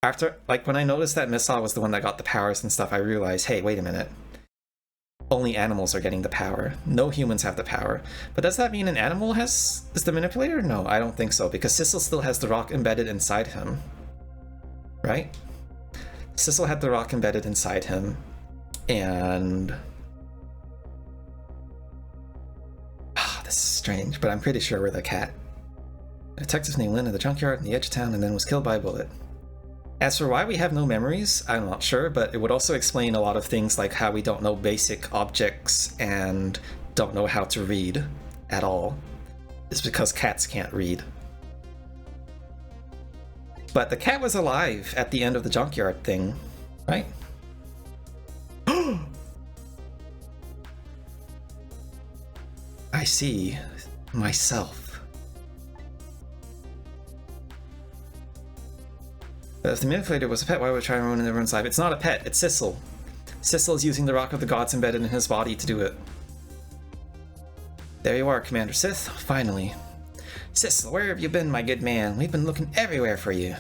After, like, when I noticed that Missile was the one that got the powers and stuff, I realized, hey, wait a minute. Only animals are getting the power. No humans have the power. But does that mean an animal is the manipulator? No, I don't think so, because Sissel still has the rock embedded inside him. Right? Sissel had the rock embedded inside him, and... this is strange, but I'm pretty sure we're the cat. A detective named Lynn at the junkyard in the edge of town and then was killed by a bullet. As for why we have no memories, I'm not sure, but it would also explain a lot of things like how we don't know basic objects and don't know how to read at all. It's because cats can't read. But the cat was alive at the end of the junkyard thing, right? I see myself. If the manipulator was a pet, why would I try and ruin everyone's life? It's not a pet, it's Sissel. Sissel is using the Rock of the Gods embedded in his body to do it. There you are, Commander Sith, finally. Sissel, where have you been, my good man? We've been looking everywhere for you.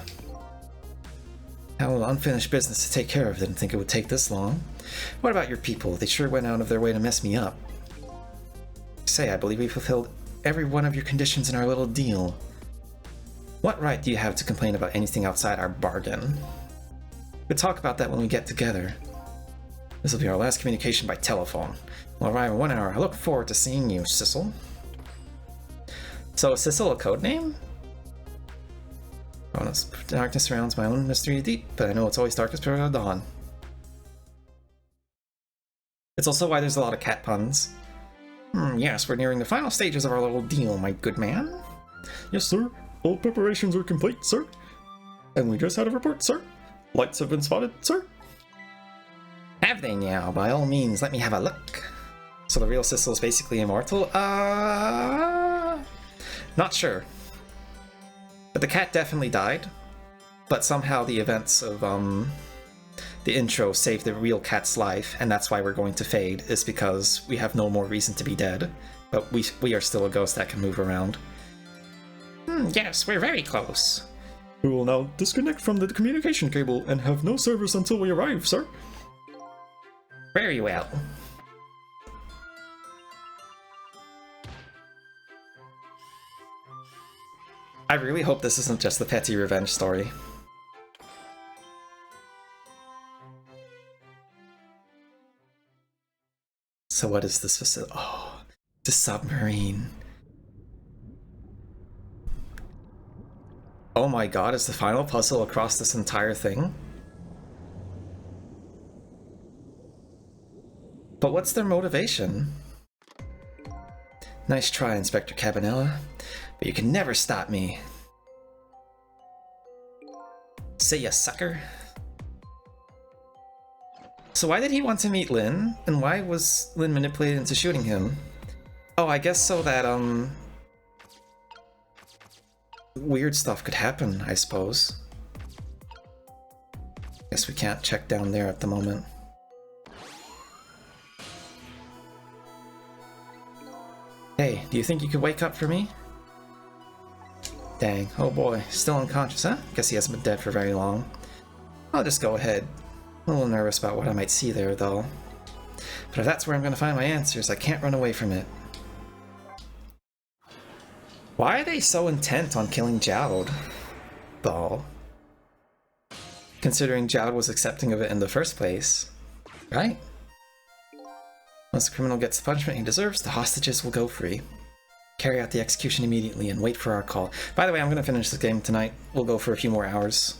Had a little unfinished business to take care of. Didn't think it would take this long. What about your people? They sure went out of their way to mess me up. Say, I believe we fulfilled every one of your conditions in our little deal. What right do you have to complain about anything outside our bargain? We'll talk about that when we get together. This will be our last communication by telephone. We'll arrive in 1 hour. I look forward to seeing you, Sissel. So is Sissel a codename? Darkness surrounds my own mystery deep, but I know it's always darkest before dawn. It's also why there's a lot of cat puns. Yes, we're nearing the final stages of our little deal, my good man. Yes, sir. All preparations are complete, sir. And we just had a report, sir. Lights have been spotted, sir. Have they now? By all means, let me have a look. So the real Sissel is basically immortal? Not sure. But the cat definitely died. But somehow the events of the intro saved the real cat's life, and that's why we're going to fade, is because we have no more reason to be dead. But we are still a ghost that can move around. Yes, we're very close. We will now disconnect from the communication cable and have no service until we arrive, sir. Very well. I really hope this isn't just the petty revenge story. So what is this facility? Oh, the submarine. Oh my god, is the final puzzle across this entire thing? But what's their motivation? Nice try, Inspector Cabanella, but you can never stop me. See ya, sucker. So why did he want to meet Lynn? And why was Lynn manipulated into shooting him? Oh, I guess so that, weird stuff could happen, I suppose. Guess we can't check down there at the moment. Hey, do you think you could wake up for me? Dang, oh boy, still unconscious, huh? Guess he hasn't been dead for very long. I'll just go ahead. I'm a little nervous about what I might see there, though. But if that's where I'm gonna find my answers, I can't run away from it. Why are they so intent on killing Jowd, though? Considering Jowd was accepting of it in the first place, right? Once the criminal gets the punishment he deserves, the hostages will go free. Carry out the execution immediately and wait for our call. By the way, I'm going to finish this game tonight. We'll go for a few more hours.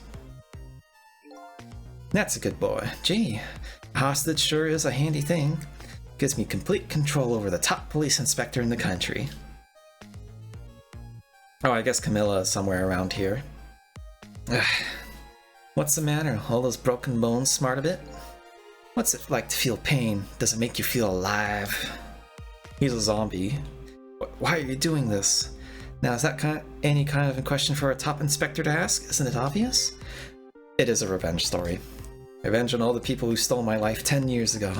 That's a good boy. Gee, a hostage sure is a handy thing. Gives me complete control over the top police inspector in the country. Oh, I guess Camilla is somewhere around here. Ugh. What's the matter? All those broken bones smart a bit? What's it like to feel pain? Does it make you feel alive? He's a zombie. Why are you doing this? Now, is that any kind of a question for a top inspector to ask? Isn't it obvious? It is a revenge story. Revenge on all the people who stole my life 10 years ago.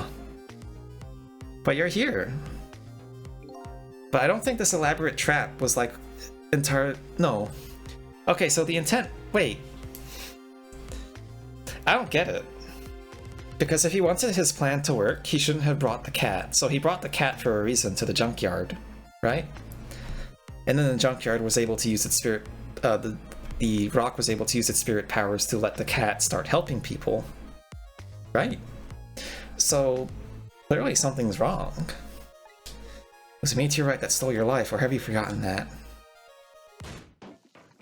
But you're here. But I don't think this elaborate trap was like no. Okay, so the intent... Wait. I don't get it. Because if he wanted his plan to work, he shouldn't have brought the cat. So he brought the cat for a reason to the junkyard, right? And then the junkyard was able to use its spirit, the rock was able to use its spirit powers to let the cat start helping people, right? So clearly something's wrong. It was a meteorite that stole your life, or have you forgotten that?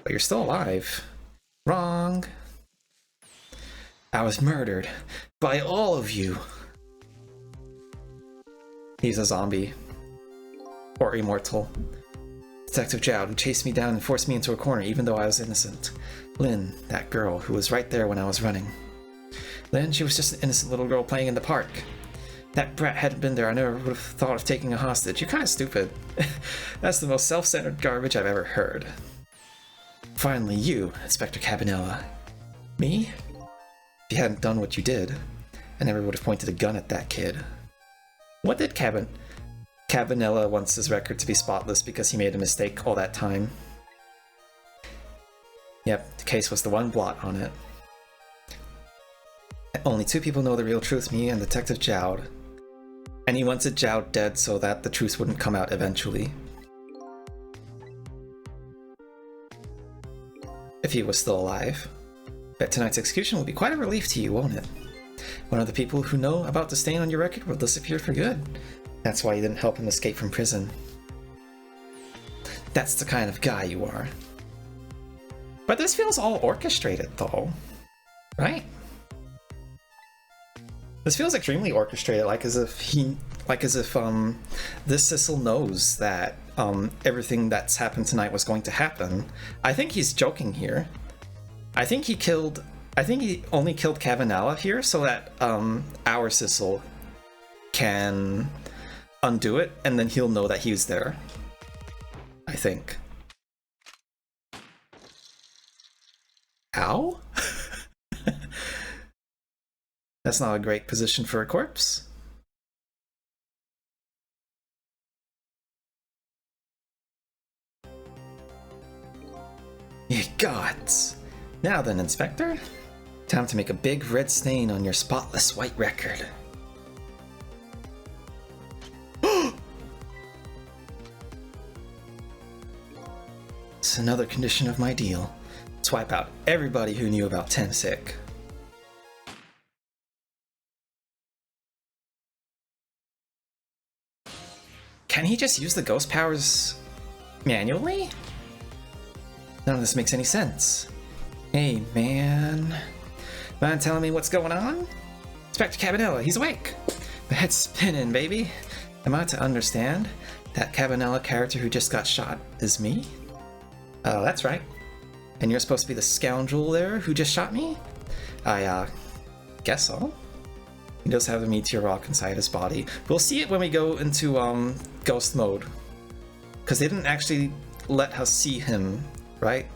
But you're still alive. Wrong. I was murdered by all of you. He's a zombie. Or immortal. Detective Jowd, who chased me down and forced me into a corner even though I was innocent. Lynn, that girl who was right there when I was running. Lynn, she was just an innocent little girl playing in the park. That brat hadn't been there, I never would have thought of taking a hostage. You're kind of stupid. That's the most self-centered garbage I've ever heard. Finally, you, Inspector Cabanela. Me? If you hadn't done what you did, I never would have pointed a gun at that kid. What did Cabanela wants his record to be spotless because he made a mistake all that time. Yep, the case was the one blot on it. Only 2 people know the real truth, me and Detective Jowd. And he wanted Jowd dead so that the truth wouldn't come out eventually. If he was still alive. Bet tonight's execution will be quite a relief to you, won't it? One of the people who know about the stain on your record will disappear for good. That's why you didn't help him escape from prison. That's the kind of guy you are. But this feels all orchestrated, though. Right? This feels extremely orchestrated, like as if this Sissel knows that everything that's happened tonight was going to happen. I think he's joking here. I think he only killed Cabanela here so that our Sissel can undo it, and then he'll know that he was there. I think. Ow? That's not a great position for a corpse. Ye gods! Now then, Inspector. Time to make a big red stain on your spotless white record. It's another condition of my deal. Swipe out everybody who knew about Tensik. Can he just use the ghost powers manually? None of this makes any sense. Hey, man. Mind telling me what's going on? Inspector Cabanela, he's awake. The head's spinning, baby. Am I to understand that Cabanela character who just got shot is me? Oh, that's right. And you're supposed to be the scoundrel there who just shot me? I, guess so. He does have a meteor rock inside his body. We'll see it when we go into, ghost mode. Because they didn't actually let us see him, right?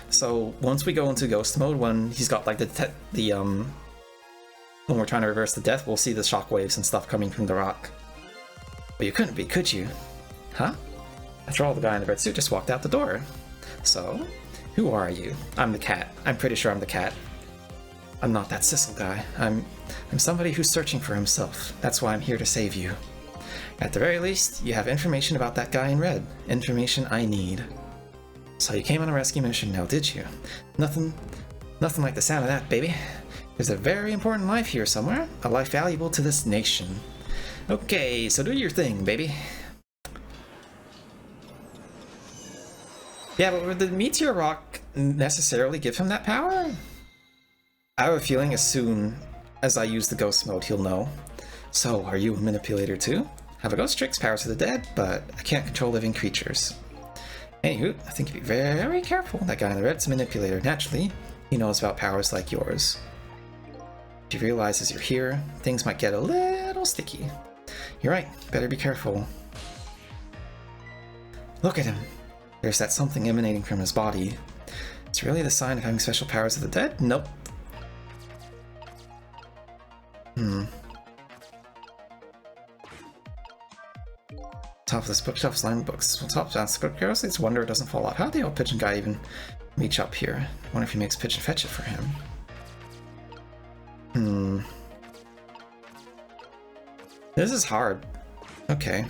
So once we go into ghost mode, when he's got like when we're trying to reverse the death, we'll see the shockwaves and stuff coming from the rock. But you couldn't be, could you? Huh? After all, the guy in the red suit just walked out the door. So, who are you? I'm the cat. I'm pretty sure I'm the cat. I'm not that Sissel guy. I'm somebody who's searching for himself. That's why I'm here to save you. At the very least, you have information about that guy in red. Information I need. So you came on a rescue mission now, did you? Nothing like the sound of that, baby. There's a very important life here somewhere. A life valuable to this nation. Okay, so do your thing, baby. Yeah, but would the meteor rock necessarily give him that power? I have a feeling as soon as I use the ghost mode, he'll know. So, are you a manipulator too? Have a ghost tricks powers to the dead, but I can't control living creatures. Anywho, I think you'd be very careful. That guy in the red's a manipulator. Naturally, he knows about powers like yours. If he realizes you're here, things might get a little sticky. You're right, better be careful. Look at him. There's that something emanating from his body. It's really the sign of having special powers of the dead? Nope. Top of this bookshelf, slime books. Well, top down, script it's wonder it doesn't fall out. How did the old pigeon guy even reach up here? I wonder if he makes pigeon fetch it for him. This is hard. Okay.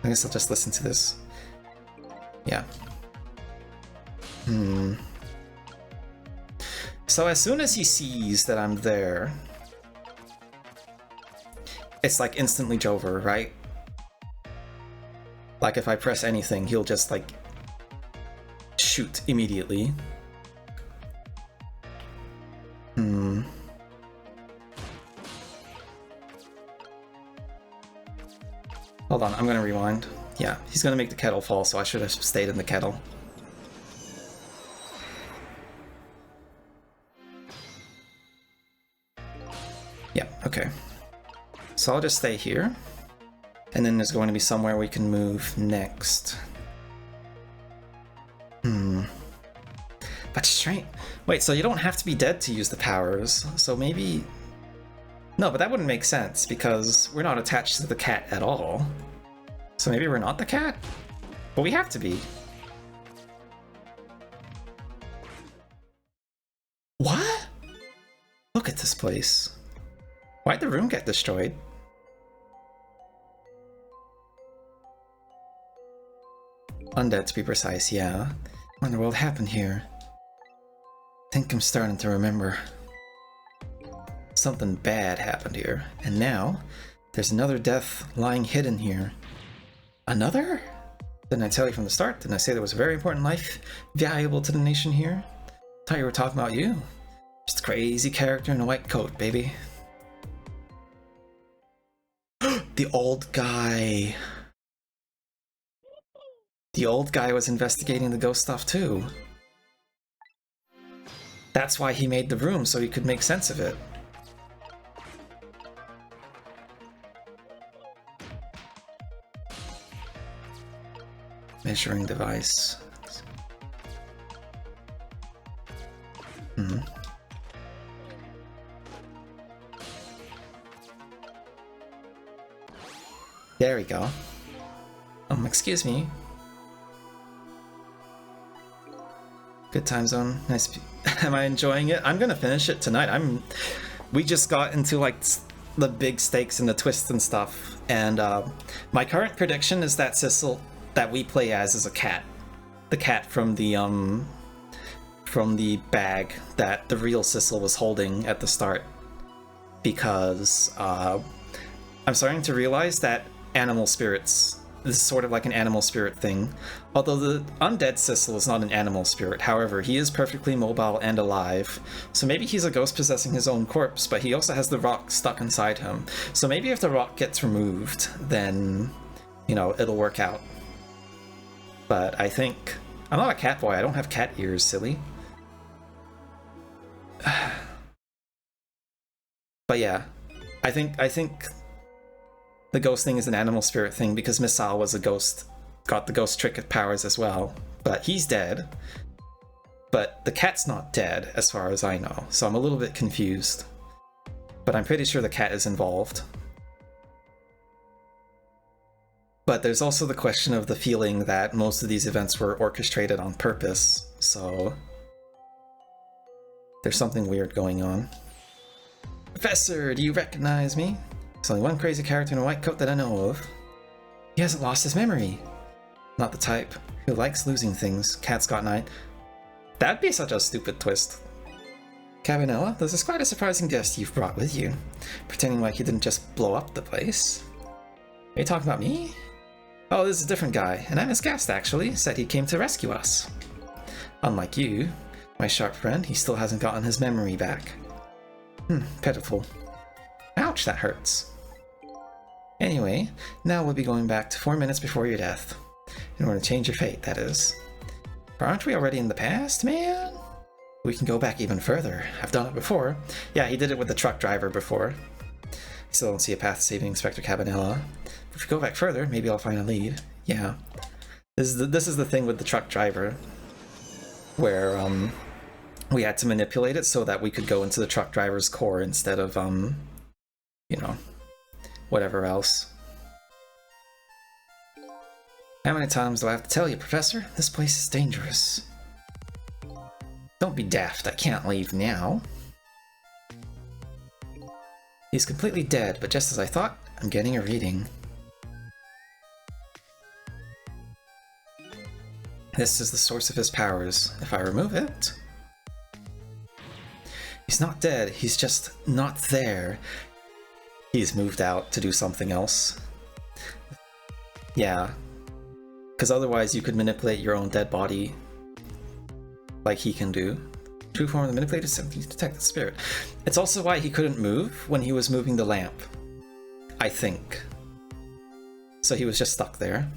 I guess I'll just listen to this. Yeah. So as soon as he sees that I'm there, it's like instantly Jover, right? Like if I press anything, he'll just like shoot immediately. Hold on, I'm gonna rewind. Yeah, he's gonna make the kettle fall, so I should have stayed in the kettle. Yeah, okay. So I'll just stay here. And then there's going to be somewhere we can move next. But strange. Wait, so you don't have to be dead to use the powers. So maybe... No, but that wouldn't make sense because we're not attached to the cat at all. So maybe we're not the cat? But we have to be. What? Look at this place. Why'd the room get destroyed? Undead, to be precise, yeah. What in the world happened here? I think I'm starting to remember. Something bad happened here, and now there's another death lying hidden here. Another? Didn't I tell you from the start? Didn't I say there was a very important life valuable to the nation here? Thought you were talking about you. Just a crazy character in a white coat, baby. The old guy. The old guy was investigating the ghost stuff too. That's why he made the room, so he could make sense of it. Measuring device. There we go. Excuse me. Good time zone. Nice. Am I enjoying it? I'm gonna finish it tonight. We just got into like the big stakes and the twists and stuff. And my current prediction is that Sissel that we play as is a cat. The cat from the bag that the real Sissel was holding at the start. Because I'm starting to realize that animal spirits, this is sort of like an animal spirit thing. Although the undead Sissel is not an animal spirit, however, he is perfectly mobile and alive. So maybe he's a ghost possessing his own corpse, but he also has the rock stuck inside him. So maybe if the rock gets removed, then, you know, it'll work out. But I think... I'm not a cat boy, I don't have cat ears, silly. But yeah, I think the ghost thing is an animal spirit thing because Missile was a ghost, got the ghost trick powers as well. But he's dead. But the cat's not dead, as far as I know, so I'm a little bit confused. But I'm pretty sure the cat is involved. But there's also the question of the feeling that most of these events were orchestrated on purpose, so... there's something weird going on. Professor, do you recognize me? There's only one crazy character in a white coat that I know of. He hasn't lost his memory. Not the type who likes losing things. Cat's got 9. That'd be such a stupid twist. Cabanella, this is quite a surprising guest you've brought with you. Pretending like you didn't just blow up the place. Are you talking about me? Oh, this is a different guy, and I'm his guest actually. Said he came to rescue us. Unlike you, my sharp friend, he still hasn't gotten his memory back. Pitiful. Ouch, that hurts. Anyway, now we'll be going back to 4 minutes before your death. In order to change your fate, that is. But aren't we already in the past, man? We can go back even further. I've done it before. Yeah, he did it with the truck driver before. Still don't see a path to saving Inspector Cabanella. If we go back further, maybe I'll find a lead. Yeah. This is the thing with the truck driver. Where, we had to manipulate it so that we could go into the truck driver's core instead of, you know, whatever else. How many times do I have to tell you, Professor? This place is dangerous. Don't be daft, I can't leave now. He's completely dead, but just as I thought, I'm getting a reading. This is the source of his powers. If I remove it... He's not dead, he's just not there. He's moved out to do something else. Yeah. Because otherwise you could manipulate your own dead body like he can do. True form of the manipulated simply detect the spirit. It's also why he couldn't move when he was moving the lamp. I think. So he was just stuck there.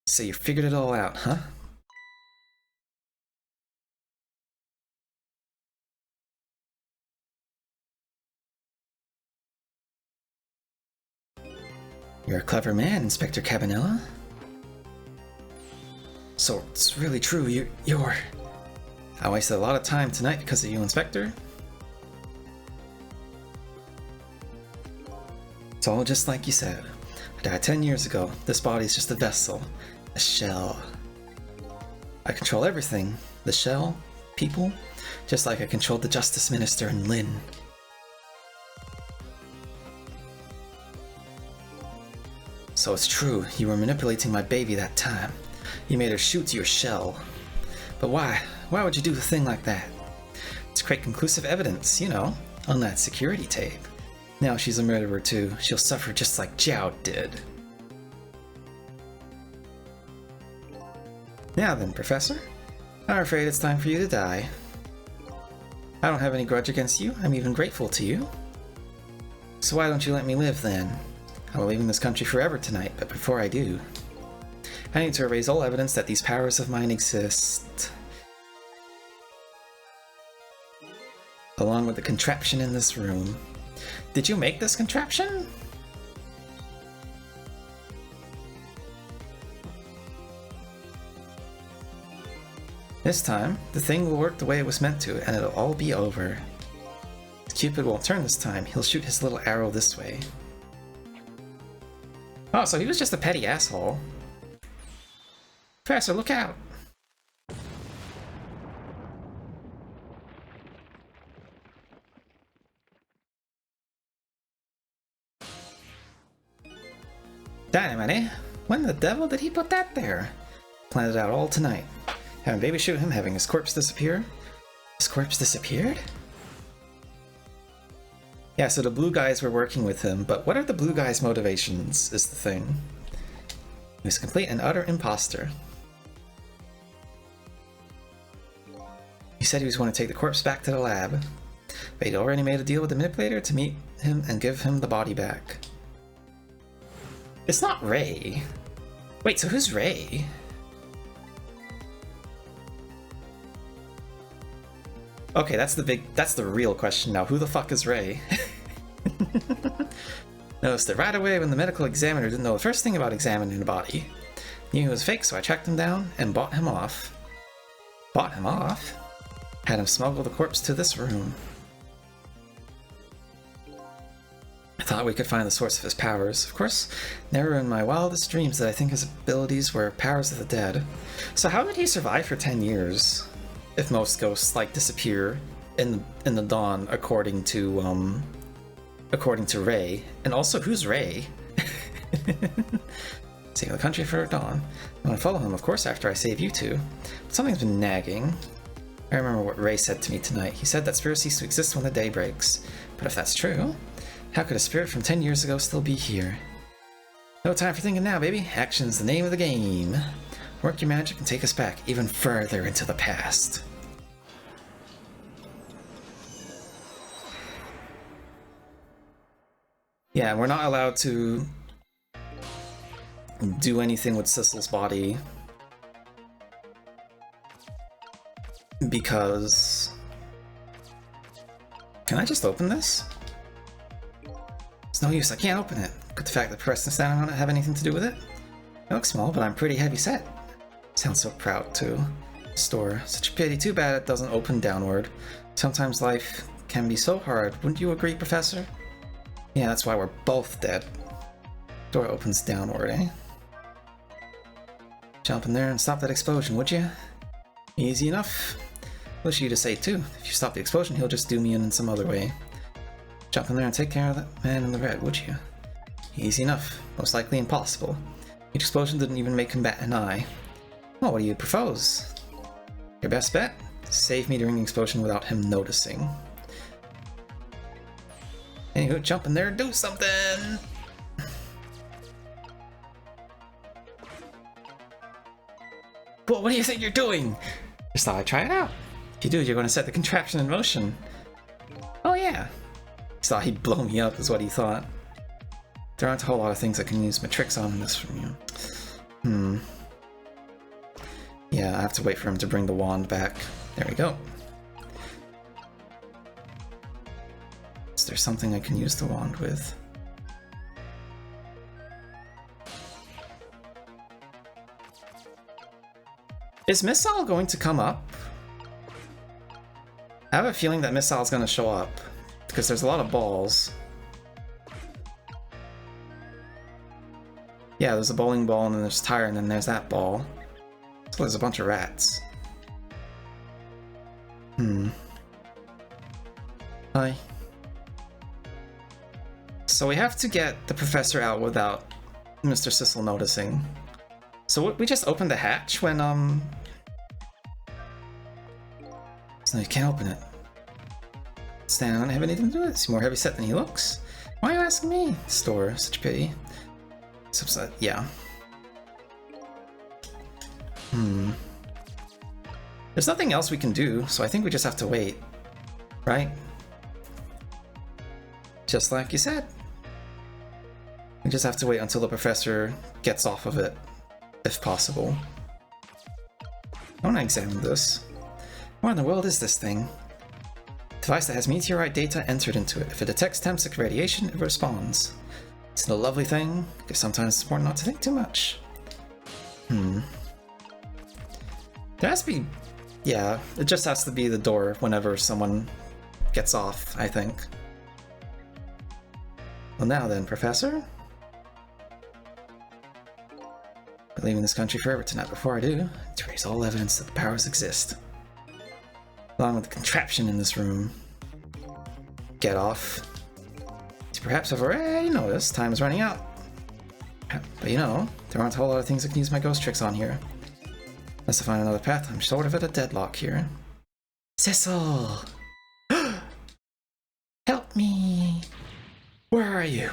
So you figured it all out, huh? You're a clever man, Inspector Cabanella. So it's really true, you're... I wasted a lot of time tonight because of you, Inspector. It's all just like you said. I died 10 years ago. This body's just a vessel. A shell. I control everything. The shell, people, just like I controlled the Justice Minister and Lynn. So it's true, you were manipulating my baby that time. You made her shoot your shell. But why? Why would you do a thing like that? To create conclusive evidence, you know, on that security tape. Now she's a murderer too. She'll suffer just like Zhao did. Now then, Professor. I'm afraid it's time for you to die. I don't have any grudge against you. I'm even grateful to you. So why don't you let me live then? I'm leaving this country forever tonight, but before I do, I need to erase all evidence that these powers of mine exist. Along with the contraption in this room. Did you make this contraption? This time, the thing will work the way it was meant to, and it'll all be over. Cupid won't turn this time. He'll shoot his little arrow this way. Oh, so he was just a petty asshole. Professor, look out! Dynamite, eh? When the devil did he put that there? Planned it out all tonight. Having baby shoot him, having his corpse disappear. His corpse disappeared? Yeah, so the blue guys were working with him, but what are the blue guys' motivations, is the thing. He was a complete and utter imposter. He said he was going to take the corpse back to the lab, but he'd already made a deal with the manipulator to meet him and give him the body back. It's not Ray. Wait, so who's Ray? Okay, that's the real question now. Who the fuck is Ray? Noticed that right away when the medical examiner didn't know the first thing about examining a body. Knew he was fake, so I tracked him down and bought him off. Bought him off? Had him smuggle the corpse to this room. I thought we could find the source of his powers. Of course, never in my wildest dreams did I think his abilities were powers of the dead. So how did he survive for 10 years? If most ghosts, like, disappear in the dawn, according to Ray. And also, who's Ray? Saving the country for dawn. I'm gonna follow him, of course, after I save you two. But something's been nagging. I remember what Ray said to me tonight. He said that spirits cease to exist when the day breaks. But if that's true, how could a spirit from 10 years ago still be here? No time for thinking now, baby. Action's the name of the game. Work your magic and take us back even further into the past. Yeah, we're not allowed to do anything with Sissel's body because... Can I just open this? It's no use, I can't open it. Could the fact that Preston's standing on it have anything to do with it? It looks small, but I'm pretty heavy set. Sounds so proud, too. Store. Such a pity, too bad it doesn't open downward. Sometimes life can be so hard, wouldn't you agree, Professor? Yeah, that's why we're both dead. Door opens downward, eh? Jump in there and stop that explosion, would you? Easy enough. Wish you to say too. If you stop the explosion, he'll just do me in some other way. Jump in there and take care of that man in the red, would you? Easy enough. Most likely impossible. Each explosion didn't even make him bat an eye. Well, what do you propose? Your best bet? Save me during the explosion without him noticing. Anywho, jump in there and do something! Well, what do you think you're doing? Just thought I'd try it out. If you do, you're going to set the contraption in motion. Oh yeah. He thought he'd blow me up, is what he thought. There aren't a whole lot of things I can use my tricks on in this from you. Yeah, I have to wait for him to bring the wand back. There we go. Is there something I can use the wand with? Is Missile going to come up? I have a feeling that Missile is going to show up, because there's a lot of balls. Yeah, there's a bowling ball, and then there's tire, and then there's that ball. So there's a bunch of rats. Hi. So we have to get the professor out without Mr. Sissel noticing. So we just opened the hatch when, So you can't open it. Stand on, I have anything to do with it. He's more heavy set than he looks. Why are you asking me? Store, such a pity. Subside, yeah. There's nothing else we can do, so I think we just have to wait. Right? Just like you said. We just have to wait until the professor gets off of it, if possible. I want to examine this. What in the world is this thing? Device that has meteorite data entered into it. If it detects Temsic radiation, it responds. It's a lovely thing, because sometimes it's important not to think too much. There has to be... Yeah, it just has to be the door whenever someone gets off, I think. Well now then, Professor? I'll be leaving this country forever tonight. Before I do, to erase all evidence that the powers exist. Along with the contraption in this room. Get off. Perhaps I've already noticed time is running out. But you know, there aren't a whole lot of things I can use my ghost tricks on here. Unless I find another path, I'm sort of at a deadlock here. Sissel! Help me! Where are you?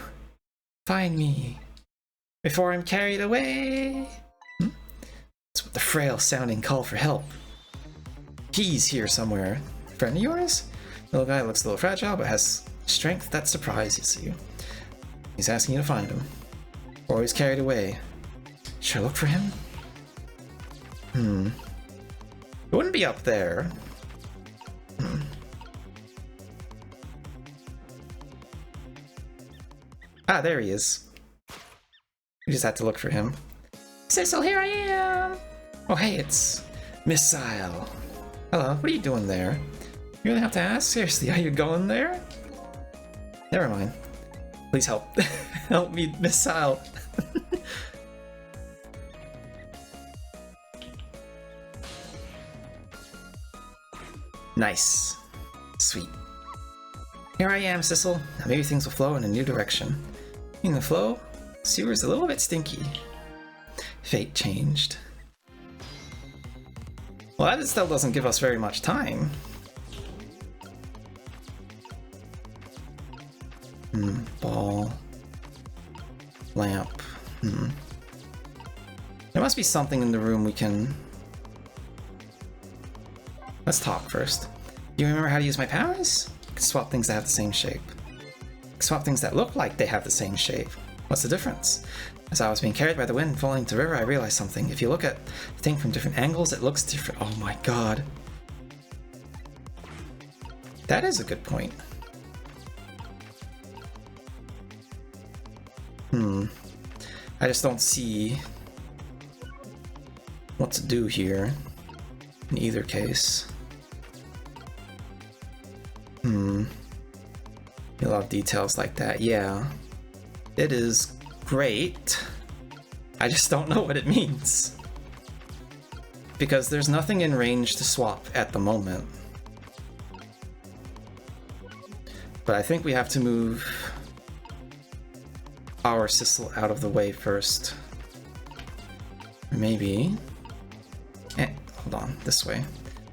Find me. Before I'm carried away! That's what the frail sounding call for help. He's here somewhere. Friend of yours? The little guy looks a little fragile, but has strength that surprises you. He's asking you to find him. Or he's carried away. Should I look for him? It wouldn't be up there. Ah, there he is. We just had to look for him. Sissel, here I am! Oh hey, it's Missile. Hello, what are you doing there? You really have to ask? Seriously, are you going there? Never mind. Please help. Help me, Missile. Nice. Sweet. Here I am, Sissel. Now maybe things will flow in a new direction. In the flow, sewer's a little bit stinky. Fate changed. Well, that still doesn't give us very much time. Ball. Lamp. There must be something in the room we can... Let's talk first. Do you remember how to use my powers? I can swap things that have the same shape. I can swap things that look like they have the same shape. What's the difference? As I was being carried by the wind and falling into the river, I realized something. If you look at the thing from different angles, it looks different. Oh my god. That is a good point. I just don't see what to do here in either case. A lot of details like that, yeah. It is great. I just don't know what it means. Because there's nothing in range to swap at the moment. But I think we have to move our Sissel out of the way first. Maybe. Hold on, this way.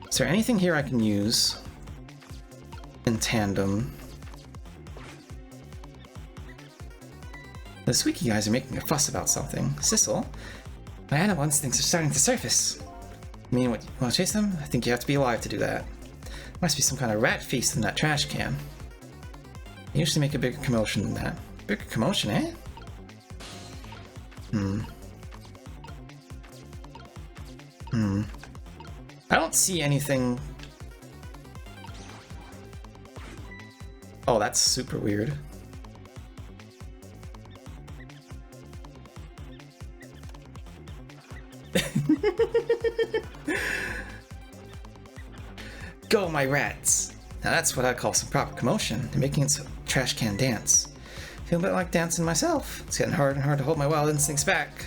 Is there anything here I can use in tandem? The squeaky guys are making a fuss about something. Sissel, my animal instincts are starting to surface. You mean what, you want to chase them? I think you have to be alive to do that. Must be some kind of rat feast in that trash can. They usually make a bigger commotion than that. Bigger commotion, eh? I don't see anything. Oh, that's super weird. Go, my rats! Now that's what I call some proper commotion. They're making it a trash can dance. Feel a bit like dancing myself. It's getting harder and harder to hold my wild instincts back.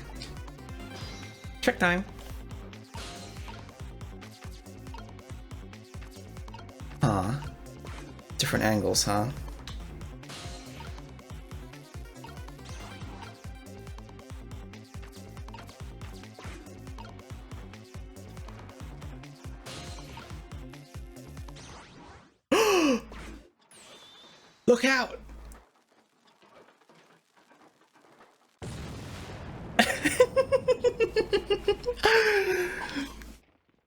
Trick time! Huh. Different angles, huh? Look out!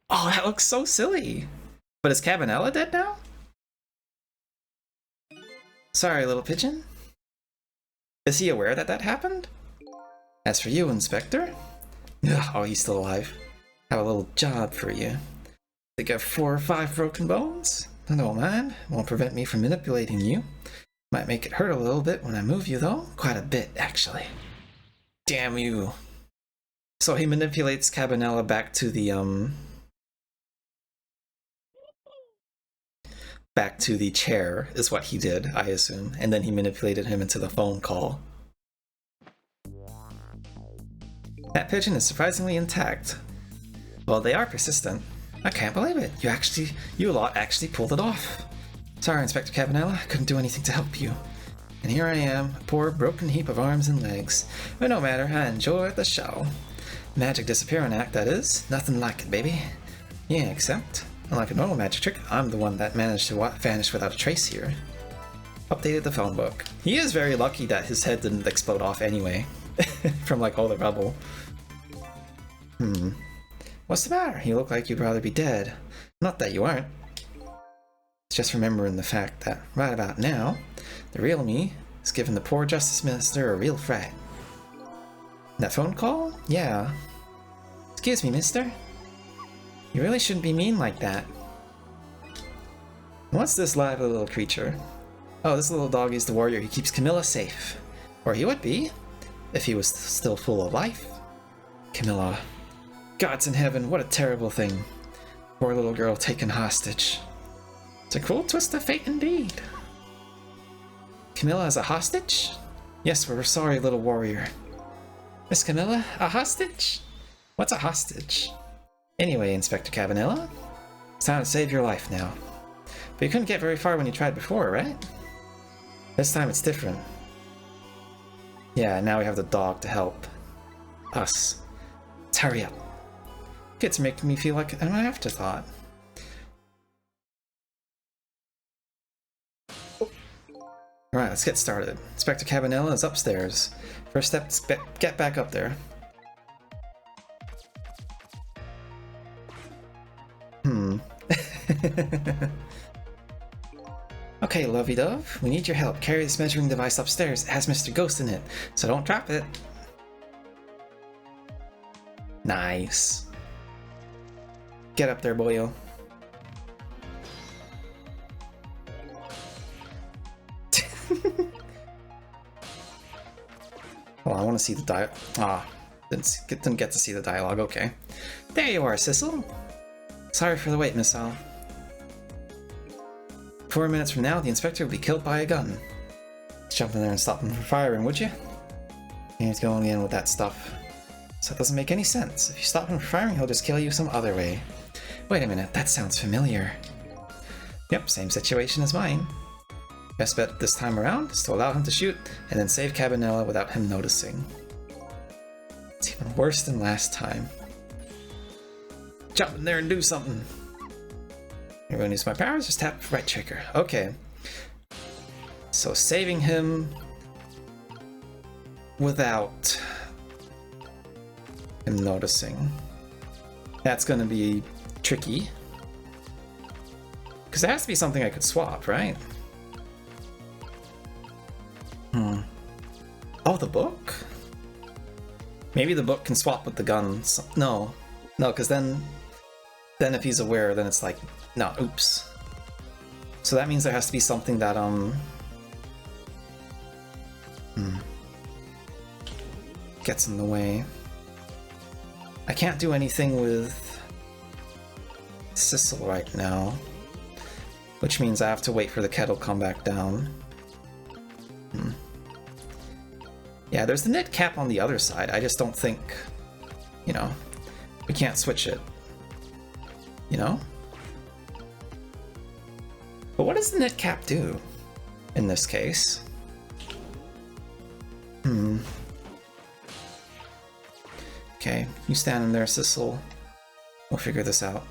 Oh, that looks so silly. But is Cabanella dead now? Sorry, little pigeon. Is he aware that that happened? As for you, Inspector? Ugh, oh, he's still alive. I have a little job for you. Think I have 4 or 5 broken bones? I don't mind. Won't prevent me from manipulating you. Might make it hurt a little bit when I move you, though. Quite a bit, actually. Damn you. So he manipulates Cabanella back to the, back to the chair, is what he did, I assume. And then he manipulated him into the phone call. That pigeon is surprisingly intact. Well, they are persistent. I can't believe it. You lot actually pulled it off. Sorry, Inspector Cabanella, I couldn't do anything to help you. And here I am, a poor broken heap of arms and legs. But no matter, I enjoyed the show. Magic disappearing act, that is. Nothing like it, baby. Yeah, except, unlike a normal magic trick, I'm the one that managed to vanish without a trace here. Updated the phone book. He is very lucky that his head didn't explode off anyway. From like all the rubble. What's the matter? You look like you'd rather be dead. Not that you aren't. It's just remembering the fact that right about now, the real me is giving the poor Justice Minister a real fright. That phone call? Yeah. Excuse me, mister. You really shouldn't be mean like that. What's this lively little creature? Oh, this little doggy's the warrior who keeps Camilla safe. Or he would be, if he was still full of life. Camilla. Gods in heaven, what a terrible thing. Poor little girl taken hostage. It's a cruel twist of fate indeed. Camilla as a hostage? Yes, we're sorry, little warrior. Miss Camilla, a hostage? What's a hostage? Anyway, Inspector Cabanella, it's time to save your life now. But you couldn't get very far when you tried before, right? This time it's different. Yeah, now we have the dog to help us. Let's hurry up. Kids are making me feel like an afterthought. Alright, let's get started. Inspector Cabanella is upstairs. First step is get back up there. Okay, lovey-dove, we need your help. Carry this measuring device upstairs. It has Mr. Ghost in it, so don't drop it. Nice. Get up there, boyo. Well, I want to see the dialogue. Ah, didn't get to see the dialogue. Okay. There you are, Sissel. Sorry for the wait, Miss Al. 4 minutes from now, the inspector will be killed by a gun. Just jump in there and stop him from firing, would you? He's going in with that stuff. So it doesn't make any sense. If you stop him from firing, he'll just kill you some other way. Wait a minute, that sounds familiar. Yep, same situation as mine. Best bet this time around is to allow him to shoot, and then save Cabanela without him noticing. It's even worse than last time. Jump in there and do something! Everyone use my powers, just tap right trigger. Okay. So saving him without him noticing. That's gonna be tricky. Because there has to be something I could swap, right? Oh, the book? Maybe the book can swap with the gun. No. No, because then if he's aware, then it's like, no, oops. So that means there has to be something that, gets in the way. I can't do anything with Sissel right now, which means I have to wait for the kettle come back down. Yeah, there's the knit cap on the other side. I just don't think, you know, we can't switch it. You know? But what does the knit cap do in this case? Okay, you stand in there, Sissel. We'll figure this out.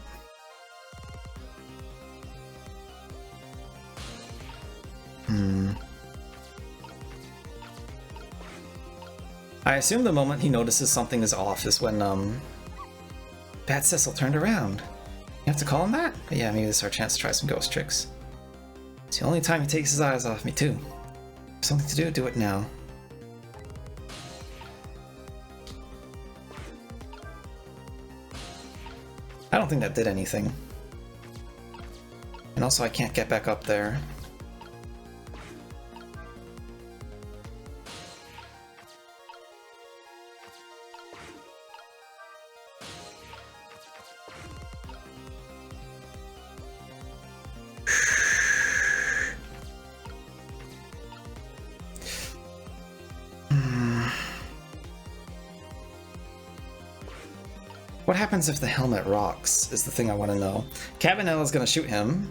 I assume the moment he notices something is off is when, Bad Sissel turned around. You have to call him that? But yeah, maybe this is our chance to try some ghost tricks. It's the only time he takes his eyes off me, too. Something to do it now. I don't think that did anything. And also I can't get back up there. What happens if the helmet rocks, is the thing I want to know. Cabanela's gonna shoot him,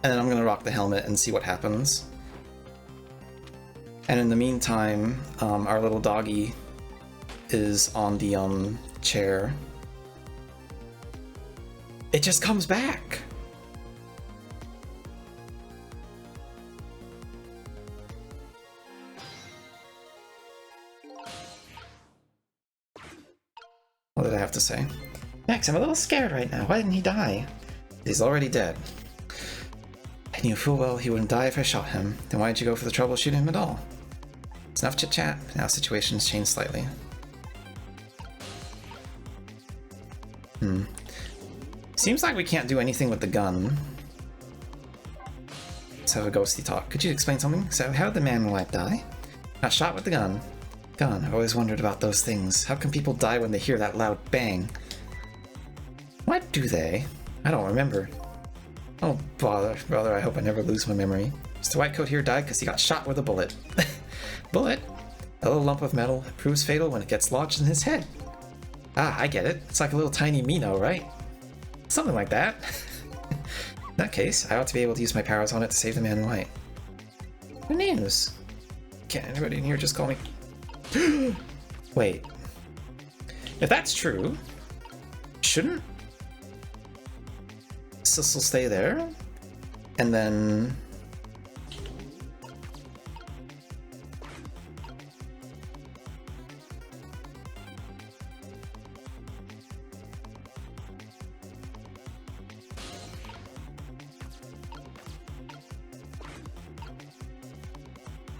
and then I'm gonna rock the helmet and see what happens. And in the meantime, our little doggy is on the chair. It just comes back! What did I have to say? Max, I'm a little scared right now. Why didn't he die? He's already dead. I knew full well he wouldn't die if I shot him. Then why did you go for the trouble of shooting him at all? It's enough chit-chat. Now the situation's changed slightly. Seems like we can't do anything with the gun. Let's have a ghosty talk. Could you explain something? So how did the man in white die? Got shot with the gun. I've always wondered about those things. How can people die when they hear that loud bang? What do they? I don't remember. Oh, brother, I hope I never lose my memory. Mr. Whitecoat here died because he got shot with a bullet. Bullet? A little lump of metal that proves fatal when it gets lodged in his head. Ah, I get it. It's like a little tiny Mino, right? Something like that. In that case, I ought to be able to use my powers on it to save the man in white. Good news. Can't anybody in here just call me... Wait. If that's true, shouldn't Sissel stay there? And then...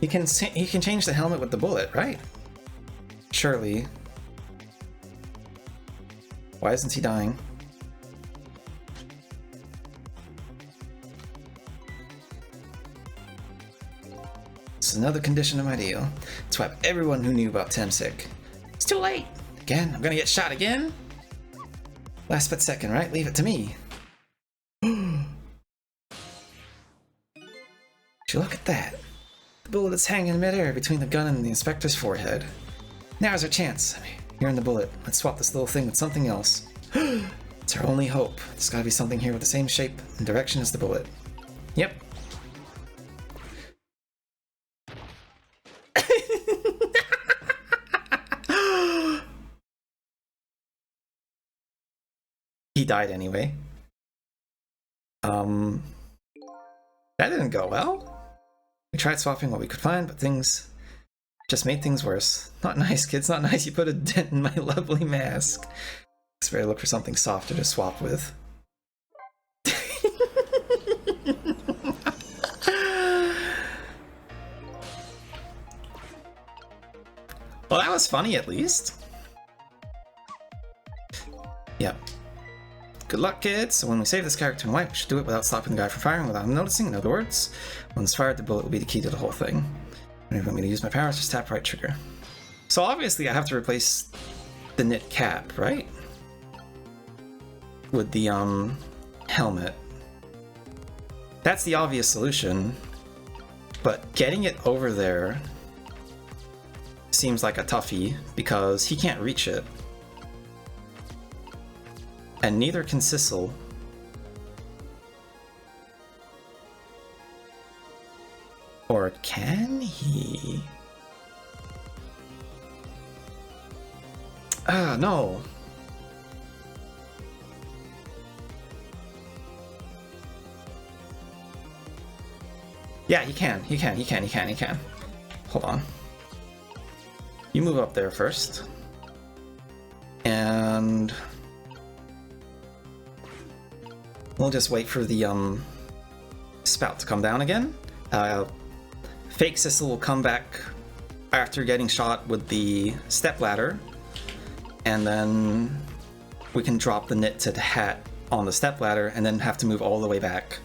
He can change the helmet with the bullet, right? Surely. Why isn't he dying? This is another condition of my deal. Swipe everyone who knew about Temsic. It's too late! Again? I'm gonna get shot again? Last but second, right? Leave it to me. Would you look at that? The bullet is hanging in midair between the gun and the inspector's forehead. Now's our chance. Here in the bullet. Let's swap this little thing with something else. It's our only hope. There's gotta be something here with the same shape and direction as the bullet. Yep. died anyway. That didn't go well. We tried swapping what we could find, but things just made things worse. Not nice, kids, not nice. You put a dent in my lovely mask. Let's better look for something softer to swap with. Well, that was funny at least. Yep. Good luck, kids. So when we save this character in white, we should do it without stopping the guy from firing, without him noticing. In other words, when it's fired, the bullet will be the key to the whole thing. And if you want me to use my powers, just tap right trigger. So obviously I have to replace the knit cap, right? With the, helmet. That's the obvious solution. But getting it over there seems like a toughie, because he can't reach it. And neither can Sissel. Or can he? Ah, no. Yeah, he can. He can. Hold on. You move up there first. And we'll just wait for the spout to come down again. Fake Sissel will come back after getting shot with the stepladder, and then we can drop the knit to the hat on the stepladder and then have to move all the way back.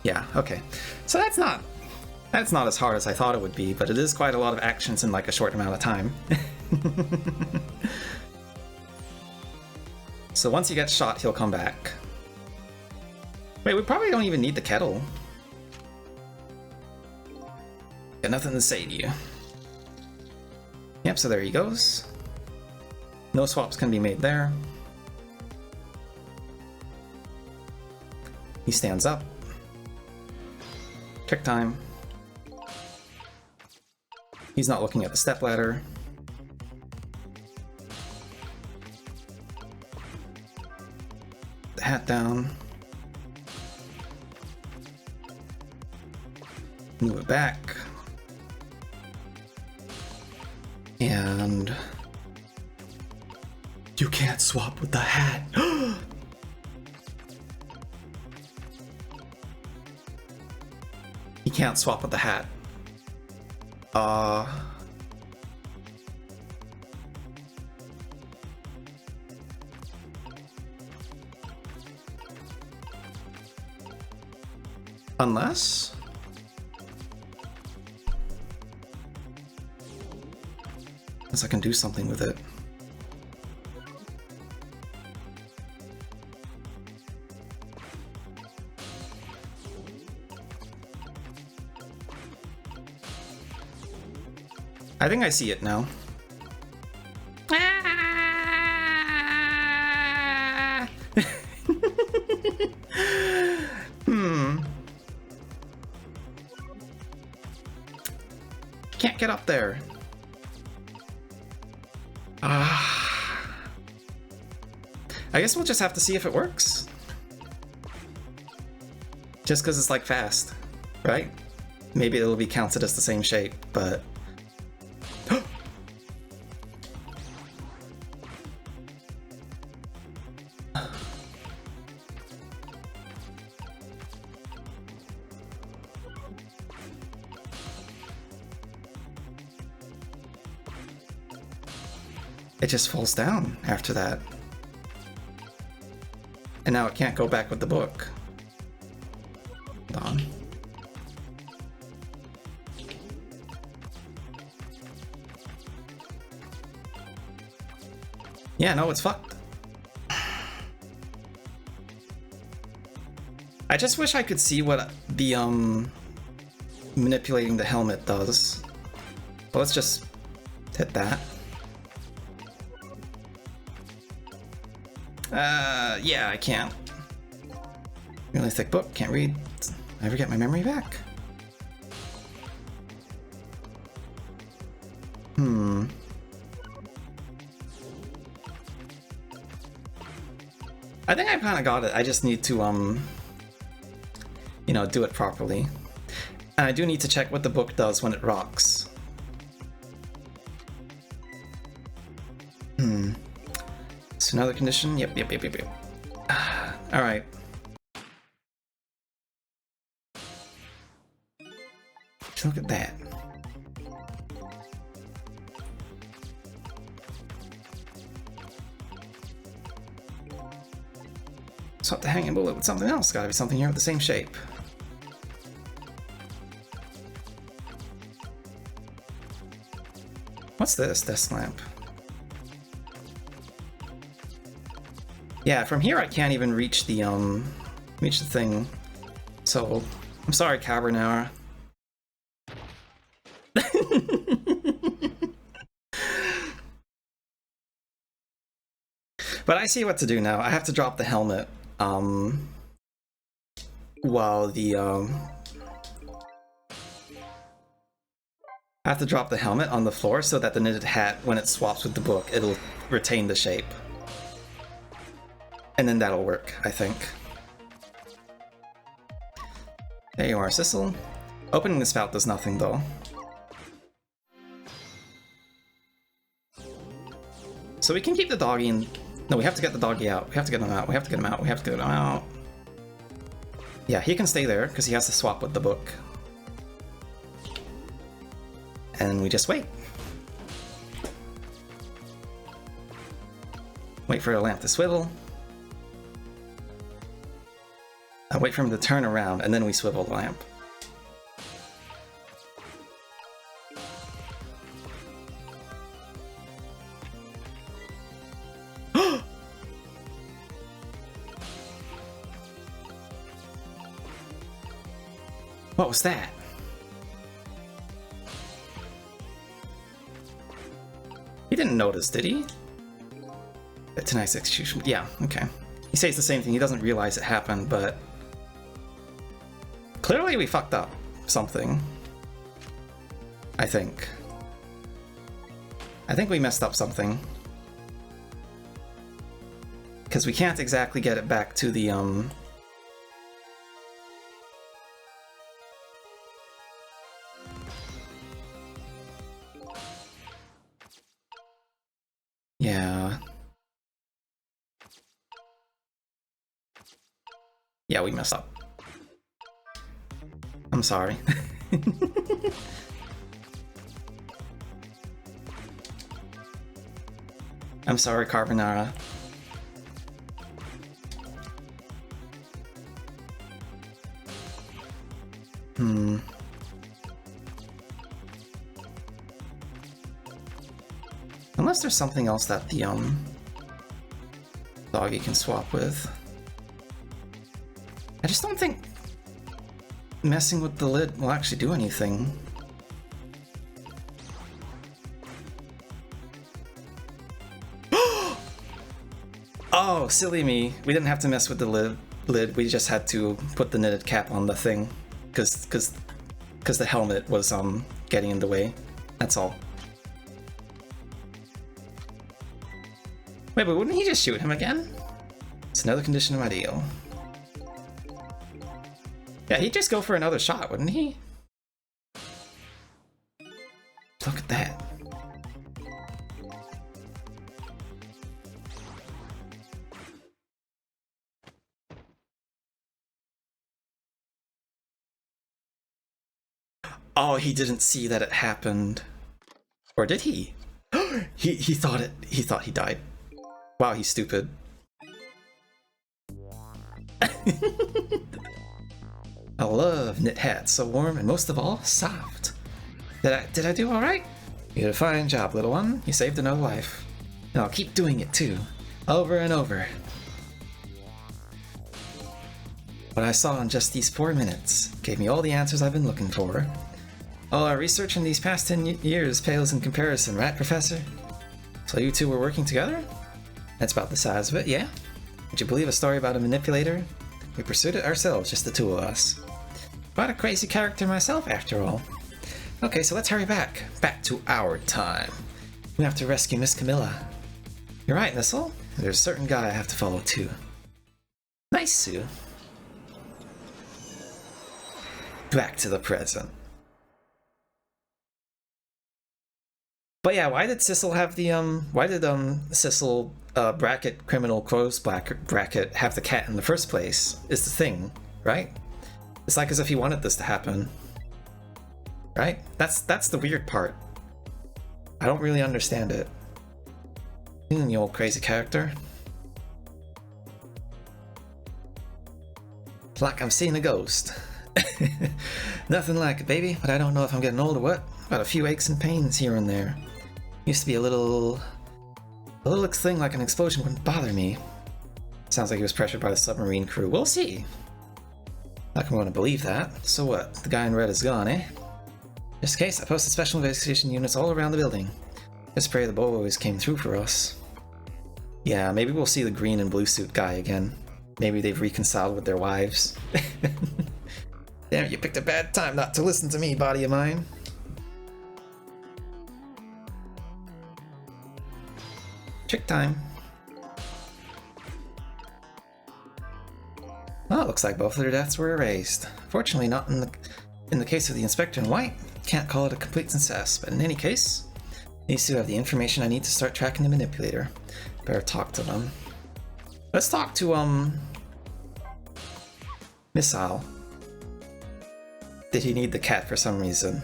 Yeah, okay. So that's not as hard as I thought it would be, but it is quite a lot of actions in like a short amount of time. So once he gets shot, he'll come back. Wait, we probably don't even need the kettle. Got nothing to say to you. Yep, so there he goes. No swaps can be made there. He stands up. Trick time. He's not looking at the stepladder. The hat down. Move it back. And you can't swap with the hat. He can't swap with the hat. Unless I can do something with it. I think I see it now. Can't get up there. I guess we'll just have to see if it works. Just because it's like fast, right? Maybe it'll be counted as the same shape, but... It just falls down after that. And now it can't go back with the book. Hold on. Yeah, no, it's fucked. I just wish I could see what the manipulating the helmet does. But let's just hit that. Yeah, I can't. Really thick book, can't read. Never get my memory back. kind of got it. I just need to, you know, do it properly. And I do need to check what the book does when it rocks. So another condition? Yep. Alright. Look at that. Swap the hanging bullet with something else. Gotta be something here with the same shape. What's this desk lamp? Yeah, from here I can't even reach the thing. So I'm sorry, Carbonara. But I see what to do now. I have to drop the helmet while the I have to drop the helmet on the floor so that the knitted hat, when it swaps with the book, it'll retain the shape. And then that'll work, I think. There you are, Sissel. Opening the spout does nothing, though. So we can keep the doggy in... No, we have to get the doggy out. We have to get him out. We have to get him out. We have to get him out. Yeah, he can stay there, because he has to swap with the book. And we just wait. Wait for the lamp to swivel. I wait for him to turn around, and then we swivel the lamp. What was that? He didn't notice, did he? Tonight's execution. Yeah, okay. He says the same thing. He doesn't realize it happened, but clearly we fucked up something. I think we messed up something. Because we can't exactly get it back to the, Yeah. Yeah, we messed up. I'm sorry. I'm sorry, Carbonara. Unless there's something else that the doggy can swap with. I just don't think messing with the lid will actually do anything. Oh, silly me. We didn't have to mess with the lid. We just had to put the knitted cap on the thing. Because the helmet was getting in the way. That's all. Wait, but wouldn't he just shoot him again? It's another condition of my deal. Yeah, he'd just go for another shot, wouldn't he? Look at that. Oh, he didn't see that it happened. Or did he? he thought he died. Wow, he's stupid. I love knit hats, so warm and most of all, soft. Did I do alright? You did a fine job, little one. You saved another life. And I'll keep doing it too. Over and over. What I saw in just these 4 minutes gave me all the answers I've been looking for. All our research in these past 10 years pales in comparison, right, Professor? So you two were working together? That's about the size of it, yeah? Would you believe a story about a manipulator? We pursued it ourselves, just the two of us. Quite a crazy character myself, after all. Okay, so let's hurry back. Back to our time. We have to rescue Miss Camilla. You're right, Nissel. There's a certain guy I have to follow too. Nice, Sue. Back to the present. But yeah, why did Sissel have the why did Sissel bracket criminal crows bracket have the cat in the first place? Is the thing, right? It's like as if he wanted this to happen. Right? That's the weird part. I don't really understand it. You old crazy character. It's like I'm seeing a ghost. Nothing like it, baby, but I don't know if I'm getting old or what. Got a few aches and pains here and there. Used to be a little thing like an explosion wouldn't bother me. Sounds like he was pressured by the submarine crew. We'll see. Not gonna want to believe that. So what? The guy in red is gone, eh? In this case, I posted special investigation units all around the building. Just pray the boys came through for us. Yeah, maybe we'll see the green and blue suit guy again. Maybe they've reconciled with their wives. Damn, you picked a bad time not to listen to me, body of mine. Trick time. Well, it looks like both of their deaths were erased. Fortunately, not in the case of the inspector in white. Can't call it a complete success, but in any case, these two have the information I need to start tracking the manipulator. Better talk to them. Let's talk to Missile. Did he need the cat for some reason?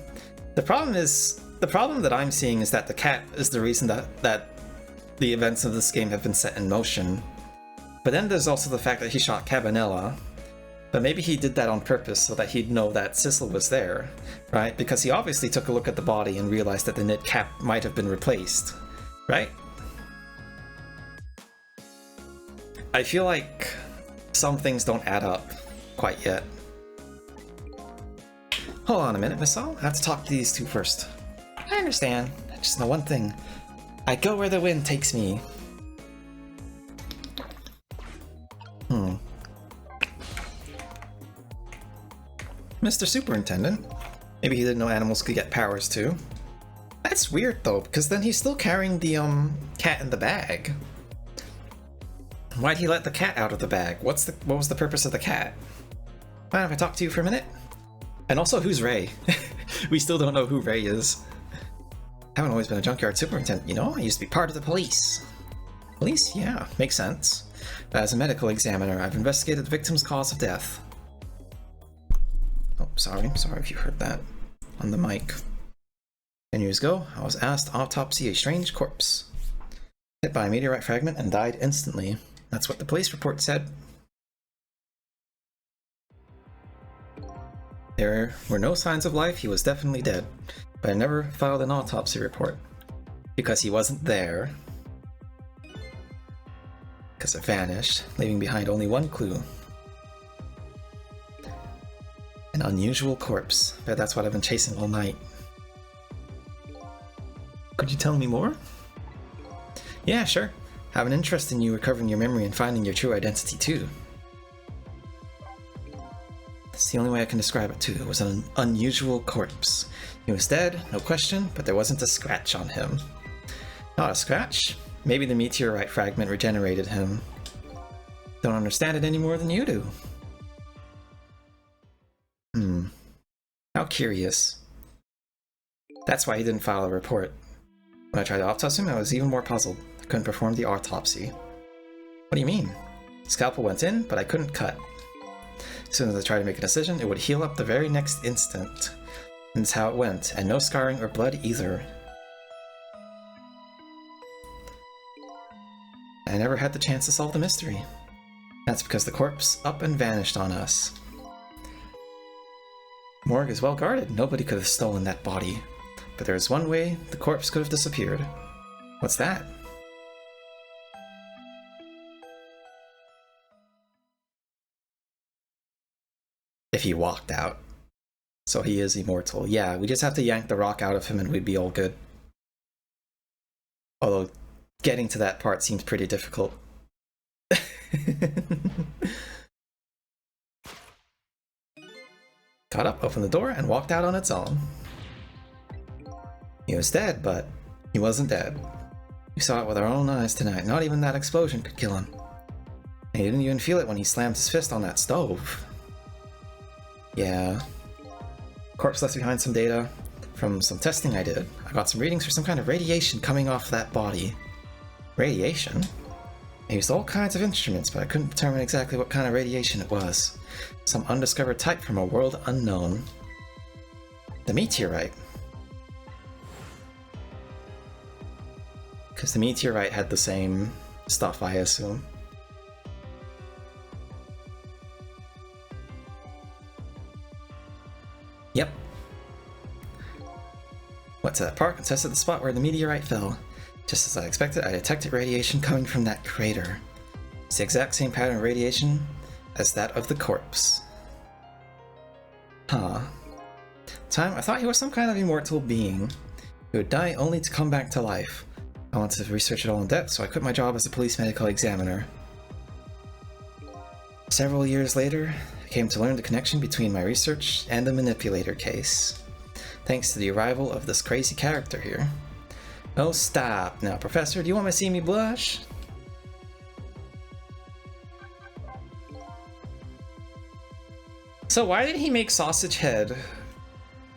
The problem that I'm seeing is that the cat is the reason that the events of this game have been set in motion. But then there's also the fact that he shot Cabanella. But maybe he did that on purpose so that he'd know that Sissel was there, right? Because he obviously took a look at the body and realized that the knit cap might have been replaced, right? I feel like some things don't add up quite yet. Hold on a minute, Missile. I have to talk to these two first. I understand. I just know one thing. I go where the wind takes me. Mr. Superintendent. Maybe he didn't know animals could get powers too. That's weird though, because then he's still carrying the cat in the bag. Why'd he let the cat out of the bag? What was the purpose of the cat? Mind if I talk to you for a minute? And also, who's Ray? We still don't know who Ray is. I haven't always been a junkyard superintendent, you know? I used to be part of the police. Police? Yeah, makes sense. But as a medical examiner, I've investigated the victim's cause of death. Oh, sorry if you heard that on the mic. 10 years ago, I was asked to autopsy a strange corpse. Hit by a meteorite fragment and died instantly. That's what the police report said. There were no signs of life, he was definitely dead, but I never filed an autopsy report. Because he wasn't there. Because it vanished, leaving behind only one clue. An unusual corpse. Bet that's what I've been chasing all night. Could you tell me more? Yeah, sure. I have an interest in you recovering your memory and finding your true identity too. That's the only way I can describe it too. It was an unusual corpse. He was dead, no question, but there wasn't a scratch on him. Not a scratch? Maybe the meteorite fragment regenerated him. Don't understand it any more than you do. How curious. That's why he didn't file a report. When I tried to autopsy him, I was even more puzzled. I couldn't perform the autopsy. What do you mean? Scalpel went in, but I couldn't cut. As soon as I tried to make a decision, it would heal up the very next instant. And that's how it went, and no scarring or blood either. I never had the chance to solve the mystery. That's because the corpse up and vanished on us. Morgue is well guarded. Nobody could have stolen that body. But there is one way the corpse could have disappeared. What's that? If he walked out. So he is immortal. Yeah, we just have to yank the rock out of him and we'd be all good. Although, getting to that part seems pretty difficult. Got up, opened the door, and walked out on its own. He was dead, but he wasn't dead. We saw it with our own eyes tonight. Not even that explosion could kill him. And he didn't even feel it when he slammed his fist on that stove. Yeah. Corpse left behind some data from some testing I did. I got some readings for some kind of radiation coming off that body. Radiation? I used all kinds of instruments, but I couldn't determine exactly what kind of radiation it was. Some undiscovered type from a world unknown. The meteorite. Because the meteorite had the same stuff, I assume. Yep. Went to that park and tested the spot where the meteorite fell. Just as I expected, I detected radiation coming from that crater. It's the exact same pattern of radiation as that of the corpse. Huh. Time, I thought he was some kind of immortal being who would die only to come back to life. I wanted to research it all in depth, so I quit my job as a police medical examiner. Several years later, I came to learn the connection between my research and the manipulator case, thanks to the arrival of this crazy character here. Oh, stop. Now, Professor, do you want to see me blush? So why did he make Sausage Head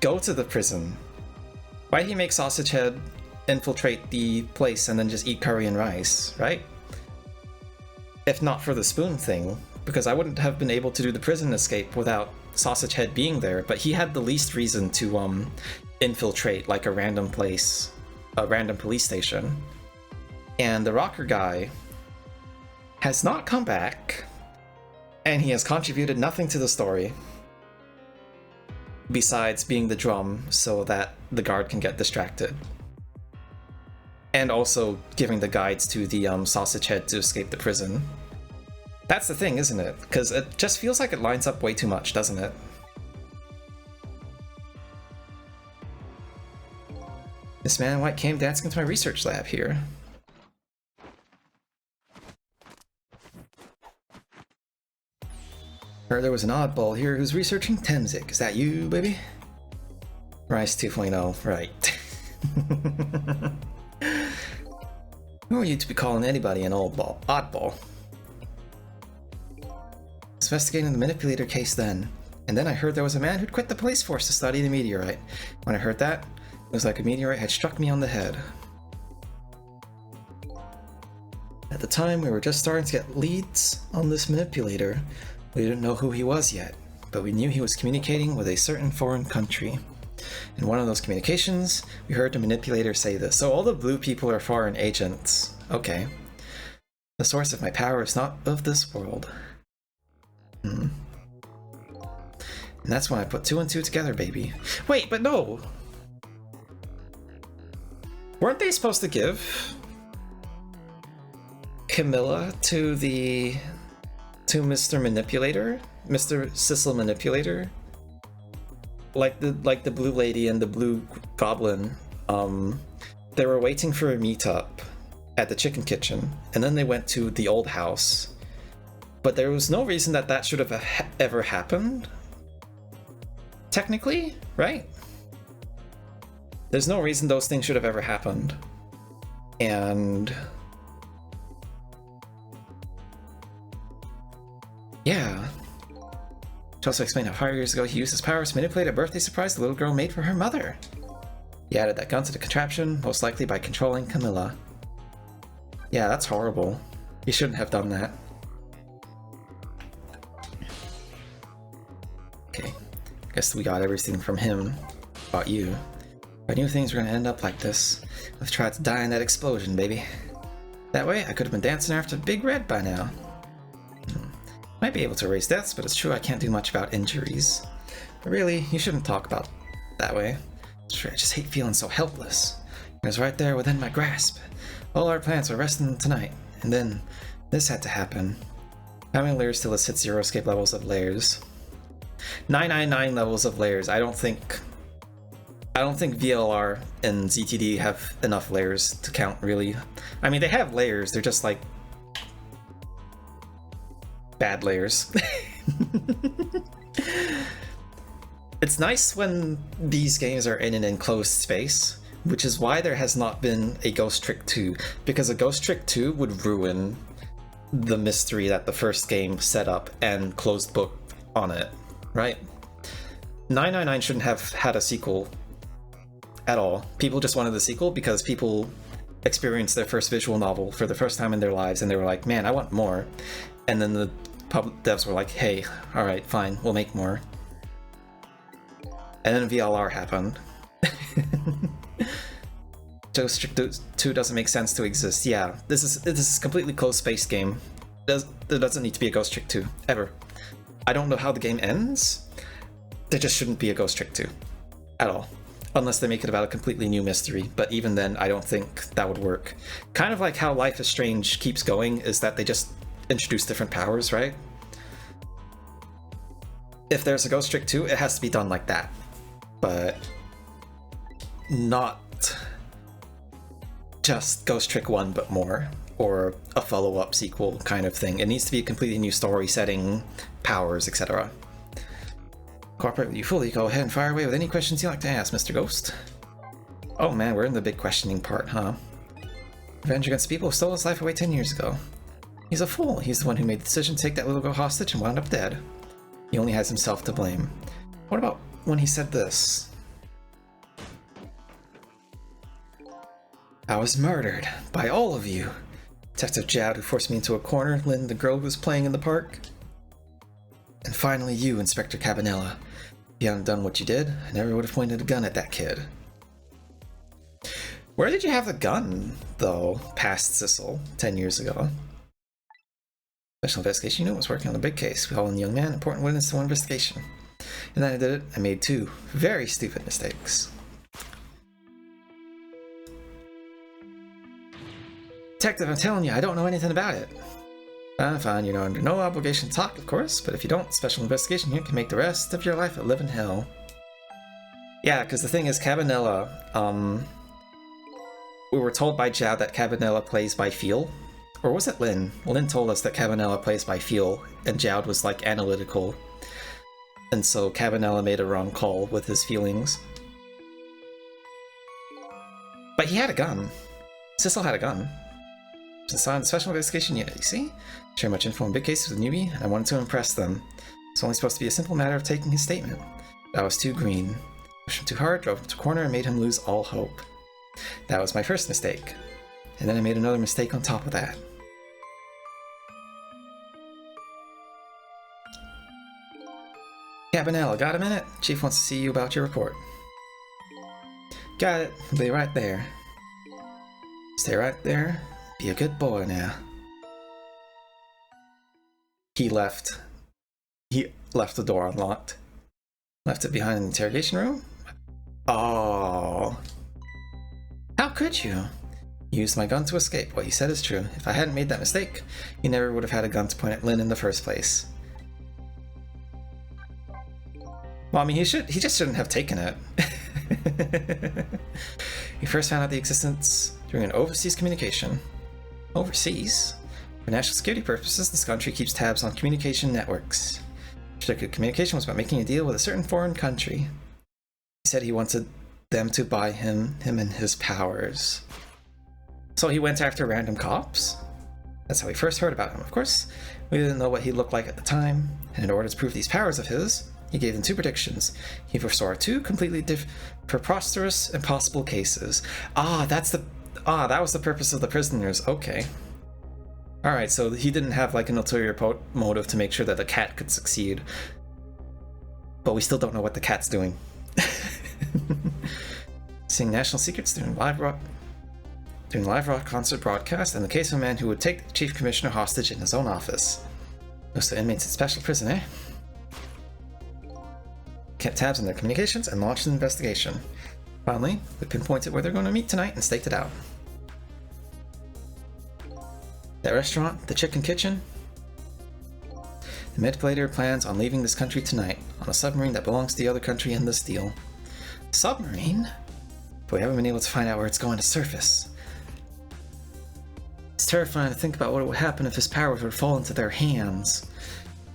go to the prison? Why did he make Sausage Head infiltrate the place and then just eat curry and rice, right? If not for the spoon thing, because I wouldn't have been able to do the prison escape without Sausage Head being there, but he had the least reason to infiltrate like a random place, a random police station. And the rocker guy has not come back, and he has contributed nothing to the story besides being the drum so that the guard can get distracted. And also giving the guides to the Sausage Head to escape the prison. That's the thing, isn't it? Because it just feels like it lines up way too much, doesn't it? This man in white came dancing into my research lab here. Heard there was an oddball here who's researching Temzik. Is that you, baby? Rice 2.0, right. Who are you to be calling anybody an oddball? I was investigating the manipulator case then, and then I heard there was a man who'd quit the police force to study the meteorite. When I heard that, it was like a meteorite had struck me on the head. At the time, we were just starting to get leads on this manipulator. We didn't know who he was yet, but we knew he was communicating with a certain foreign country. In one of those communications, we heard the manipulator say this. So all the blue people are foreign agents. Okay. The source of my power is not of this world. And that's when I put 2 and 2 together, baby. Wait, but no! Weren't they supposed to give Camilla to Mr. Manipulator? Mr. Sissel Manipulator? Like the blue lady and the blue goblin, they were waiting for a meetup at the chicken kitchen, and then they went to the old house. But there was no reason that that should have ever happened. Technically, right? There's no reason those things should have ever happened. And yeah. She also explained how 5 years ago he used his powers to manipulate a birthday surprise the little girl made for her mother. He added that gun to the contraption, most likely by controlling Camilla. Yeah, that's horrible. He shouldn't have done that. Okay, guess we got everything from him. About you. I knew things were gonna end up like this. I've tried to die in that explosion, baby. That way, I could have been dancing after Big Red by now. Might be able to erase deaths, but it's true I can't do much about injuries. But really, you shouldn't talk about that way. Sure, I just hate feeling so helpless. It was right there within my grasp. All our plans were resting tonight, and then this had to happen. How many layers till this hits 0 escape levels of layers? 999 levels of layers. I don't think VLR and ZTD have enough layers to count, really. I mean, they have layers, they're just like bad layers. It's nice when these games are in an enclosed space, which is why there has not been a Ghost Trick 2, because a Ghost Trick 2 would ruin the mystery that the first game set up and closed book on it, right? 999 shouldn't have had a sequel at all. People just wanted the sequel because people experienced their first visual novel for the first time in their lives, and they were like, man, I want more. And then the devs were like, hey, alright, fine, we'll make more. And then VLR happened. Ghost Trick 2 doesn't make sense to exist. Yeah, this is a completely closed space game. There doesn't need to be a Ghost Trick 2, ever. I don't know how the game ends. There just shouldn't be a Ghost Trick 2. At all. Unless they make it about a completely new mystery, but even then, I don't think that would work. Kind of like how Life is Strange keeps going, is that they just introduce different powers, right? If there's a Ghost Trick 2, it has to be done like that. But not just Ghost Trick 1, but more. Or a follow-up sequel kind of thing. It needs to be a completely new story setting, powers, etc. Cooperate with you fully. Go ahead and fire away with any questions you like to ask, Mr. Ghost. Oh man, we're in the big questioning part, huh? Revenge against the people who stole his life away 10 years ago. He's a fool. He's the one who made the decision to take that little girl hostage and wound up dead. He only has himself to blame. What about when he said this? I was murdered by all of you. Detective Jad, who forced me into a corner, Lynn, the girl who was playing in the park. And finally you, Inspector Cabanella. If you hadn't done what you did, I never would have pointed a gun at that kid. Where did you have the gun, though, past Sissel 10 years ago? Special Investigation Unit was working on a big case. We hauled in a young man, important witness to one investigation. And then I did it. I made 2 very stupid mistakes. Detective, I'm telling you, I don't know anything about it. Fine, you're under no obligation to talk, of course, but if you don't, Special Investigation Unit can make the rest of your life a living hell. Yeah, because the thing is, Cabanella, we were told by Jad that Cabanella plays by feel. Or was it Lynn? Lynn told us that Cabanella plays by feel, and Jad was, like, analytical. And so Cabanella made a wrong call with his feelings. But he had a gun. Sissel had a gun. Assigned the Special Investigation Unit, you see? Share much info on big cases with newbie, and I wanted to impress them. It's only supposed to be a simple matter of taking his statement. But I was too green. Pushed him too hard, drove him to a corner, and made him lose all hope. That was my first mistake. And then I made another mistake on top of that. Cabanella, got a minute? Chief wants to see you about your report. Got it. Be right there. Stay right there. Be a good boy now. He left. He left the door unlocked. Left it behind in the interrogation room? Oh. How could you? You used my gun to escape. What you said is true. If I hadn't made that mistake, you never would have had a gun to point at Lynn in the first place. Well, I mean, he just shouldn't have taken it. He first found out the existence during an overseas communication. Overseas? For national security purposes, this country keeps tabs on communication networks. Restricted communication was about making a deal with a certain foreign country. He said he wanted them to buy him and his powers. So he went after random cops? That's how we first heard about him, of course. We didn't know what he looked like at the time, and in order to prove these powers of his, he gave them 2 predictions. He foresaw 2 completely preposterous, impossible cases. That was the purpose of the prisoners. Okay. Alright, so he didn't have like an ulterior motive to make sure that the cat could succeed. But we still don't know what the cat's doing. Seeing national secrets during live rock concert broadcast, and the case of a man who would take the chief commissioner hostage in his own office. Those 2 inmates in special prison, eh? Kept tabs on their communications and launched an investigation. Finally, we pinpointed where they're going to meet tonight and staked it out. That restaurant, the Chicken Kitchen. The manipulator plans on leaving this country tonight on a submarine that belongs to the other country in this deal. Submarine? But we haven't been able to find out where it's going to surface. It's terrifying to think about what would happen if his powers would fall into their hands.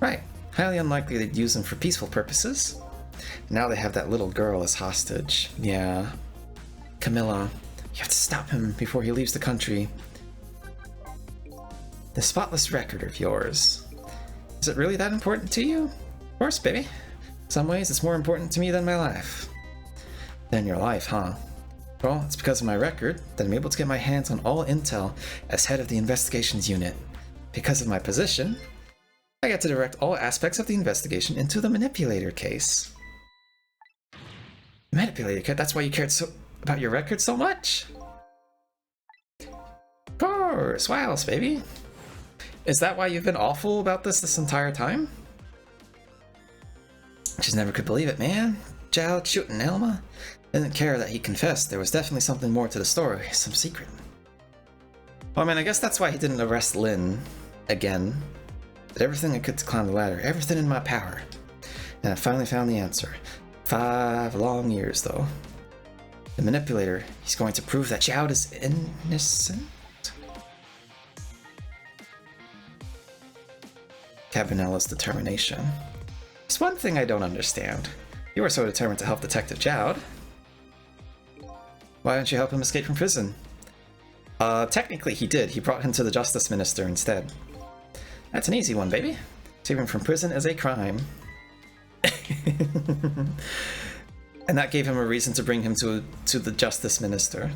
Right, highly unlikely they'd use them for peaceful purposes. Now they have that little girl as hostage. Yeah. Camilla, you have to stop him before he leaves the country. The spotless record of yours. Is it really that important to you? Of course, baby. In some ways, it's more important to me than my life. Than your life, huh? Well, it's because of my record that I'm able to get my hands on all intel as head of the investigations unit. Because of my position, I get to direct all aspects of the investigation into the manipulator case. Manipulator case? That's why you cared about your record so much? Of course, why else, baby? Is that why you've been awful about this entire time? Just never could believe it, man. Jowd shooting Elma. Didn't care that he confessed. There was definitely something more to the story, some secret. Well, I mean, I guess that's why he didn't arrest Lynn again. Did everything I could to climb the ladder, everything in my power. And I finally found the answer. 5 long years, though. The manipulator, he's going to prove that Jowd is innocent? Cabanella's determination. There's one thing I don't understand. You were so determined to help Detective Jowd. Why didn't you help him escape from prison? Technically he did. He brought him to the Justice Minister instead. That's an easy one, baby. Escaping from prison is a crime. And that gave him a reason to bring him to the Justice Minister.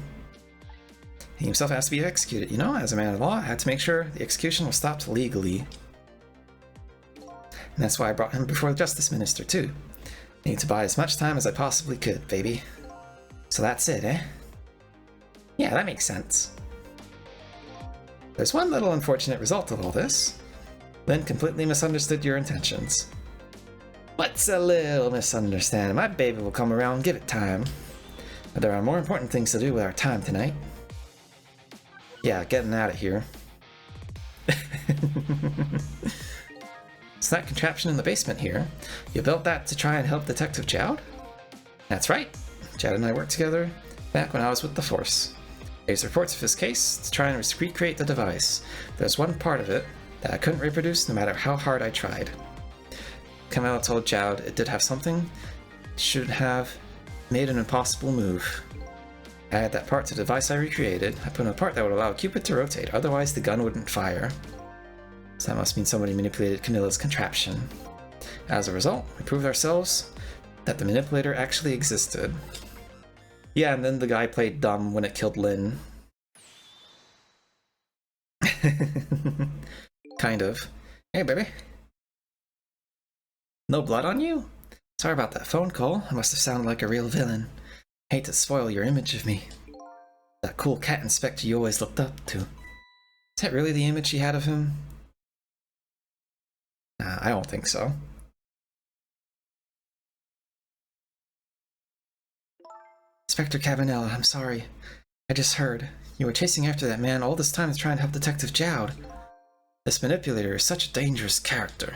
He himself has to be executed, you know? As a man of law, I had to make sure the execution was stopped legally. And that's why I brought him before the Justice Minister, too. I need to buy as much time as I possibly could, baby. So that's it, eh? Yeah, that makes sense. There's one little unfortunate result of all this. Lynn completely misunderstood your intentions. What's a little misunderstanding? My baby will come around, give it time. But there are more important things to do with our time tonight. Yeah, getting out of here. It's that contraption in the basement here. You built that to try and help Detective Jowd? That's right. Jowd and I worked together back when I was with the Force. There's reports of his case to try and recreate the device. There's one part of it that I couldn't reproduce no matter how hard I tried. Kamala told Jowd it did have something, should have made an impossible move. I had that part to the device I recreated. I put in a part that would allow Cupid to rotate, otherwise the gun wouldn't fire. So that must mean somebody manipulated Camilla's contraption. As a result, we proved ourselves that the manipulator actually existed. Yeah, and then the guy played dumb when it killed Lynn. Kind of. Hey, baby. No blood on you? Sorry about that phone call. I must have sounded like a real villain. Hate to spoil your image of me. That cool cat inspector you always looked up to. Is that really the image she had of him? Nah, I don't think so. Inspector Cabanella, I'm sorry. I just heard. You were chasing after that man all this time to try and help Detective Jowd. This manipulator is such a dangerous character.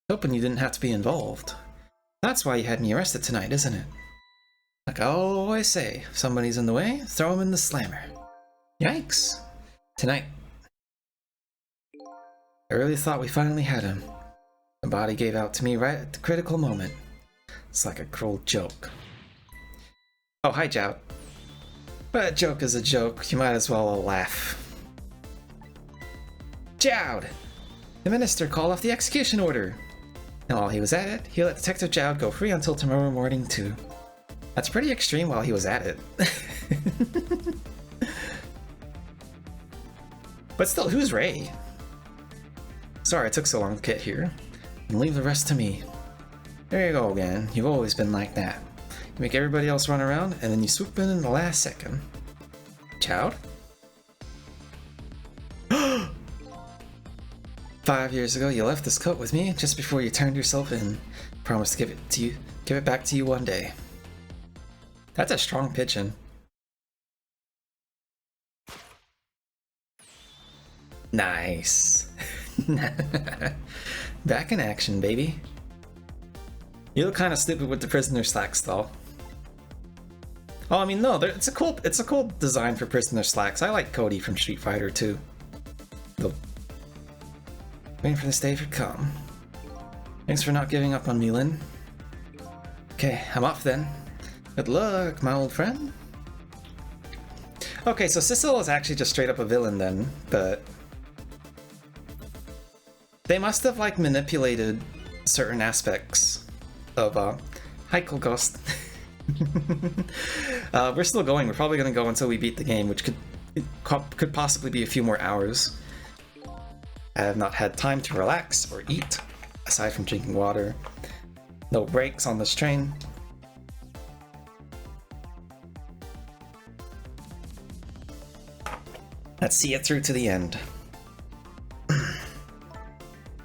Hoping you didn't have to be involved. That's why you had me arrested tonight, isn't it? Like I always say, if somebody's in the way, throw him in the slammer. Yikes. Tonight. I really thought we finally had him. The body gave out to me right at the critical moment. It's like a cruel joke. Oh, hi, Jowd. But a joke is a joke. You might as well laugh. Jowd! The minister called off the execution order. And while he was at it, he let Detective Jowd go free until tomorrow morning, too. That's pretty extreme while he was at it. But still, who's Ray? Sorry it took so long to get here. And leave the rest to me. There you go again. You've always been like that. You make everybody else run around, and then you swoop in the last second. Jowd? 5 years ago, you left this coat with me just before you turned yourself in. Promised to give it back to you one day. That's a strong pigeon. Nice. Back in action, baby. You look kind of stupid with the prisoner slacks, though. Oh, I mean, no, it's a cool design for prisoner slacks. I like Cody from Street Fighter 2. Waiting for this day to come. Thanks for not giving up on me, Lynn. Okay, I'm off then. Good luck, my old friend. Okay, so Sissel is actually just straight up a villain then, but They must have like manipulated certain aspects of Hi, Cool Ghost. We're still going. We're probably going to go until we beat the game, which could possibly be a few more hours. I have not had time to relax or eat, aside from drinking water. No breaks on this train. Let's see it through to the end.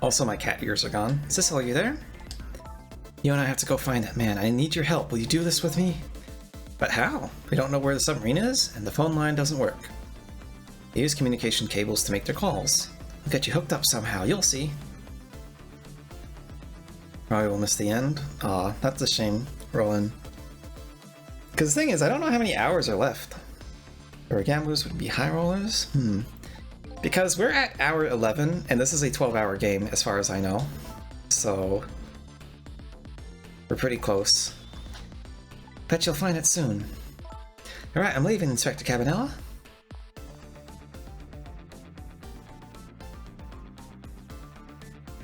Also, my cat ears are gone. Sissel, are you there? You and I have to go find that man. I need your help. Will you do this with me? But how? We don't know where the submarine is, and the phone line doesn't work. They use communication cables to make their calls. We'll get you hooked up somehow. You'll see. Probably will miss the end. Aw, that's a shame, Roland. Because the thing is, I don't know how many hours are left. Or gamblers would be high rollers? Because we're at hour 11, and this is a 12-hour game, as far as I know. So we're pretty close. Bet you'll find it soon. Alright, I'm leaving, Inspector Cabanella.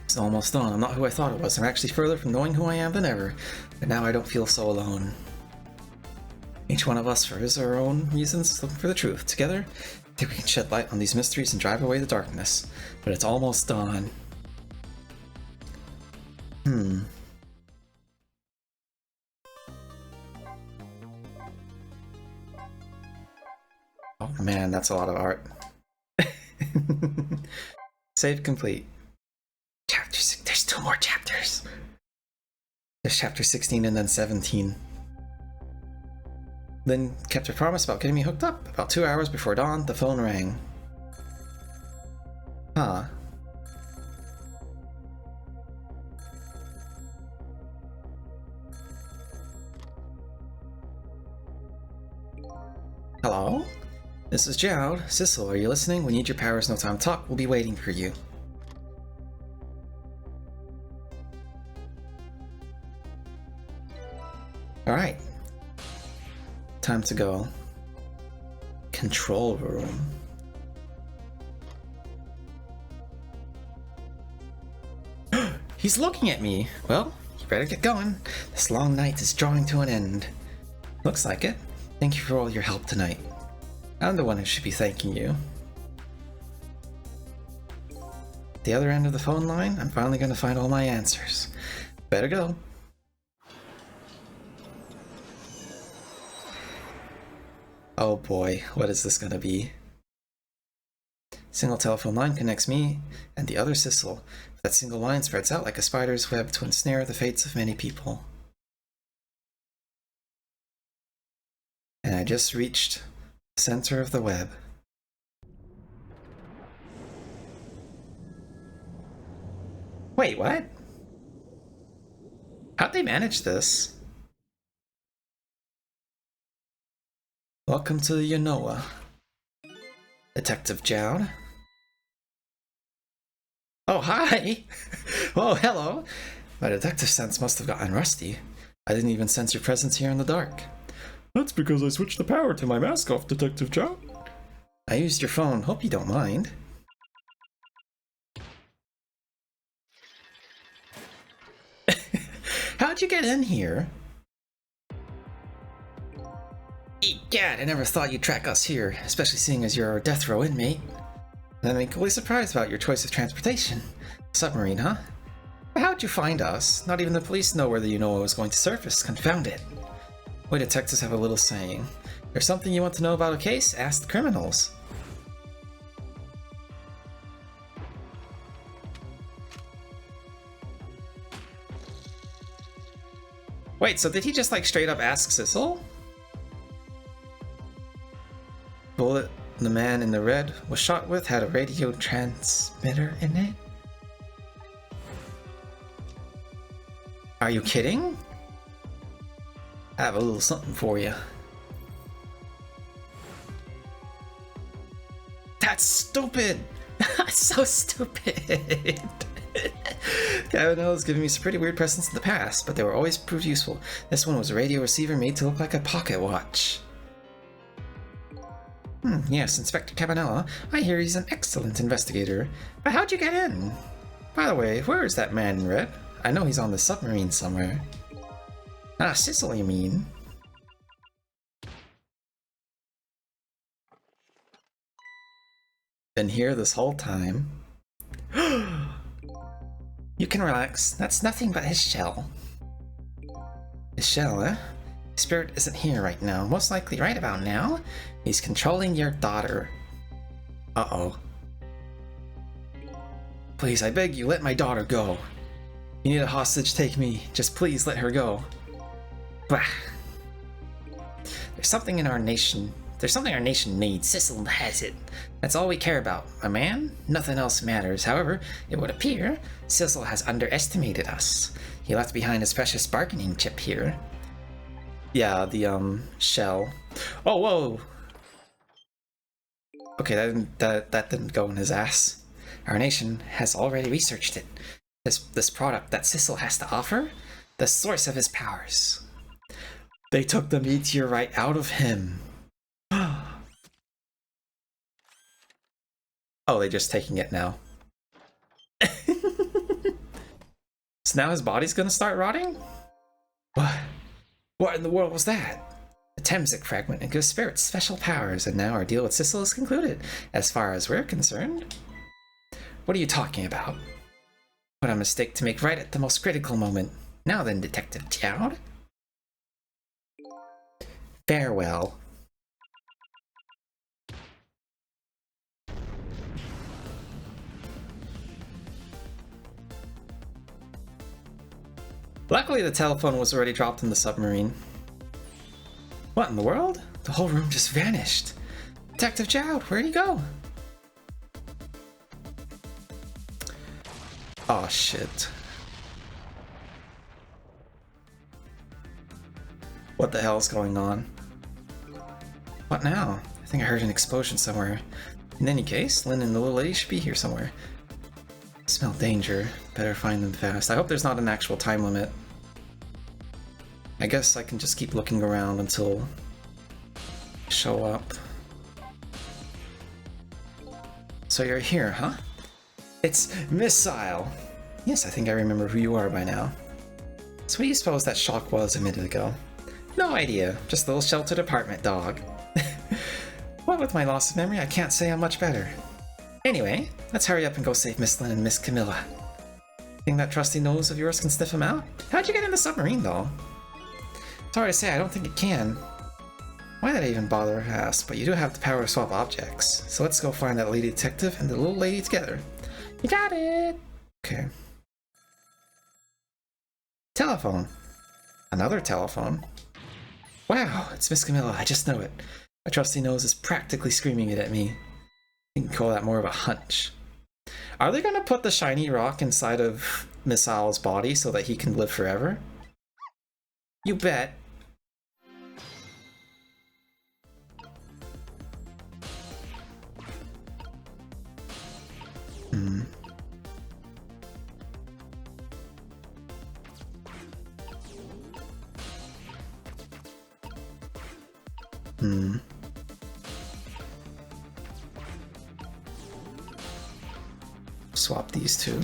It's almost done. I'm not who I thought it was. I'm actually further from knowing who I am than ever. But now I don't feel so alone. Each one of us, for his or her own reasons, is looking for the truth. Together, I think we can shed light on these mysteries and drive away the darkness. But it's almost dawn. Oh man, that's a lot of art. Save complete. Chapters. There's 2 more chapters. There's chapter 16 and then 17. Then kept her promise about getting me hooked up. About 2 hours before dawn, the phone rang. Huh. Hello? This is Jowd. Sissel, are you listening? We need your powers, no time to talk. We'll be waiting for you. Alright. Time to go. Control room. He's looking at me! Well, you better get going. This long night is drawing to an end. Looks like it. Thank you for all your help tonight. I'm the one who should be thanking you. At the other end of the phone line, I'm finally going to find all my answers. Better go. Oh boy, what is this going to be? Single telephone line connects me and the other Sissel. That single line spreads out like a spider's web to ensnare the fates of many people. And I just reached the center of the web. Wait, what? How'd they manage this? Welcome to the Yanoa. Detective Jowd. Oh, hi! Oh, hello! My detective sense must have gotten rusty. I didn't even sense your presence here in the dark. That's because I switched the power to my mask off, Detective Jowd. I used your phone. Hope you don't mind. How'd you get in here? Egad, I never thought you'd track us here, especially seeing as you're a death row inmate. I'm equally surprised about your choice of transportation. Submarine, huh? But how'd you find us? Not even the police know where the Yanoa was going to surface. Confound it. We detectives have a little saying. There's something you want to know about a case? Ask the criminals. Wait, so did he just like straight up ask Sissel? Bullet the man in the red was shot with had a radio transmitter in it? Are you kidding? I have a little something for you. That's stupid! That's so stupid! Cabanella's given me some pretty weird presents in the past, but they were always proved useful. This one was a radio receiver made to look like a pocket watch. Yes, Inspector Cabanella. I hear he's an excellent investigator. But how'd you get in? By the way, where is that man in red? I know he's on the submarine somewhere. Ah, Sissel, you mean? Been here this whole time. You can relax. That's nothing but his shell. His shell, eh? Spirit isn't here right now. Most likely right about now, he's controlling your daughter. Uh-oh. Please, I beg you, let my daughter go. You need a hostage, take me. Just please let her go. Bah. There's something our nation needs. Sissel has it. That's all we care about. A man? Nothing else matters. However, it would appear Sissel has underestimated us. He left behind his precious bargaining chip here. Yeah, the shell. Oh, whoa. Okay, that didn't go in his ass. Our nation has already researched it. This product that Sissel has to offer, the source of his powers. They took the meteorite out of him. Oh, they're just taking it now. So now his body's gonna start rotting? What in the world was that? The Temsic fragment and gives spirits special powers, and now our deal with Sissel is concluded, as far as we're concerned. What are you talking about? What a mistake to make right at the most critical moment. Now then, Detective Child. Farewell. Luckily, the telephone was already dropped in the submarine. What in the world? The whole room just vanished. Detective Child, where'd he go? Oh shit. What the hell's going on? What now? I think I heard an explosion somewhere. In any case, Lynn and the little lady should be here somewhere. Smell danger. Better find them fast. I hope there's not an actual time limit. I guess I can just keep looking around until they show up. So you're here, huh? It's Missile! Yes, I think I remember who you are by now. So what do you suppose that shock was a minute ago? No idea. Just a little sheltered apartment dog. What with my loss of memory, I can't say I'm much better. Anyway, let's hurry up and go save Miss Lynn and Miss Camilla. Think that trusty nose of yours can sniff him out? How'd you get in the submarine, though? It's hard to say, I don't think it can. Why did I even bother to ask? But you do have the power to swap objects. So let's go find that lady detective and the little lady together. You got it! Okay. Telephone. Another telephone. Wow, it's Miss Camilla, I just know it. My trusty nose is practically screaming it at me. You can call that more of a hunch. Are they gonna put the shiny rock inside of Missile's body so that he can live forever? You bet. Hmm. Swap these two.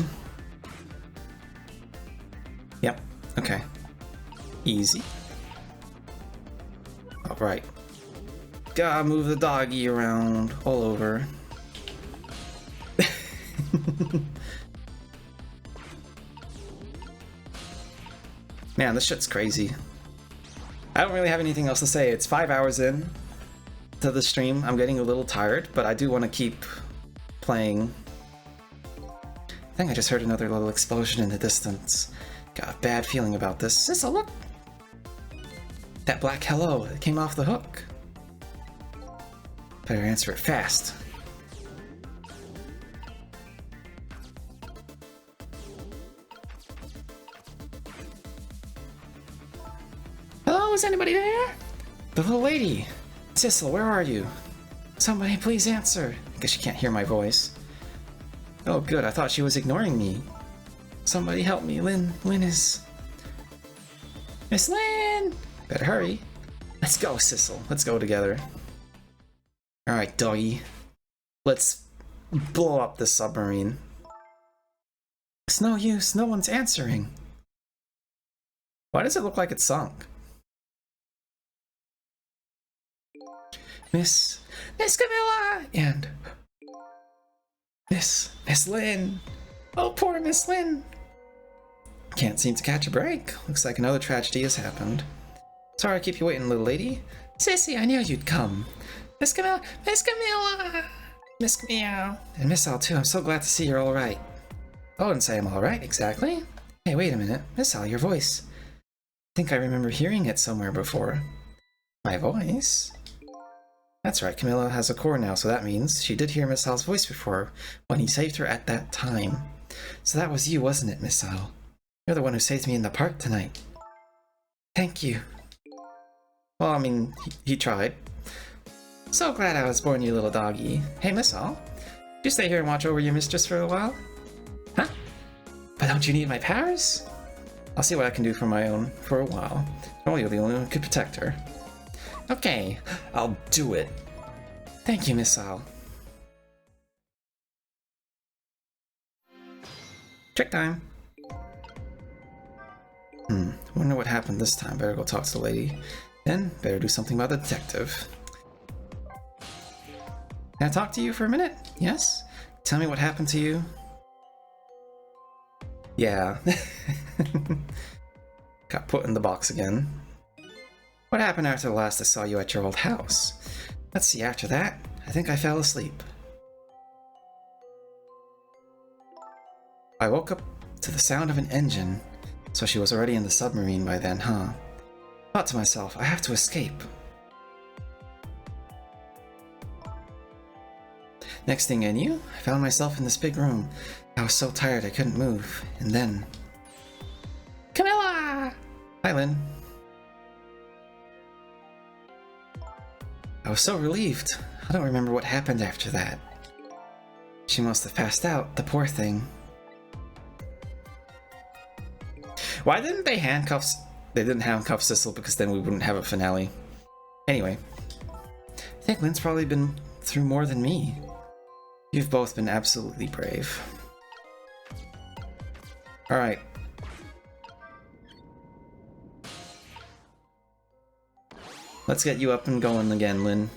Yep, okay. Easy. Alright. Gotta move the doggy around all over. Man, this shit's crazy. I don't really have anything else to say. It's 5 hours in to the stream. I'm getting a little tired, but I do want to keep playing. I think I just heard another little explosion in the distance. Got a bad feeling about this. Sissel, look! That black hello, it came off the hook. Better answer it fast. Hello, is anybody there? The little lady. Sissel, where are you? Somebody please answer. I guess she can't hear my voice. Oh good, I thought she was ignoring me. Somebody help me, Lynn is... Miss Lynn! Better hurry. Let's go, Sissel. Let's go together. Alright, doggy. Let's blow up this submarine. It's no use, no one's answering. Why does it look like it's sunk? Miss Camilla! And Miss Lynn! Oh, poor Miss Lynn! Can't seem to catch a break. Looks like another tragedy has happened. Sorry to keep you waiting, little lady. Sissy, I knew you'd come. Miss Camilla! Miss Camilla! Miss Meow. And Miss Al too, I'm so glad to see you're alright. I wouldn't say I'm alright, exactly. Hey, wait a minute. Miss Al, your voice. I think I remember hearing it somewhere before. My voice? That's right, Camilla has a core now, so that means she did hear Miss Al's voice before, when he saved her at that time. So that was you, wasn't it, Miss Al? You're the one who saved me in the park tonight. Thank you. Well, I mean, he tried. So glad I was born, you little doggy. Hey, Miss Al, you stay here and watch over your mistress for a while? Huh? But don't you need my powers? I'll see what I can do for my own for a while. Only you're the only one who could protect her. Okay, I'll do it. Thank you, Miss Al. Check time. Wonder what happened this time. Better go talk to the lady. Then, better do something about the detective. Can I talk to you for a minute? Yes? Tell me what happened to you. Yeah. Got put in the box again. What happened after the last I saw you at your old house? Let's see, after that, I think I fell asleep. I woke up to the sound of an engine, so she was already in the submarine by then, huh? Thought to myself, I have to escape. Next thing I knew, I found myself in this big room. I was so tired I couldn't move, and then... Camilla! Hi, Lynn. I was so relieved. I don't remember what happened after that. She must have passed out, the poor thing. Why didn't they handcuff... They didn't handcuff Sissel because then we wouldn't have a finale. Anyway. I think Lynn's probably been through more than me. You've both been absolutely brave. Alright. Let's get you up and going again, Lynn.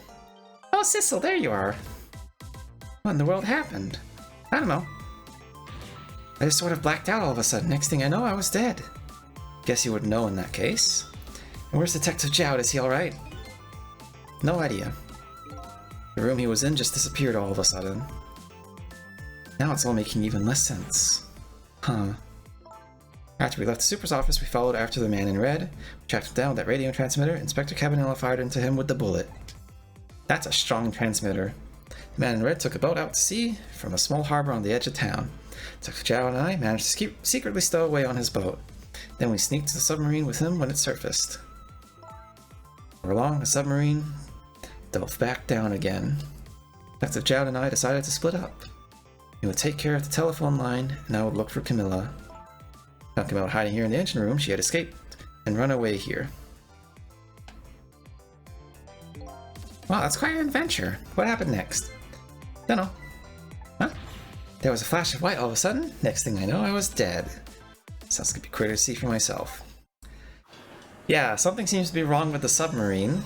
Oh, Sissel, there you are. What in the world happened? I don't know. I just sort of blacked out all of a sudden. Next thing I know, I was dead. Guess you wouldn't know in that case. And where's Detective Jowd? Is he alright? No idea. The room he was in just disappeared all of a sudden. Now it's all making even less sense. Huh. After we left the Super's office, we followed after the man in red. We tracked him down with that radio transmitter. Inspector Cabanela fired into him with the bullet. That's a strong transmitter. The man in red took a boat out to sea from a small harbor on the edge of town. Detective Jowd and I managed to secretly stow away on his boat. Then we sneaked to the submarine with him when it surfaced. Before long, the submarine dove back down again. Detective Jowd and I decided to split up. He would take care of the telephone line, and I would look for Camilla. Found Camilla hiding here in the engine room. She had escaped and run away here. Wow, that's quite an adventure. What happened next? Dunno. Huh? There was a flash of white all of a sudden. Next thing I know, I was dead. Sounds like it'd be quicker to see for myself. Yeah, something seems to be wrong with the submarine.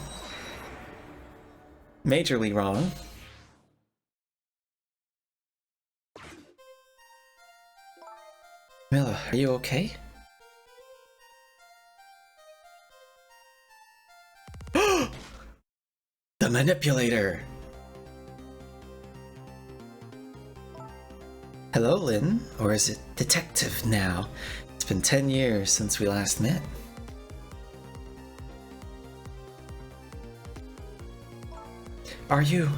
Majorly wrong. Camilla, are you okay? The manipulator! Hello, Lynn. Or is it Detective now? It's been 10 years since we last met. Are you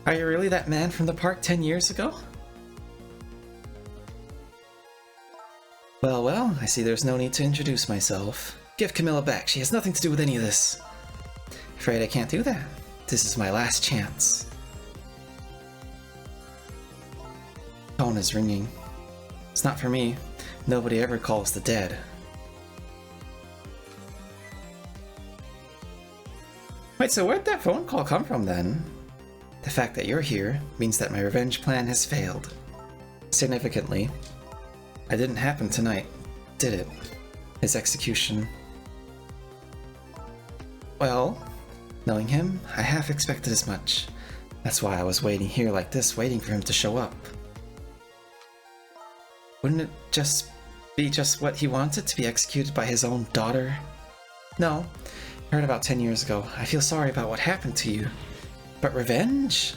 really that man from the park 10 years ago? Well, I see there's no need to introduce myself. Give Camilla back. She has nothing to do with any of this. Afraid I can't do that. This is my last chance. Phone is ringing. It's not for me. Nobody ever calls the dead. Wait, so where'd that phone call come from then? The fact that you're here means that my revenge plan has failed. Significantly. It didn't happen tonight, did it? His execution. Well, knowing him, I half expected as much. That's why I was waiting here like this, waiting for him to show up. Wouldn't it just be just what he wanted, to be executed by his own daughter? No, I heard about 10 years ago. I feel sorry about what happened to you. But revenge?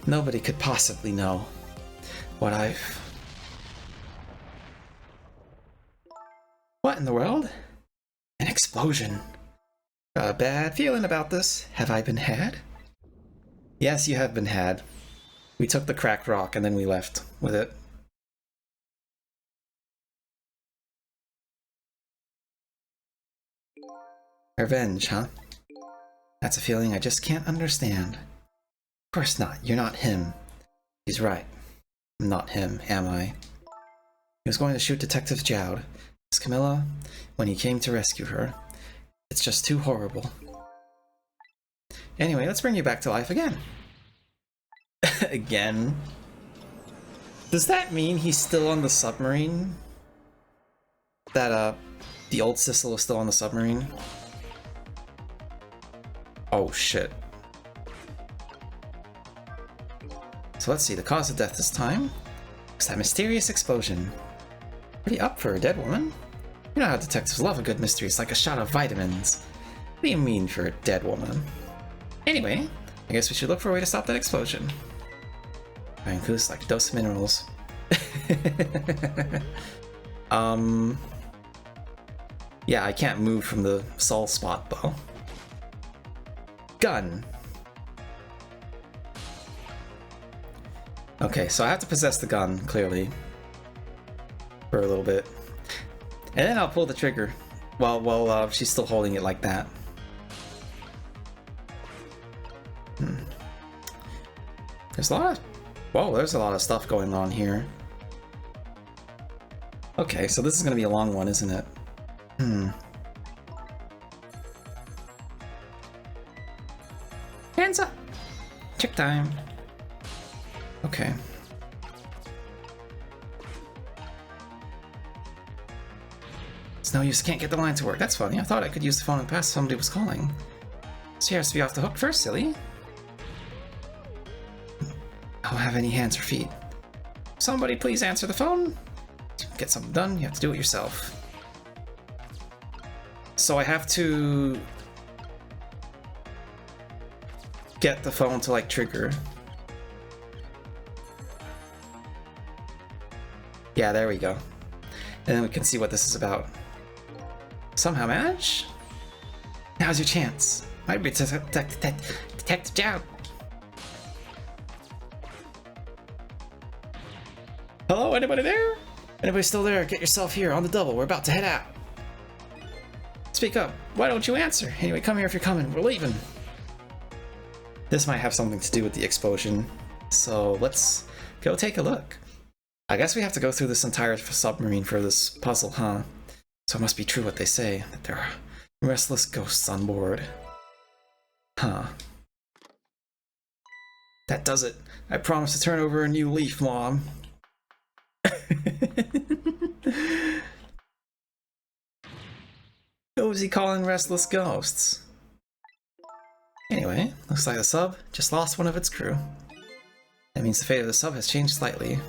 Nobody could possibly know what I've... What in the world? An explosion. Got a bad feeling about this. Have I been had? Yes, you have been had. We took the cracked rock and then we left with it. Revenge, huh? That's a feeling I just can't understand. Of course not. You're not him. He's right. I'm not him, am I? He was going to shoot Detective Jowd. Miss Camilla, when he came to rescue her. It's just too horrible. Anyway, let's bring you back to life again. Again? Does that mean he's still on the submarine? That, the old Sissel is still on the submarine? Oh, shit. So let's see, the cause of death this time was that mysterious explosion. Pretty up for a dead woman. You know how detectives love a good mystery. It's like a shot of vitamins. What do you mean for a dead woman? Anyway, I guess we should look for a way to stop that explosion. I includes like a dose of minerals. Yeah, I can't move from the Sol spot though. Gun. Okay, so I have to possess the gun, clearly. For a little bit. And then I'll pull the trigger while she's still holding it like that. There's a lot of... Whoa, there's a lot of stuff going on here. Okay, so this is going to be a long one, isn't it? Hands up! Check time. Okay. It's no use, can't get the line to work. That's funny. I thought I could use the phone in the past if somebody was calling. She has to be off the hook first, silly. I don't have any hands or feet. Somebody please answer the phone. To get something done, you have to do it yourself. So I have to get the phone to like trigger. Yeah, there we go. And then we can see what this is about. Somehow manage? Now's your chance. Might be Detective Jowd. Hello, anybody there? Anybody still there? Get yourself here on the double. We're about to head out. Speak up. Why don't you answer? Anyway, come here if you're coming. We're leaving. This might have something to do with the explosion. So let's go take a look. I guess we have to go through this entire submarine for this puzzle, huh? So it must be true what they say, that there are restless ghosts on board. Huh. That does it. I promise to turn over a new leaf, Mom. Who was he calling restless ghosts? Anyway, looks like the sub just lost one of its crew. That means the fate of the sub has changed slightly.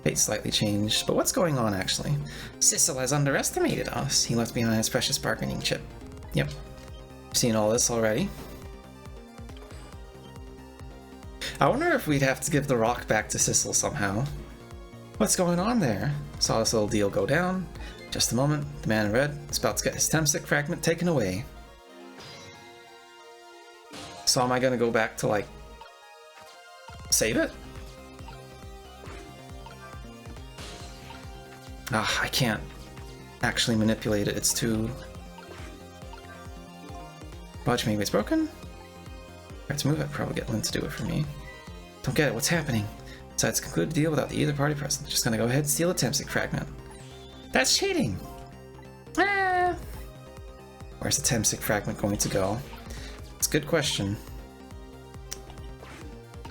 Fate slightly changed, but what's going on actually? Sissel has underestimated us. He left behind his precious bargaining chip. Yep. Seen all this already. I wonder if we'd have to give the rock back to Sissel somehow. What's going on there? Saw this little deal go down. Just a moment, the man in red is about to get his temstick fragment taken away. So am I gonna go back to like save it? Ah, I can't actually manipulate it, it's too... Watch, maybe it's broken? I have to move it, probably get Lynn to do it for me. Don't get it, what's happening? Decides to conclude the deal without either party present. Just gonna go ahead and steal a temstick fragment. That's cheating! Ah! Where's the temstick fragment going to go? It's a good question.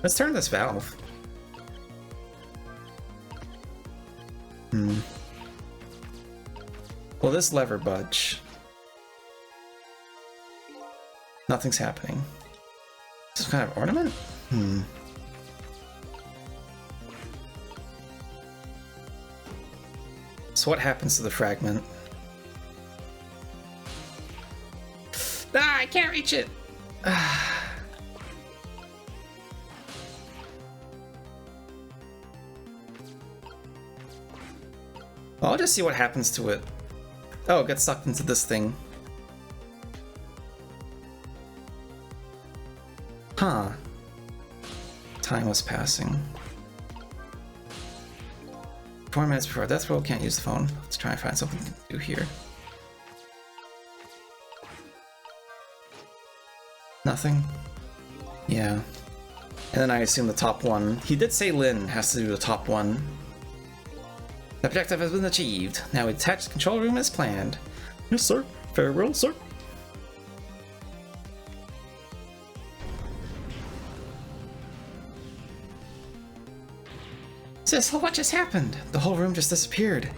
Let's turn this valve. Will this lever budge? Nothing's happening. Some kind of ornament? So what happens to the fragment? Ah, I can't reach it! Well, I'll just see what happens to it. Oh, it gets sucked into this thing. Huh. Time was passing. 4 minutes before death roll, can't use the phone. Let's try and find something to do here. Nothing? Yeah. And then I assume the top one. He did say Lynn has to do the top one. The objective has been achieved. Now we attach the control room as planned. Yes, sir. Farewell, sir. Cecil, what just happened? The whole room just disappeared.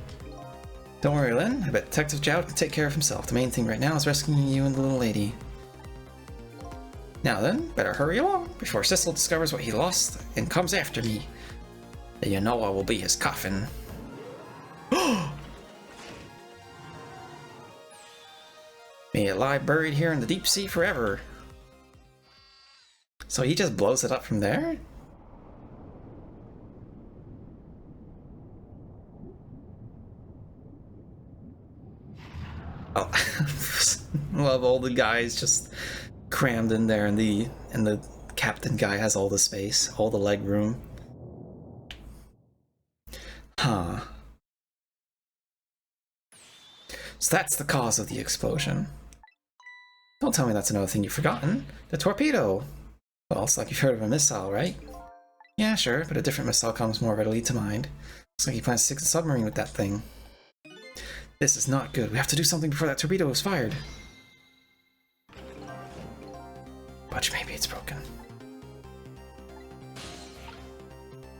Don't worry, Lynn. I bet Detective Jowd can take care of himself. The main thing right now is rescuing you and the little lady. Now then, better hurry along before Cecil discovers what he lost and comes after me. Then you know I will be his coffin. May it lie buried here in the deep sea forever. So he just blows it up from there? Oh, love all the guys just crammed in there, and the captain guy has all the space, all the leg room. Huh. So that's the cause of the explosion. Don't tell me that's another thing you've forgotten. The torpedo! Well, it's like you've heard of a missile, right? Yeah, sure, but a different missile comes more readily to mind. Looks like he plans to sink the submarine with that thing. This is not good. We have to do something before that torpedo is fired. But maybe it's broken.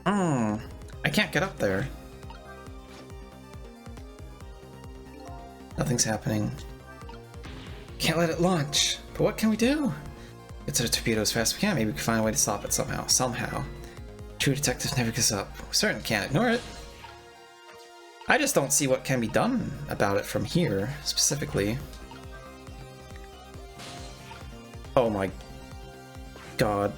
I can't get up there. Nothing's happening. Can't let it launch. But what can we do? Get to the torpedo as fast as we can. Maybe we can find a way to stop it somehow. True detective never gives up. We certainly can't ignore it. I just don't see what can be done about it from here, specifically. Oh my god.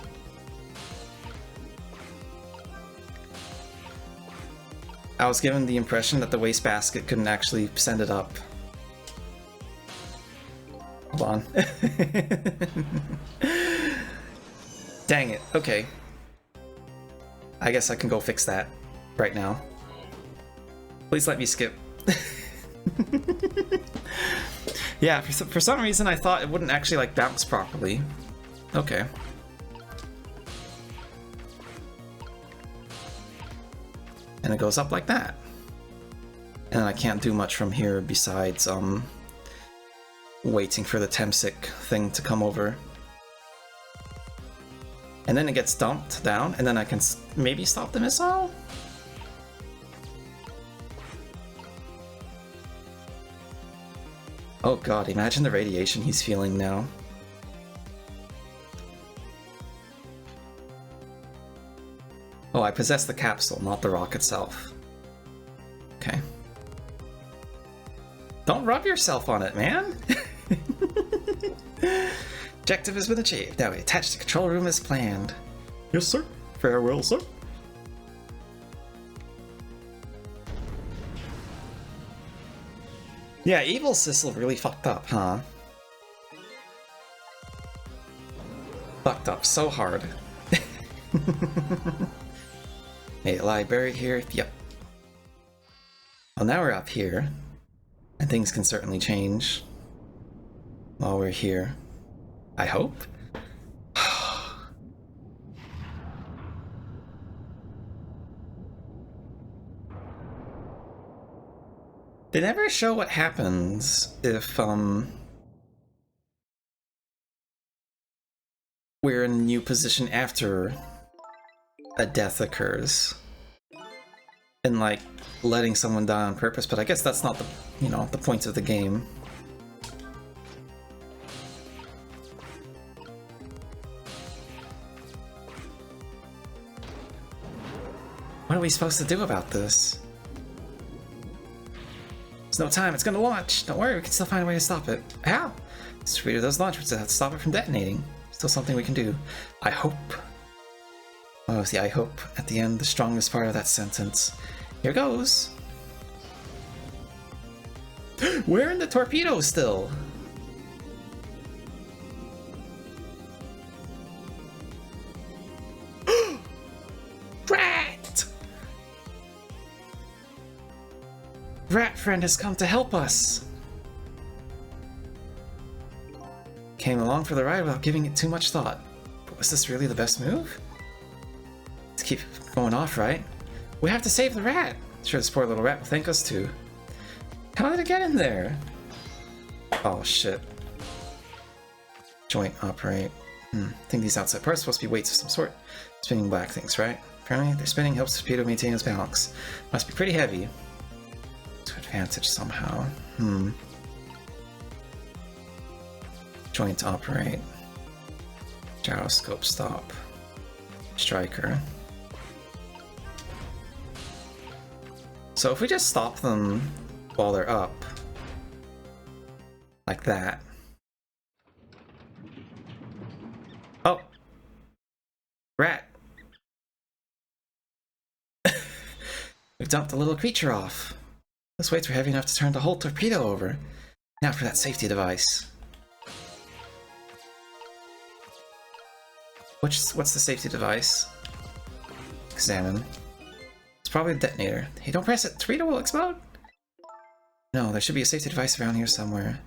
I was given the impression that the wastebasket couldn't actually send it up. Hold on. Dang it. Okay. I guess I can go fix that right now. Please let me skip. Yeah, for some reason I thought it wouldn't actually like bounce properly. Okay. And it goes up like that. And I can't do much from here besides waiting for the Temsic thing to come over. And then it gets dumped down, and then I can maybe stop the missile? Oh god, imagine the radiation he's feeling now. Oh, I possess the capsule, not the rock itself. Okay. Don't rub yourself on it, man! Objective has been achieved. Now we attach the control room as planned. Yes, sir. Farewell, sir. Yeah, evil Cecil really fucked up, huh? Fucked up so hard. May it lie buried here? Yep. Well, now we're up here. And things can certainly change while we're here. I hope. They never show what happens if we're in a new position after a death occurs. and like letting someone die on purpose, but I guess that's not the, you know, the point of the game. What are we supposed to do about this? There's no time, it's gonna launch. Don't worry, we can still find a way to stop it. How? Distributor does launch, but to have to stop it from detonating. Still something we can do. I hope. Oh, see, I hope at the end, the strongest part of that sentence. Here goes. We're in the torpedo still. Rat! Rat friend has come to help us. Came along for the ride without giving it too much thought. But was this really the best move? To keep going off, right? We have to save the rat. Sure, this poor little rat will thank us too. How did it get in there? Oh shit. Joint operate. I think these outside parts are supposed to be weights of some sort. Spinning black things, right? Apparently, their spinning helps the torpedo maintain its balance. Must be pretty heavy. To advantage somehow. Joint operate. Gyroscope stop. Striker. So if we just stop them while they're up, like that. Oh! Rat! We've dumped the little creature off. Those weights were heavy enough to turn the whole torpedo over. Now for that safety device. What's the safety device? Examine. It's probably a detonator. Hey, don't press it! The torpedo will explode! No, there should be a safety device around here somewhere.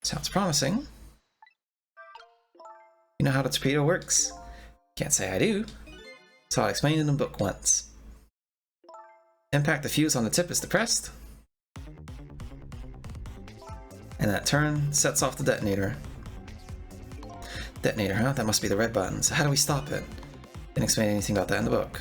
Sounds promising. You know how the torpedo works? Can't say I do. So I explained in the book once. Impact the fuse on the tip is depressed. And that turn sets off the detonator. Detonator, huh? That must be the red button. So how do we stop it? Didn't explain anything about that in the book.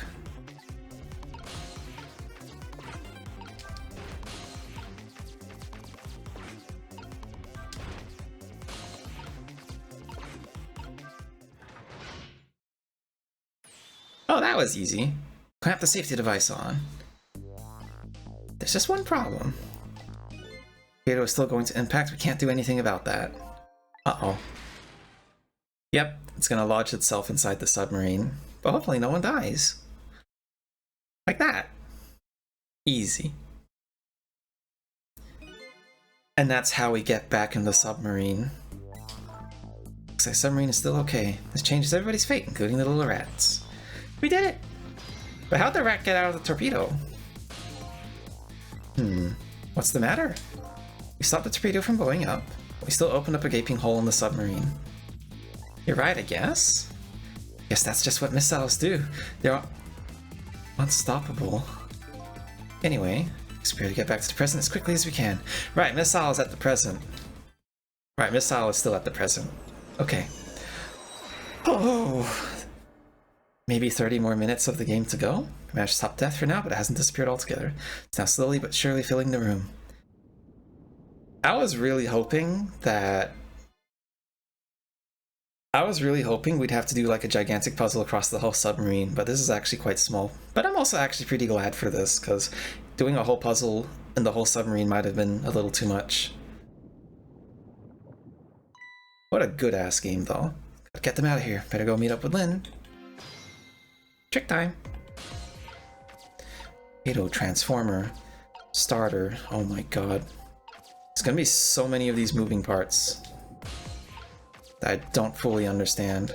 Oh, that was easy. Clamp the safety device on. There's just one problem. Torpedo is still going to impact. We can't do anything about that. Uh-oh. Yep, it's gonna lodge itself inside the submarine. But hopefully no one dies. Like that. Easy. And that's how we get back in the submarine. Looks like the submarine is still okay. This changes everybody's fate, including the little rats. We did it! But how'd the rat get out of the torpedo? What's the matter? We stopped the torpedo from blowing up. We still opened up a gaping hole in the submarine. You're right, I guess. Guess that's just what missiles do. They're unstoppable. Anyway, let's prepare to get back to the present as quickly as we can. Right, missile is at the present. Right, missile is still at the present. Okay. Oh, maybe 30 more minutes of the game to go. We managed to stop death for now, but it hasn't disappeared altogether. It's now slowly but surely filling the room. I was really hoping we'd have to do like a gigantic puzzle across the whole submarine, but this is actually quite small. But I'm also actually pretty glad for this, because doing a whole puzzle in the whole submarine might have been a little too much. What a good-ass game, though. Gotta get them out of here. Better go meet up with Lynn. Trick time. Torpedo, transformer, starter. Oh my god. There's gonna be so many of these moving parts that I don't fully understand.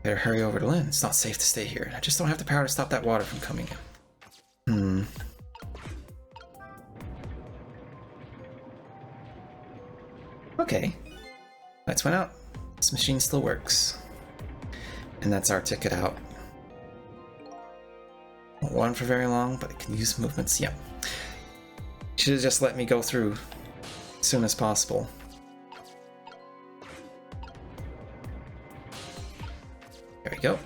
Better hurry over to Lynn. It's not safe to stay here. I just don't have the power to stop that water from coming in. Okay. Lights went out. This machine still works. And that's our ticket out. Won't run for very long, but it can use movements. Yep. Should have just let me go through as soon as possible. There we go.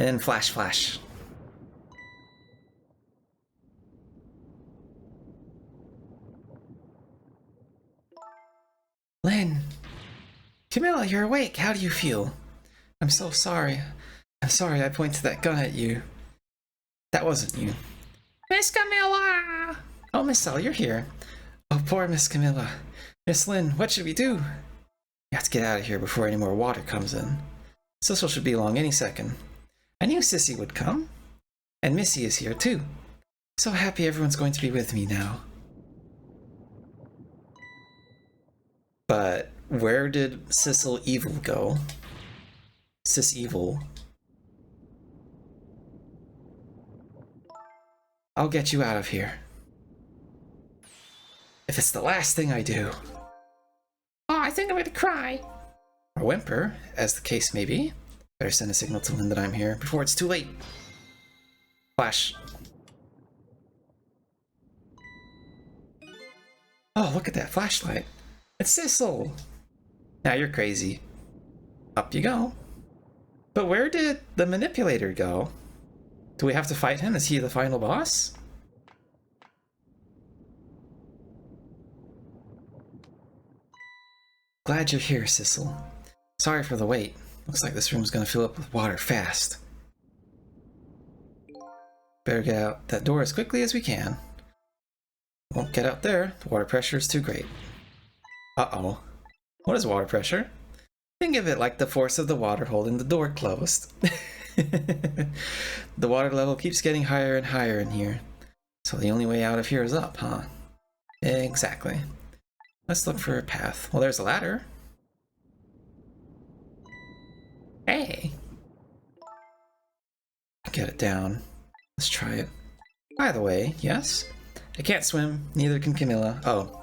And then flash, flash. Lynn! Camilla, you're awake. How do you feel? I'm so sorry. I'm sorry I pointed that gun at you. That wasn't you. Miss Camilla! Oh, Miss Sal, you're here. Oh, poor Miss Camilla. Miss Lynn, what should we do? We have to get out of here before any more water comes in. Cecil should be along any second. I knew Sissy would come. And Missy is here, too. So happy everyone's going to be with me now. But where did Cecil Evil go? Sis Evil. I'll get you out of here. If it's the last thing I do. Oh, I think I'm going to cry. Or whimper, as the case may be. Better send a signal to Lynn that I'm here before it's too late. Flash. Oh, look at that flashlight. It's Cecil! Now you're crazy. Up you go. But where did the manipulator go? Do we have to fight him? Is he the final boss? Glad you're here, Cecil. Sorry for the wait. Looks like this room's gonna fill up with water fast. Better get out that door as quickly as we can. Won't get out there. The water pressure is too great. Uh-oh. What is water pressure? Think of it like the force of the water holding the door closed. The water level keeps getting higher and higher in here. So the only way out of here is up, huh? Exactly. Let's look for a path. Well, there's a ladder. Hey! Get it down. Let's try it. By the way, yes? I can't swim, neither can Camilla. Oh,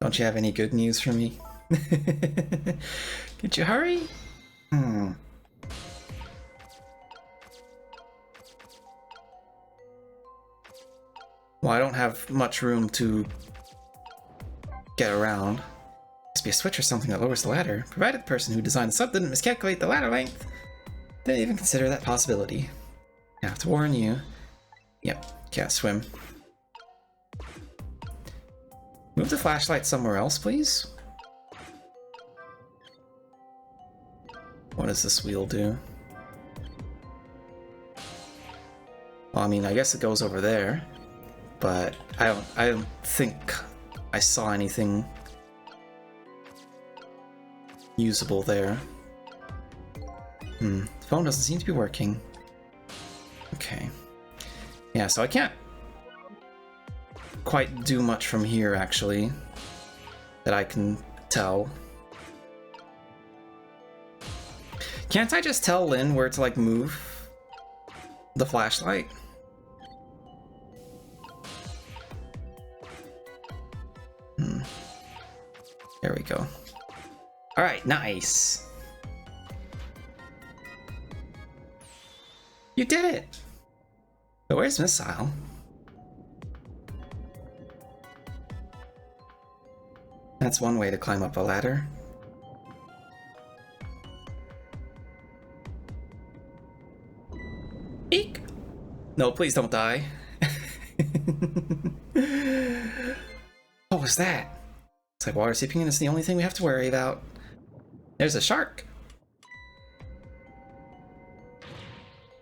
don't you have any good news for me? Could you hurry? Well, I don't have much room to get around. Must be a switch or something that lowers the ladder. Provided the person who designed the sub didn't miscalculate the ladder length. Didn't even consider that possibility. I have to warn you. Yep, can't swim. Move the flashlight somewhere else, please. What does this wheel do? Well, I mean, I guess it goes over there, but I don't think I saw anything usable there. The phone doesn't seem to be working. Okay. Yeah, so I can't quite do much from here, actually, that I can tell. Can't I just tell Lynn where to, like, move the flashlight? There we go. Alright, nice. You did it! But where's Missile? That's one way to climb up a ladder. Eek! No, please don't die. What was that? It's like water seeping in is the only thing we have to worry about. There's a shark!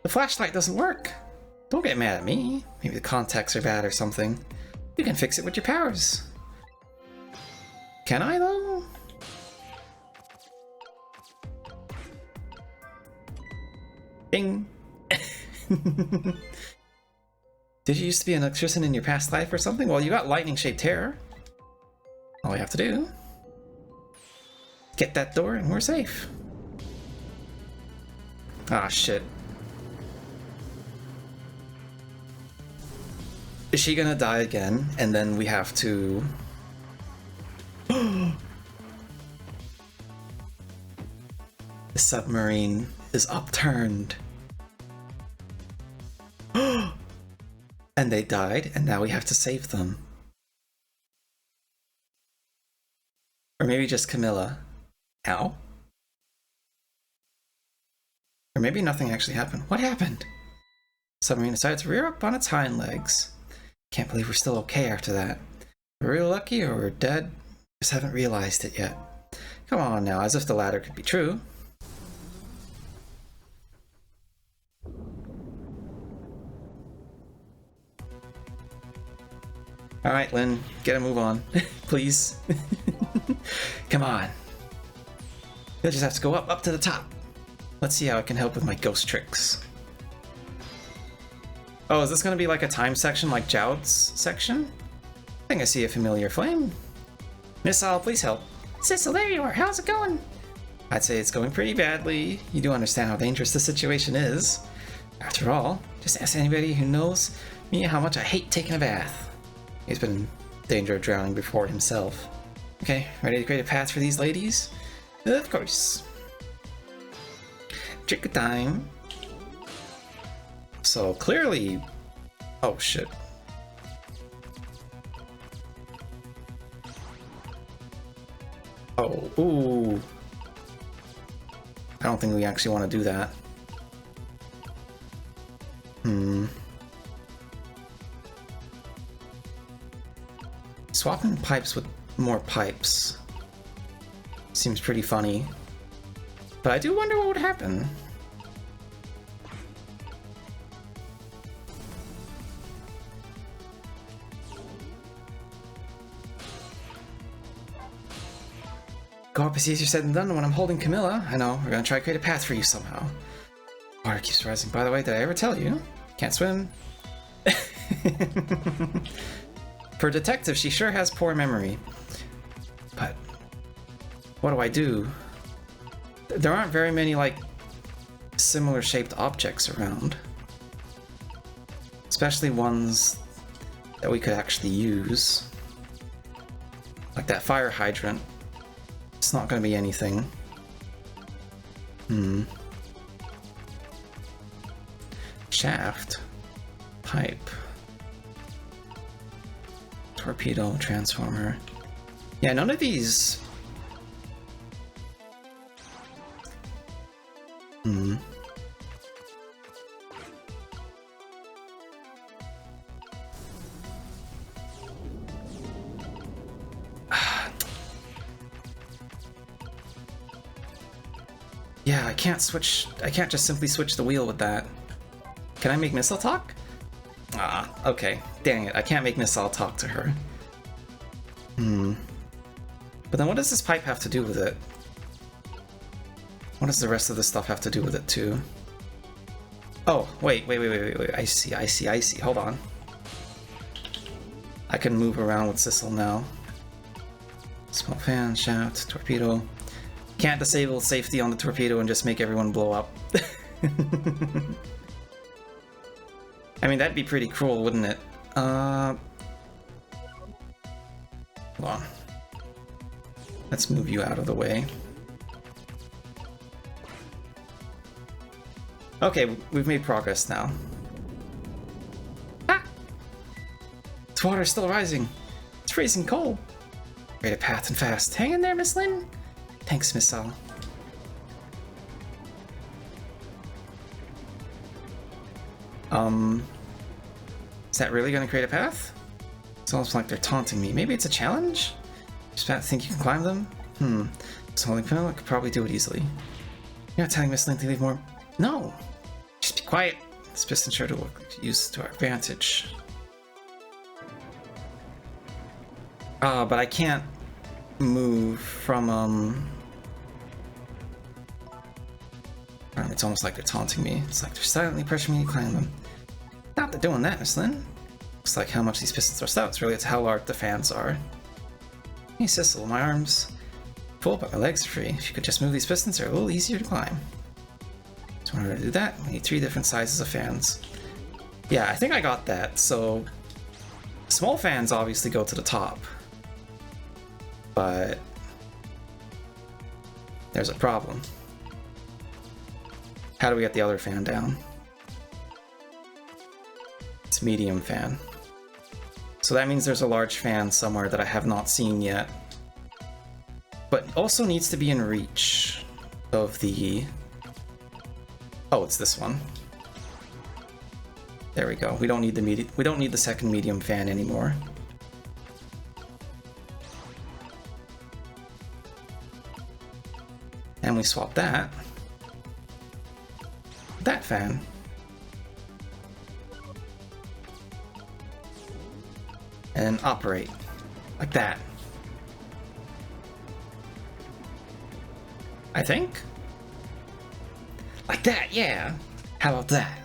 The flashlight doesn't work! Don't get mad at me. Maybe the contacts are bad or something. You can fix it with your powers. Can I, though? Bing! Did you used to be an electrician in your past life or something? Well, you got lightning-shaped hair. All we have to do, get that door and we're safe. Ah, shit. Is she gonna die again? And then we have to... The submarine is upturned. And they died, and now we have to save them. Or maybe just Camilla. Ow. Or maybe nothing actually happened. What happened? Submarine decided to rear up on its hind legs. Can't believe we're still okay after that. We're real lucky or we're dead. Just haven't realized it yet. Come on now, as if the latter could be true. Alright, Lynn, get a move on. Please. Come on. You'll just have to go up to the top. Let's see how I can help with my ghost tricks. Oh, is this going to be like a time section like Joud's section? I think I see a familiar flame. Missile, please help. Sissel, there you are. How's it going? I'd say it's going pretty badly. You do understand how dangerous the situation is. After all, just ask anybody who knows me how much I hate taking a bath. He's been in danger of drowning before himself. Okay, ready to create a path for these ladies? Of course. Trick time. So clearly... Oh shit. Oh, ooh. I don't think we actually want to do that. Swapping pipes with more pipes seems pretty funny. But I do wonder what would happen. Go up is easier said than done when I'm holding Camilla. I know, we're gonna try to create a path for you somehow. Water keeps rising. By the way, did I ever tell you? Can't swim. For a detective, she sure has poor memory. But what do I do? There aren't very many, like, similar shaped objects around. Especially ones that we could actually use. Like that fire hydrant. It's not going to be anything. Shaft. Pipe. Torpedo. Transformer. Yeah, none of these... Yeah, I can't just simply switch the wheel with that. Can I make Missile talk? Ah, okay. Dang it, I can't make Missile talk to her. But then what does this pipe have to do with it? What does the rest of this stuff have to do with it too? Oh, wait. I see. Hold on. I can move around with Sissel now. Small fan, shaft, torpedo. Can't disable safety on the torpedo and just make everyone blow up. I mean, that'd be pretty cruel, wouldn't it? Hold on. Let's move you out of the way. Okay, we've made progress now. Ah! This water's still rising. It's freezing cold. Create a path and fast. Hang in there, Miss Lynn. Thanks, Missile. Is that really going to create a path? It's almost like they're taunting me. Maybe it's a challenge? Just about to think you can climb them? So holding Camilla could probably do it easily. You're not telling Miss Lynn to leave more? No! Just be quiet. This piston's sure to work used to our advantage. But I can't move from, It's almost like they're taunting me. It's like they're silently pressuring me to climb them. Not they're doing that, Miss Lynn. Looks like how much these pistons are stout. It's really how large the fans are. Hey, Sissel, my arms full, but my legs are free. If you could just move these pistons, they're a little easier to climb. So in order to do that, we need 3 different sizes of fans. Yeah, I think I got that. So small fans obviously go to the top. But there's a problem. How do we get the other fan down? It's medium fan. So that means there's a large fan somewhere that I have not seen yet. But also needs to be in reach of the Oh, it's this one. There we go. We don't need the second medium fan anymore. And we swap that. That fan. And operate. Like that. I think? Like that, yeah. How about that?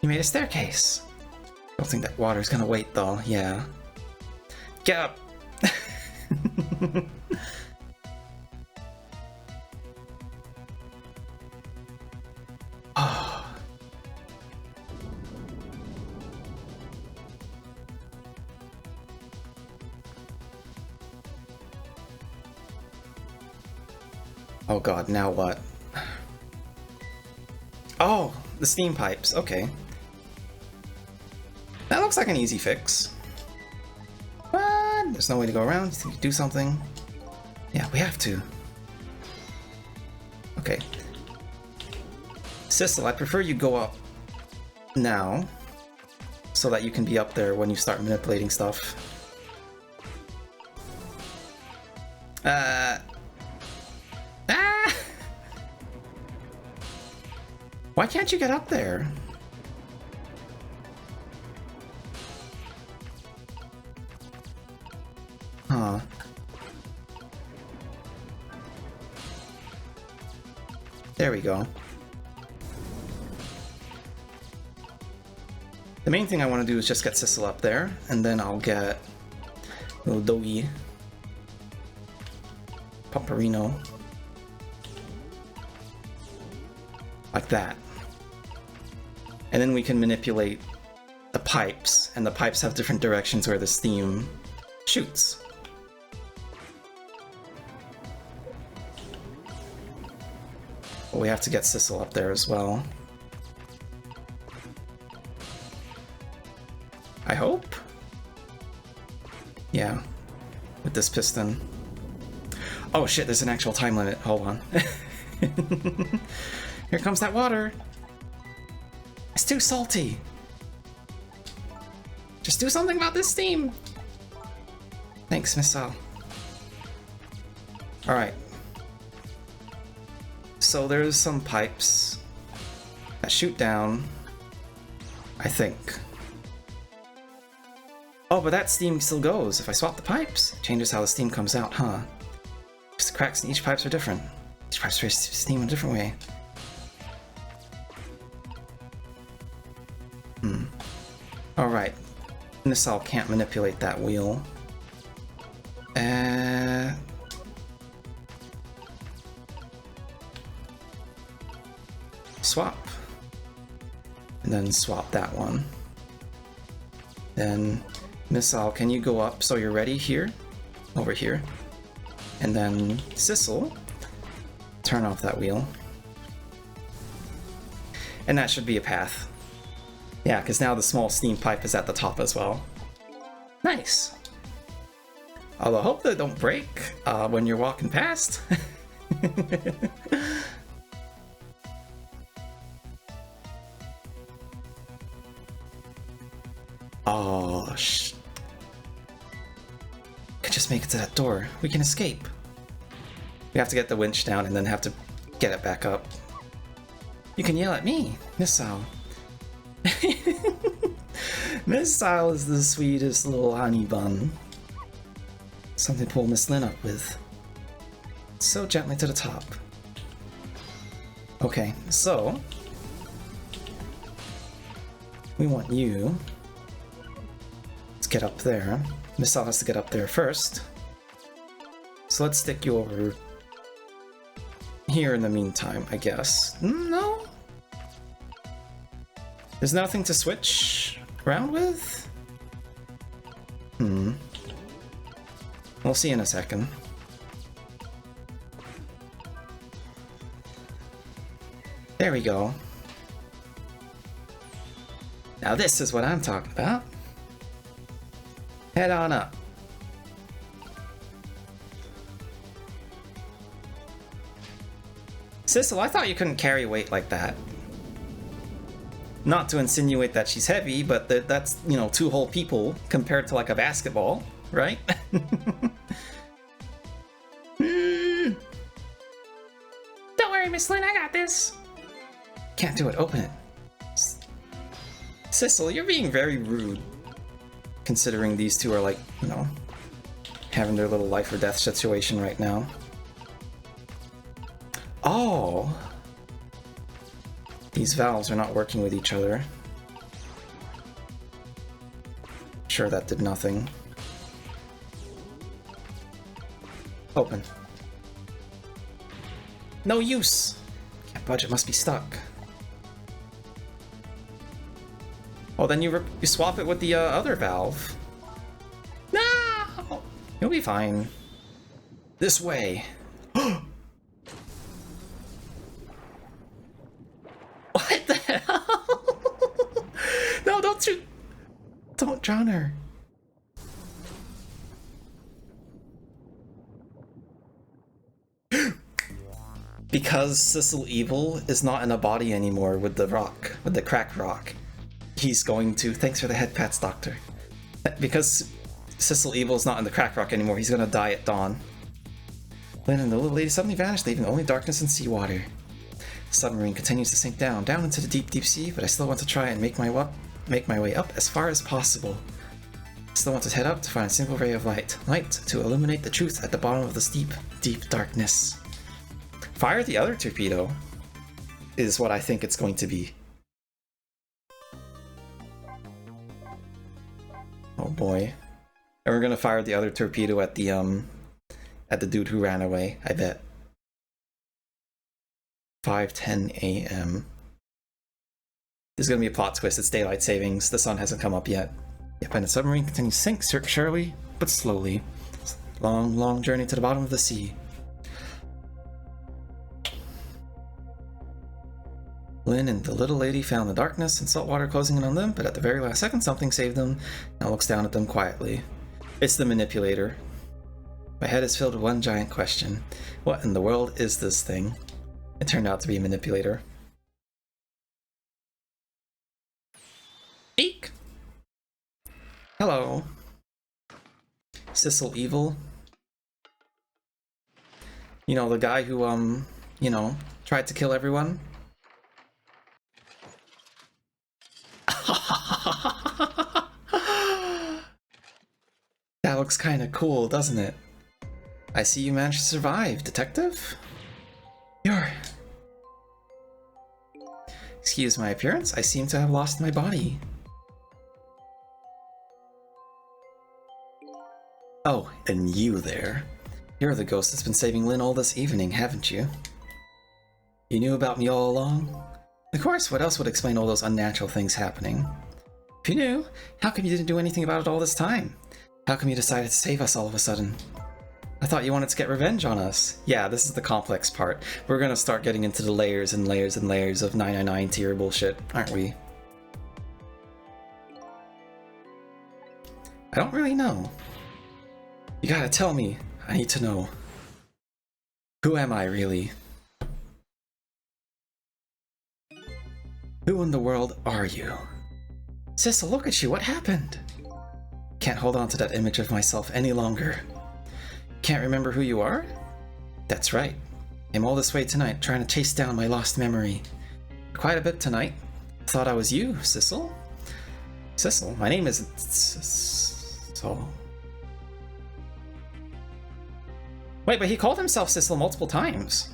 You made a staircase. Don't think that water's gonna wait though, yeah. Get up! Oh. Oh god, now what? Oh, the steam pipes, okay. That looks like an easy fix. But there's no way to go around. You think you do something? Yeah, we have to. Okay. Sissel, I prefer you go up now, so that you can be up there when you start manipulating stuff. Why can't you get up there? Huh. There we go. The main thing I want to do is just get Sissel up there, and then I'll get little Doggy, Pumperino, like that. And then we can manipulate the pipes, and the pipes have different directions where the steam shoots. But we have to get Sissel up there as well. I hope? Yeah, with this piston. Oh shit, there's an actual time limit. Hold on. Here comes that water. It's too salty. Just do something about this steam. Thanks, Missile. Alright. So there's some pipes that shoot down, I think. Oh, but that steam still goes. If I swap the pipes, it changes how the steam comes out, huh? Because the cracks in each pipes are different. Each pipes raise steam in a different way. Alright. Missile can't manipulate that wheel. Swap. And then swap that one. Then, Missile, can you go up so you're ready here? Over here. And then, Sissel, turn off that wheel. And that should be a path. Yeah, because now the small steam pipe is at the top as well. Nice! Although I hope they don't break when you're walking past. Oh, could just make it to that door. We can escape. We have to get the winch down and then have to get it back up. You can yell at me, Missile. Missile is the sweetest little honey bun. Something to pull Miss Lynn up with. So gently to the top. Okay, so we want you to get up there. Missile has to get up there first. So let's stick you over here in the meantime, I guess. No? There's nothing to switch around with? We'll see in a second. There we go. Now this is what I'm talking about. Head on up. Sissel, I thought you couldn't carry weight like that. Not to insinuate that she's heavy, but that's, you know, 2 whole people compared to like a basketball, right? Don't worry, Miss Lynn, I got this. Can't do it, open it. Sissel, you're being very rude. Considering these two are like, you know, having their little life or death situation right now. Oh! These valves are not working with each other. Sure, that did nothing. Open. No use! Can't budge, it must be stuck. Oh, then you swap it with the other valve. No! You'll be fine. This way. What the hell? No, don't shoot! Don't drown her. Because Sissel Evil is not in a body anymore with the rock, with the cracked rock, he's going to... Thanks for the head pats, Doctor. Because Sissel Evil is not in the cracked rock anymore, he's gonna die at dawn. Lynn and the little lady suddenly vanished, leaving only darkness and seawater. The submarine continues to sink down into the deep, deep sea, but I still want to try and make my way up as far as possible. I still want to head up to find a single ray of light. Light to illuminate the truth at the bottom of this deep, deep darkness. Fire the other torpedo is what I think it's going to be. Oh boy. And we're gonna fire the other torpedo at the dude who ran away, I bet. 5:10 a.m. There's gonna be a plot twist. It's daylight savings. The sun hasn't come up yet. Yep, and the submarine continues to sink, surely but slowly. Long, long journey to the bottom of the sea. Lynn and the little lady found the darkness and salt water closing in on them, but at the very last second something saved them, and looks down at them quietly. It's the manipulator. My head is filled with one giant question. What in the world is this thing? It turned out to be a manipulator. Eek! Hello. Sissel Evil. You know, the guy who, you know, tried to kill everyone? That looks kinda cool, doesn't it? I see you managed to survive, detective? Excuse my appearance, I seem to have lost my body. Oh, and you there. You're the ghost that's been saving Lynn all this evening, haven't you? You knew about me all along? Of course, what else would explain all those unnatural things happening? If you knew, how come you didn't do anything about it all this time? How come you decided to save us all of a sudden? I thought you wanted to get revenge on us. Yeah, this is the complex part. We're gonna start getting into the layers and layers and layers of 999 tier bullshit, aren't we? I don't really know. You gotta tell me. I need to know. Who am I, really? Who in the world are you? Sissel, look at you, what happened? Can't hold on to that image of myself any longer. Can't remember who you are? That's right. Came all this way tonight trying to chase down my lost memory. Quite a bit tonight. Thought I was you, Sissel? Sissel? My name is... Sissel. Wait, but he called himself Sissel multiple times.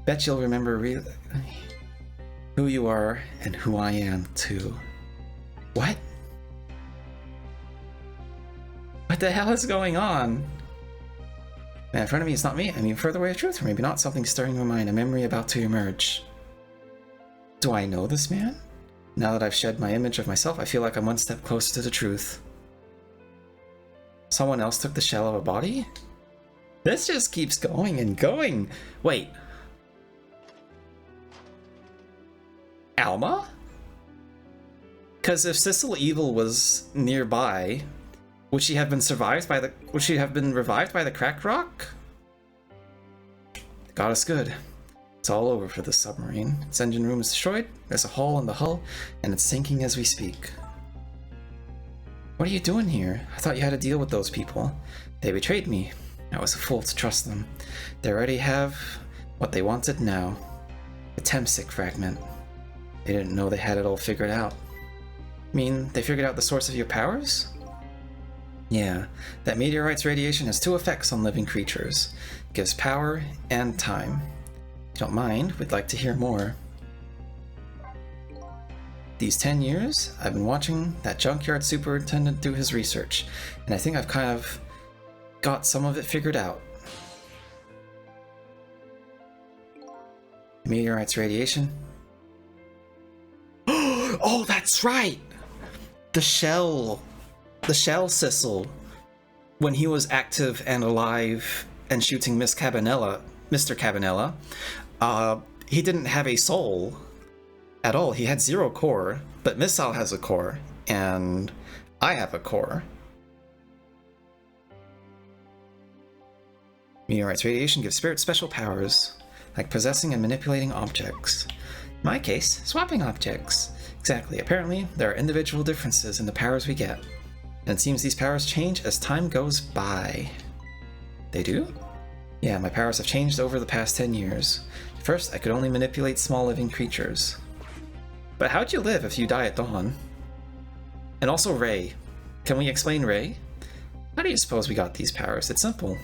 Bet you'll remember really who you are and who I am, too. What? What the hell is going on? Man, in front of me is not me. I mean, further away of truth, or maybe not. Something stirring in my mind, a memory about to emerge. Do I know this man? Now that I've shed my image of myself, I feel like I'm one step closer to the truth. Someone else took the shell of a body? This just keeps going and going. Wait. Alma? Because if Sissel Evil was nearby, would she have been would she have been revived by the cracked rock? Got us good. It's all over for this submarine. Its engine room is destroyed, there's a hole in the hull, and it's sinking as we speak. What are you doing here? I thought you had to deal with those people. They betrayed me. I was a fool to trust them. They already have what they wanted now. The Temsic fragment. They didn't know they had it all figured out. Mean they figured out the source of your powers? Yeah, that meteorite's radiation has two effects on living creatures. It gives power and time. If you don't mind, we'd like to hear more. These 10 years, I've been watching that junkyard superintendent do his research, and I think I've kind of got some of it figured out. The meteorite's radiation. Oh, that's right! The shell Sissel, when he was active and alive and shooting Mr. Cabanella, he didn't have a soul at all. He had 0 core, but Missile has a core, and I have a core. Meteorite's radiation gives spirits special powers, like possessing and manipulating objects. In my case, swapping objects. Exactly. Apparently, there are individual differences in the powers we get. And it seems these powers change as time goes by. They do? Yeah, my powers have changed over the past 10 years. First, I could only manipulate small living creatures. But how'd you live if you die at dawn? And also Ray. Can we explain Ray? How do you suppose we got these powers? It's simple.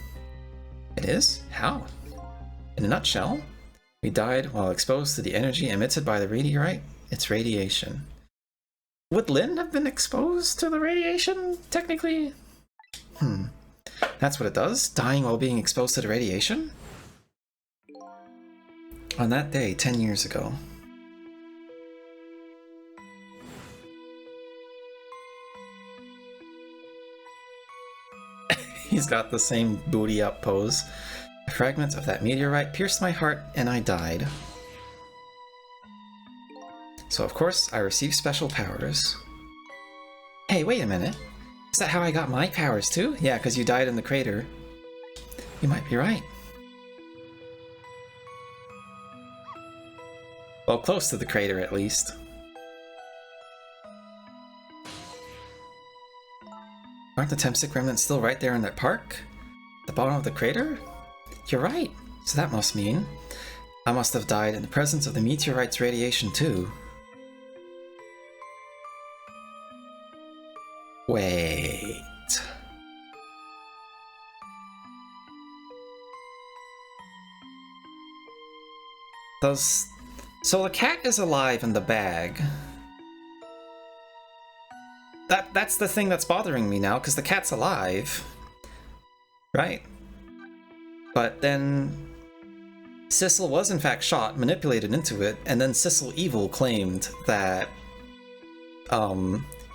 It is? How? In a nutshell, we died while exposed to the energy emitted by the meteorite, its radiation. Would Lynn have been exposed to the radiation, technically? That's what it does? Dying while being exposed to the radiation? On that day, 10 years ago. He's got the same booty up pose. A fragment of that meteorite pierced my heart and I died. So of course, I received special powers. Hey, wait a minute. Is that how I got my powers too? Yeah, because you died in the crater. You might be right. Well, close to the crater at least. Aren't the Temsic remnants still right there in that park? The bottom of the crater? You're right. So that must mean I must have died in the presence of the meteorite's radiation too. Wait. So the cat is alive in the bag. That's the thing that's bothering me now, because the cat's alive. Right? But then Sissel was in fact shot, manipulated into it, and then Sissel Evil claimed that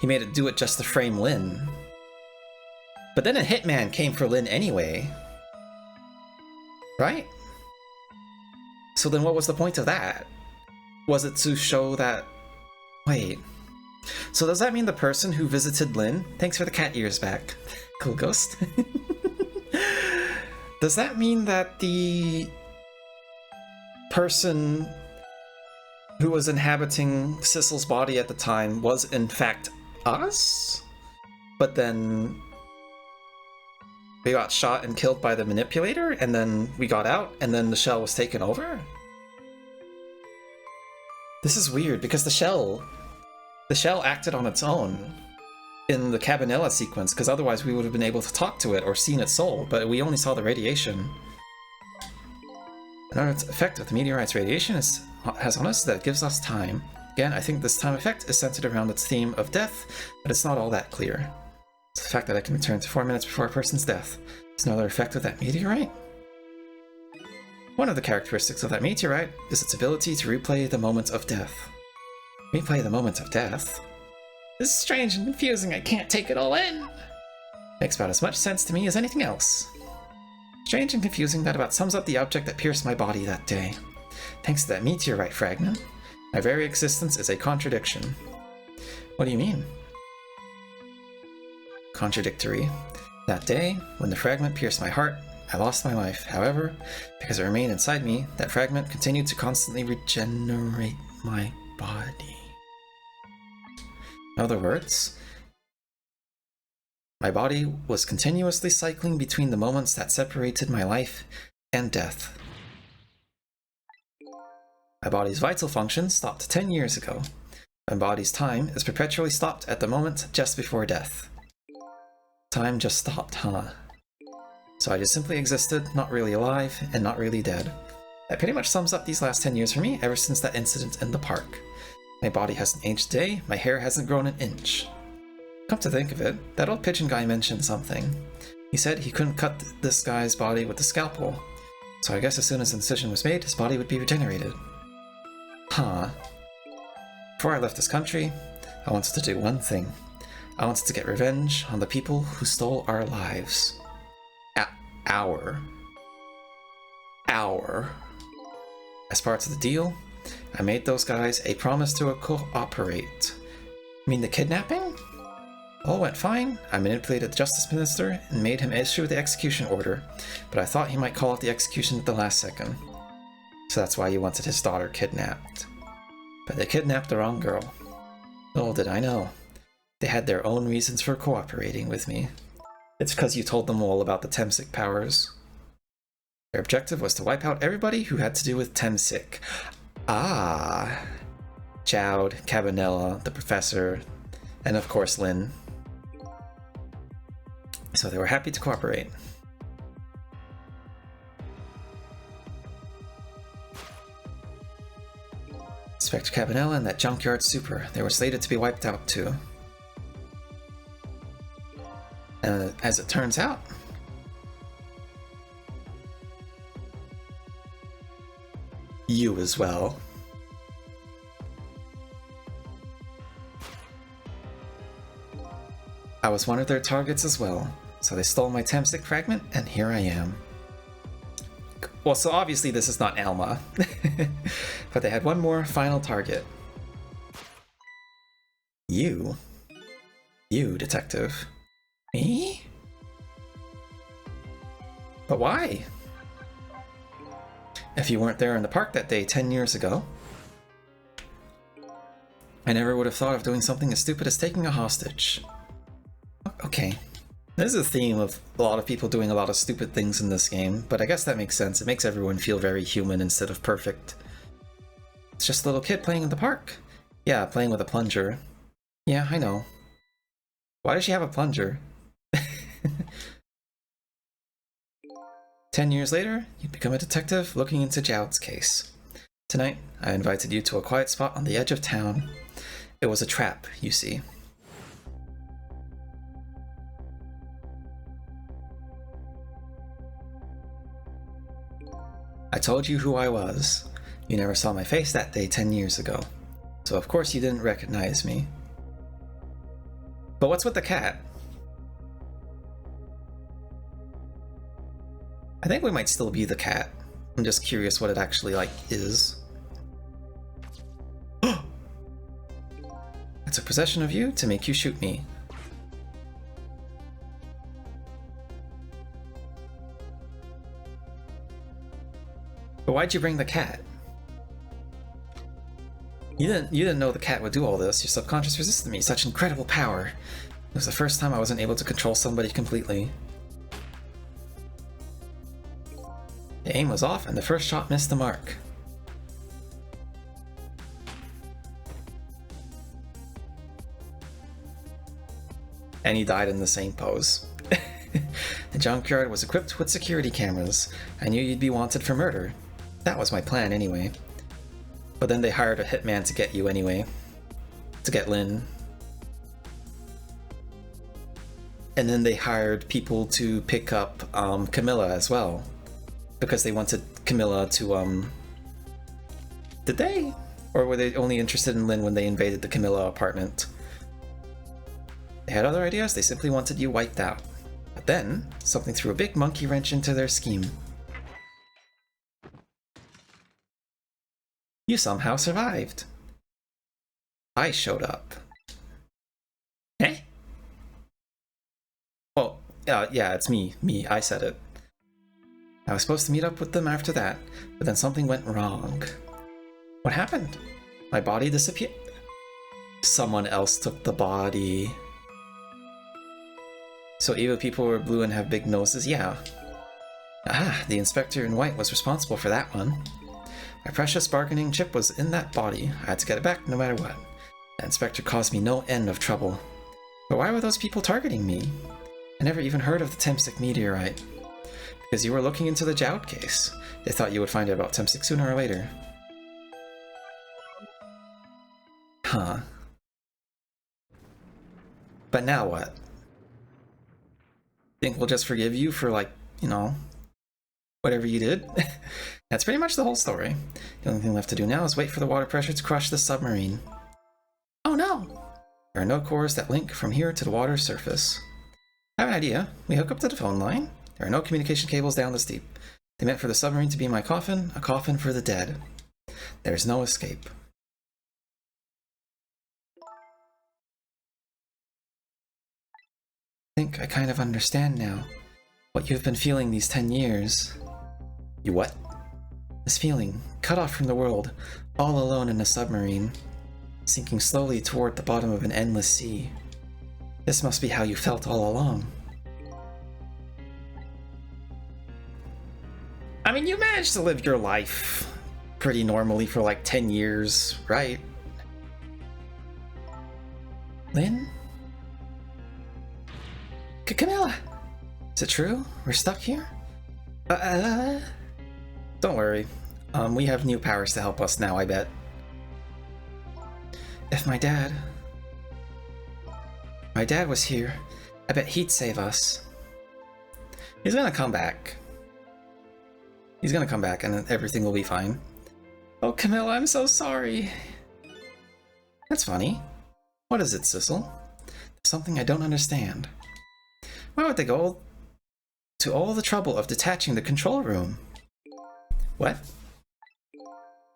he made it do it just to frame Lynn. But then a hitman came for Lynn anyway. Right? So then what was the point of that? Was it to show that... Wait. So does that mean the person who visited Lynn... Thanks for the cat ears back. Cool ghost. Does that mean that the person who was inhabiting Sissel's body at the time was in fact us? But then we got shot and killed by the manipulator, and then we got out, and then the shell was taken over? This is weird, because the shell acted on its own in the Cabanella sequence, because otherwise we would have been able to talk to it or seen its soul, but we only saw the radiation. Another effect of the meteorite's radiation has on us that gives us time. Again, I think this time effect is centered around its theme of death, but it's not all that clear. It's the fact that I can return to 4 minutes before a person's death. It's another effect of that meteorite. One of the characteristics of that meteorite is its ability to replay the moment of death. Replay the moment of death? This is strange and confusing, I can't take it all in! Makes about as much sense to me as anything else. Strange and confusing, that about sums up the object that pierced my body that day. Thanks to that meteorite fragment, my very existence is a contradiction. What do you mean? Contradictory. That day, when the fragment pierced my heart, I lost my life. However, because it remained inside me, that fragment continued to constantly regenerate my body. In other words, my body was continuously cycling between the moments that separated my life and death. My body's vital function stopped 10 years ago. My body's time is perpetually stopped at the moment just before death. Time just stopped, huh? So I just simply existed, not really alive, and not really dead. That pretty much sums up these last 10 years for me, ever since that incident in the park. My body hasn't aged a day, my hair hasn't grown an inch. Come to think of it, that old pigeon guy mentioned something. He said he couldn't cut this guy's body with a scalpel, so I guess as soon as the incision was made, his body would be regenerated. Huh. Before I left this country, I wanted to do one thing. I wanted to get revenge on the people who stole our lives. Our. As part of the deal, I made those guys a promise to cooperate. You mean the kidnapping? All went fine. I manipulated the Justice Minister and made him issue the execution order, but I thought he might call off the execution at the last second. So that's why you wanted his daughter kidnapped. But they kidnapped the wrong girl. Little did I know. They had their own reasons for cooperating with me. It's because you told them all about the Temsic powers. Their objective was to wipe out everybody who had to do with Temsic. Ah. Chowd, Cabanella, the Professor, and of course Lynn. So they were happy to cooperate. Inspector Cabanella and that junkyard super, they were slated to be wiped out too. And as it turns out, you as well. I was one of their targets as well, so they stole my Temsic fragment, and here I am. Well, so obviously this is not Alma, but they had one more final target. You, detective. Me? But why? If you weren't there in the park that day 10 years ago, I never would have thought of doing something as stupid as taking a hostage. Okay. There's a theme of a lot of people doing a lot of stupid things in this game, but I guess that makes sense. It makes everyone feel very human instead of perfect. It's just a little kid playing in the park. Yeah, playing with a plunger. Yeah, I know. Why does she have a plunger? 10 years later, you become a detective looking into Jowd's case. Tonight, I invited you to a quiet spot on the edge of town. It was a trap, you see. I told you who I was. You never saw my face that day 10 years ago, so of course you didn't recognize me. But what's with the cat? I think we might still be the cat. I'm just curious what it actually, is. I took possession of you to make you shoot me. But why'd you bring the cat? You didn't know the cat would do all this. Your subconscious resisted me. Such incredible power. It was the first time I wasn't able to control somebody completely. The aim was off, and the first shot missed the mark. And he died in the same pose. The junkyard was equipped with security cameras. I knew you'd be wanted for murder. That was my plan anyway. But then they hired a hitman to get you anyway. To get Lynn. And then they hired people to pick up Camilla as well. Because they wanted Camilla to, Did they? Or were they only interested in Lynn when they invaded the Camilla apartment? They had other ideas, they simply wanted you wiped out. But then, something threw a big monkey wrench into their scheme. You somehow survived. I showed up. Eh? Well, yeah, it's me. I said it. I was supposed to meet up with them after that, but then something went wrong. What happened? My body disappeared. Someone else took the body. So evil people were blue and have big noses? Yeah. Ah, the inspector in white was responsible for that one. My precious bargaining chip was in that body. I had to get it back no matter what. The inspector caused me no end of trouble. But why were those people targeting me? I never even heard of the Temsik meteorite. Because you were looking into the Joud case. They thought you would find out about Temsik sooner or later. Huh. But now what? Think we'll just forgive you for, like, you know, whatever you did? That's pretty much the whole story. The only thing left to do now is wait for the water pressure to crush the submarine. Oh no! There are no cores that link from here to the water's surface. I have an idea. We hook up to the phone line. There are no communication cables down this deep. They meant for the submarine to be my coffin, a coffin for the dead. There's no escape. I think I kind of understand now what you've been feeling these 10 years. You what? This feeling, cut off from the world, all alone in a submarine, sinking slowly toward the bottom of an endless sea. This must be how you felt all along. I mean, you managed to live your life pretty normally for like 10 years, right? Lynn? Camilla! Is it true? We're stuck here? Don't worry. We have new powers to help us now, I bet. If my dad was here, I bet he'd save us. He's gonna come back. He's gonna come back and everything will be fine. Oh, Camilla, I'm so sorry. That's funny. What is it, Sissel? There's something I don't understand. Why would they go to all the trouble of detaching the control room? What?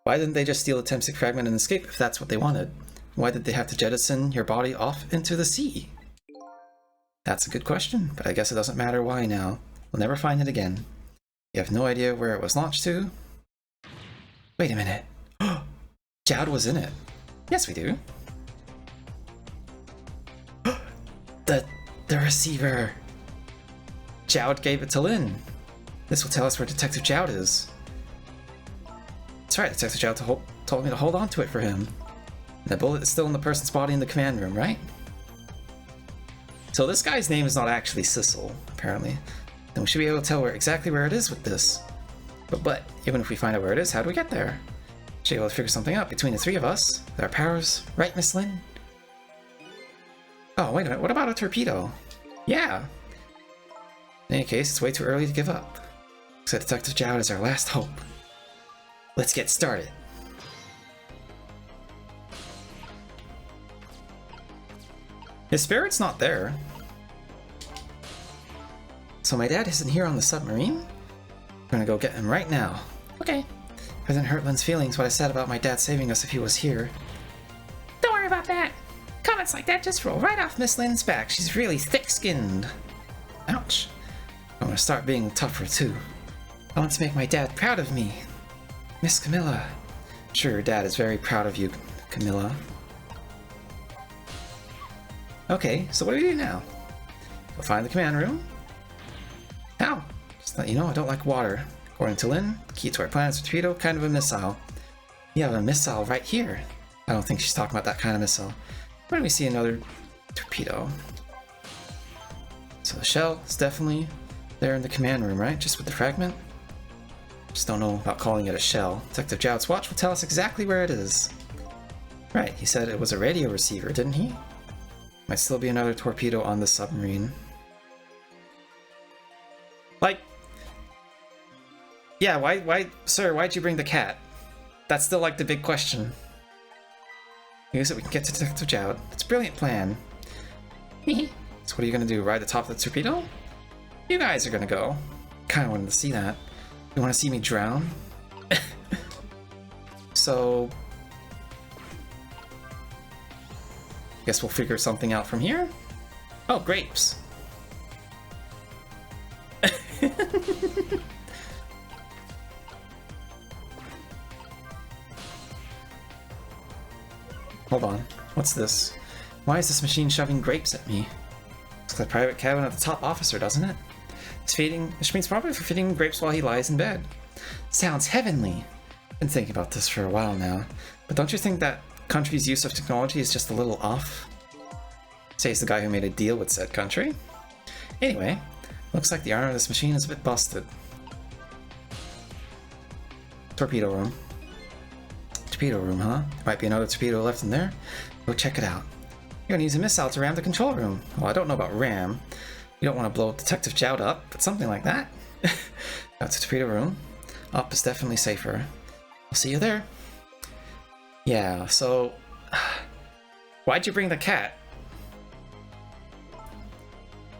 Why didn't they just steal a Temsik fragment and escape if that's what they wanted? Why did they have to jettison your body off into the sea? That's a good question, but I guess it doesn't matter why now. We'll never find it again. You have no idea where it was launched to? Wait a minute. Joud was in it. Yes, we do. The receiver. Joud gave it to Lynn. This will tell us where Detective Joud is. That's right, Detective Joud told me to hold on to it for him. And the bullet is still in the person's body in the command room, right? So this guy's name is not actually Sissel, apparently. Then we should be able to tell exactly where it is with this. But even if we find out where it is, how do we get there? We should be able to figure something out between the three of us, with our powers, right, Miss Lynn? Oh, wait a minute, what about a torpedo? Yeah! In any case, it's way too early to give up. So Detective Joud is our last hope. Let's get started. His spirit's not there. So my dad isn't here on the submarine? I'm gonna go get him right now. Okay. If it didn't hurt Lynn's feelings what I said about my dad saving us if he was here. Don't worry about that. Comments like that just roll right off Miss Lynn's back. She's really thick-skinned. Ouch. I'm gonna start being tougher too. I want to make my dad proud of me. Miss Camilla. I'm sure your dad is very proud of you, Camilla. Okay, so what do we do now? Go find the command room. How? Just to let you know, I don't like water. According to Lynn, the key to our planet's torpedo, kind of a missile. You have a missile right here. I don't think she's talking about that kind of missile. Where do we see another torpedo? So the shell is definitely there in the command room, right? Just with the fragment? Just don't know about calling it a shell. Detective Joud's watch will tell us exactly where it is. Right, he said it was a radio receiver, didn't he? Might still be another torpedo on the submarine. Like... Yeah, why, sir, why'd you bring the cat? That's still like the big question. Use it, we can get to Detective Joud. It's a brilliant plan. So what are you gonna do, ride the top of the torpedo? You guys are gonna go. Kinda wanted to see that. You wanna see me drown? So... guess we'll figure something out from here. Oh, grapes. hold on. What's this? Why is this machine shoving grapes at me? Looks like a private cabin of the top officer, doesn't it? It's feeding. Which means probably for feeding grapes while he lies in bed. Sounds heavenly. Been thinking about this for a while now, but don't you think that country's use of technology is just a little off? Says the guy who made a deal with said country. Anyway, looks like the arm of this machine is a bit busted. Torpedo room. Torpedo room, huh? There might be another torpedo left in there. Go check it out. You're gonna use a missile to ram the control room. Well, I don't know about ram. You don't want to blow Detective Jout up, but something like that. That's a torpedo room. Up is definitely safer. I'll see you there. Yeah, so... why'd you bring the cat?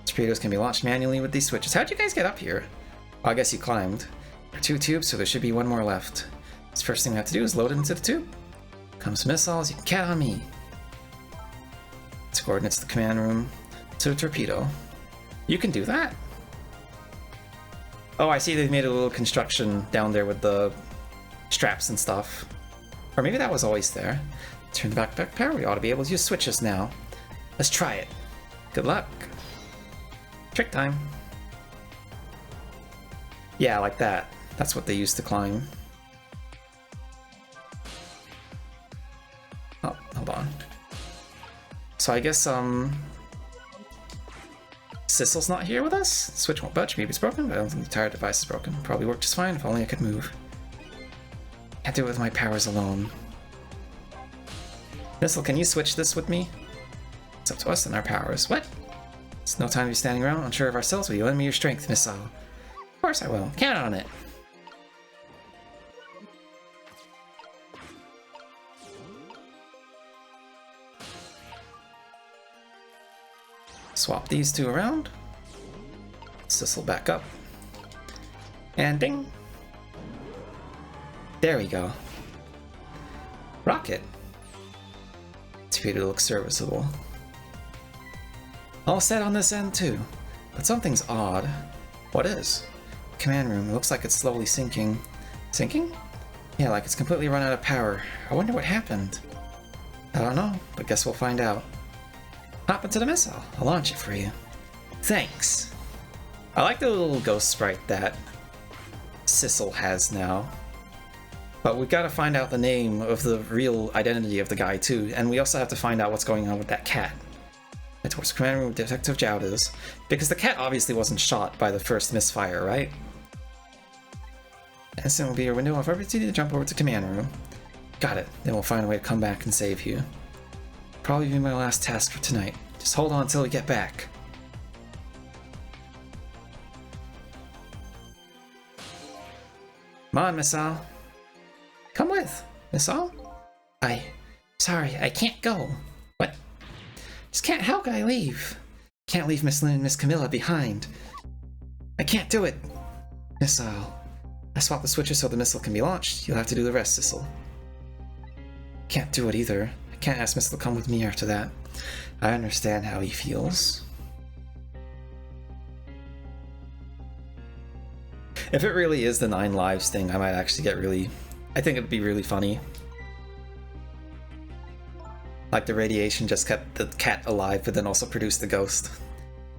Torpedoes can be launched manually with these switches. How'd you guys get up here? Well, I guess you climbed. There are 2 tubes, so there should be 1 more left. This first thing we have to do is load it into the tube. Comes missiles, you can count on me. It's coordinates to the command room to the torpedo. You can do that? Oh, I see they've made a little construction down there with the straps and stuff. Or maybe that was always there. Turn the back power, we ought to be able to use switches now. Let's try it. Good luck. Trick time. Yeah, like that. That's what they used to climb. Oh, hold on. So I guess, Sissel's not here with us? The switch won't budge. Maybe it's broken, but I don't think the entire device is broken. Probably worked just fine if only I could move. Can't do it with my powers alone. Missile, can you switch this with me? It's up to us and our powers. What? It's no time to be standing around unsure of ourselves. Will you lend me your strength, Missile? Of course I will. Count on it. Swap these 2 around. Sissel back up. And ding! There we go. Rocket! Torpedo looks serviceable. All set on this end too, but something's odd. What is? Command room, it looks like it's slowly sinking. Sinking? Yeah, like it's completely run out of power. I wonder what happened. I don't know, but guess we'll find out. Hop into the missile. I'll launch it for you. Thanks. I like the little ghost sprite that Sissel has now. But we've got to find out the name of the real identity of the guy too, and we also have to find out what's going on with that cat. Head towards the command room where Detective Jout is. Because the cat obviously wasn't shot by the first misfire, right? Instant will be your window of opportunity to jump over to command room. Got it. Then we'll find a way to come back and save you. Probably be my last task for tonight. Just hold on until we get back. Come on, Missile. Come with, Missile. Sorry, I can't go. What? Just can't, how can I leave? Can't leave Miss Lynn and Miss Camilla behind. I can't do it. Missile. I swapped the switches so the missile can be launched. You'll have to do the rest, Sissel. Can't do it either. I can't ask Missile to come with me after that. I understand how he feels. If it really is the 9 lives thing, I might actually get really... I think it'd be really funny. Like the radiation just kept the cat alive, but then also produced the ghost.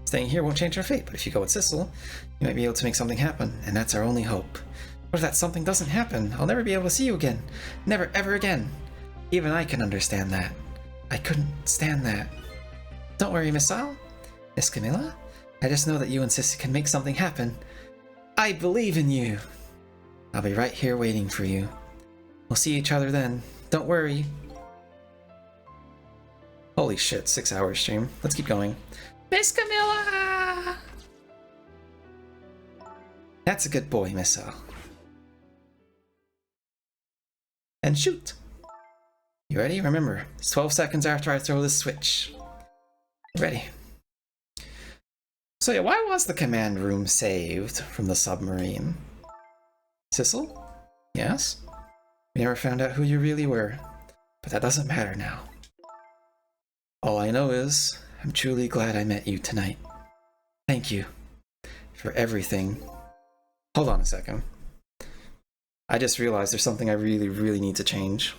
Staying here won't change our fate, but if you go with Sissel, you might be able to make something happen, and that's our only hope. What if that something doesn't happen? I'll never be able to see you again. Never, ever again. Even I can understand that. I couldn't stand that. Don't worry, Missile. Miss Camilla, I just know that you and Sissy can make something happen. I believe in you. I'll be right here waiting for you. We'll see each other then. Don't worry. Holy shit, 6-hour stream. Let's keep going. Miss Camilla! That's a good boy, Missile. And shoot! You ready? Remember, it's 12 seconds after I throw this switch. Ready. So yeah, why was the command room saved from the submarine? Sissel? Yes? We never found out who you really were, but that doesn't matter now. All I know is, I'm truly glad I met you tonight. Thank you for everything. Hold on a second. I just realized there's something I really, really need to change.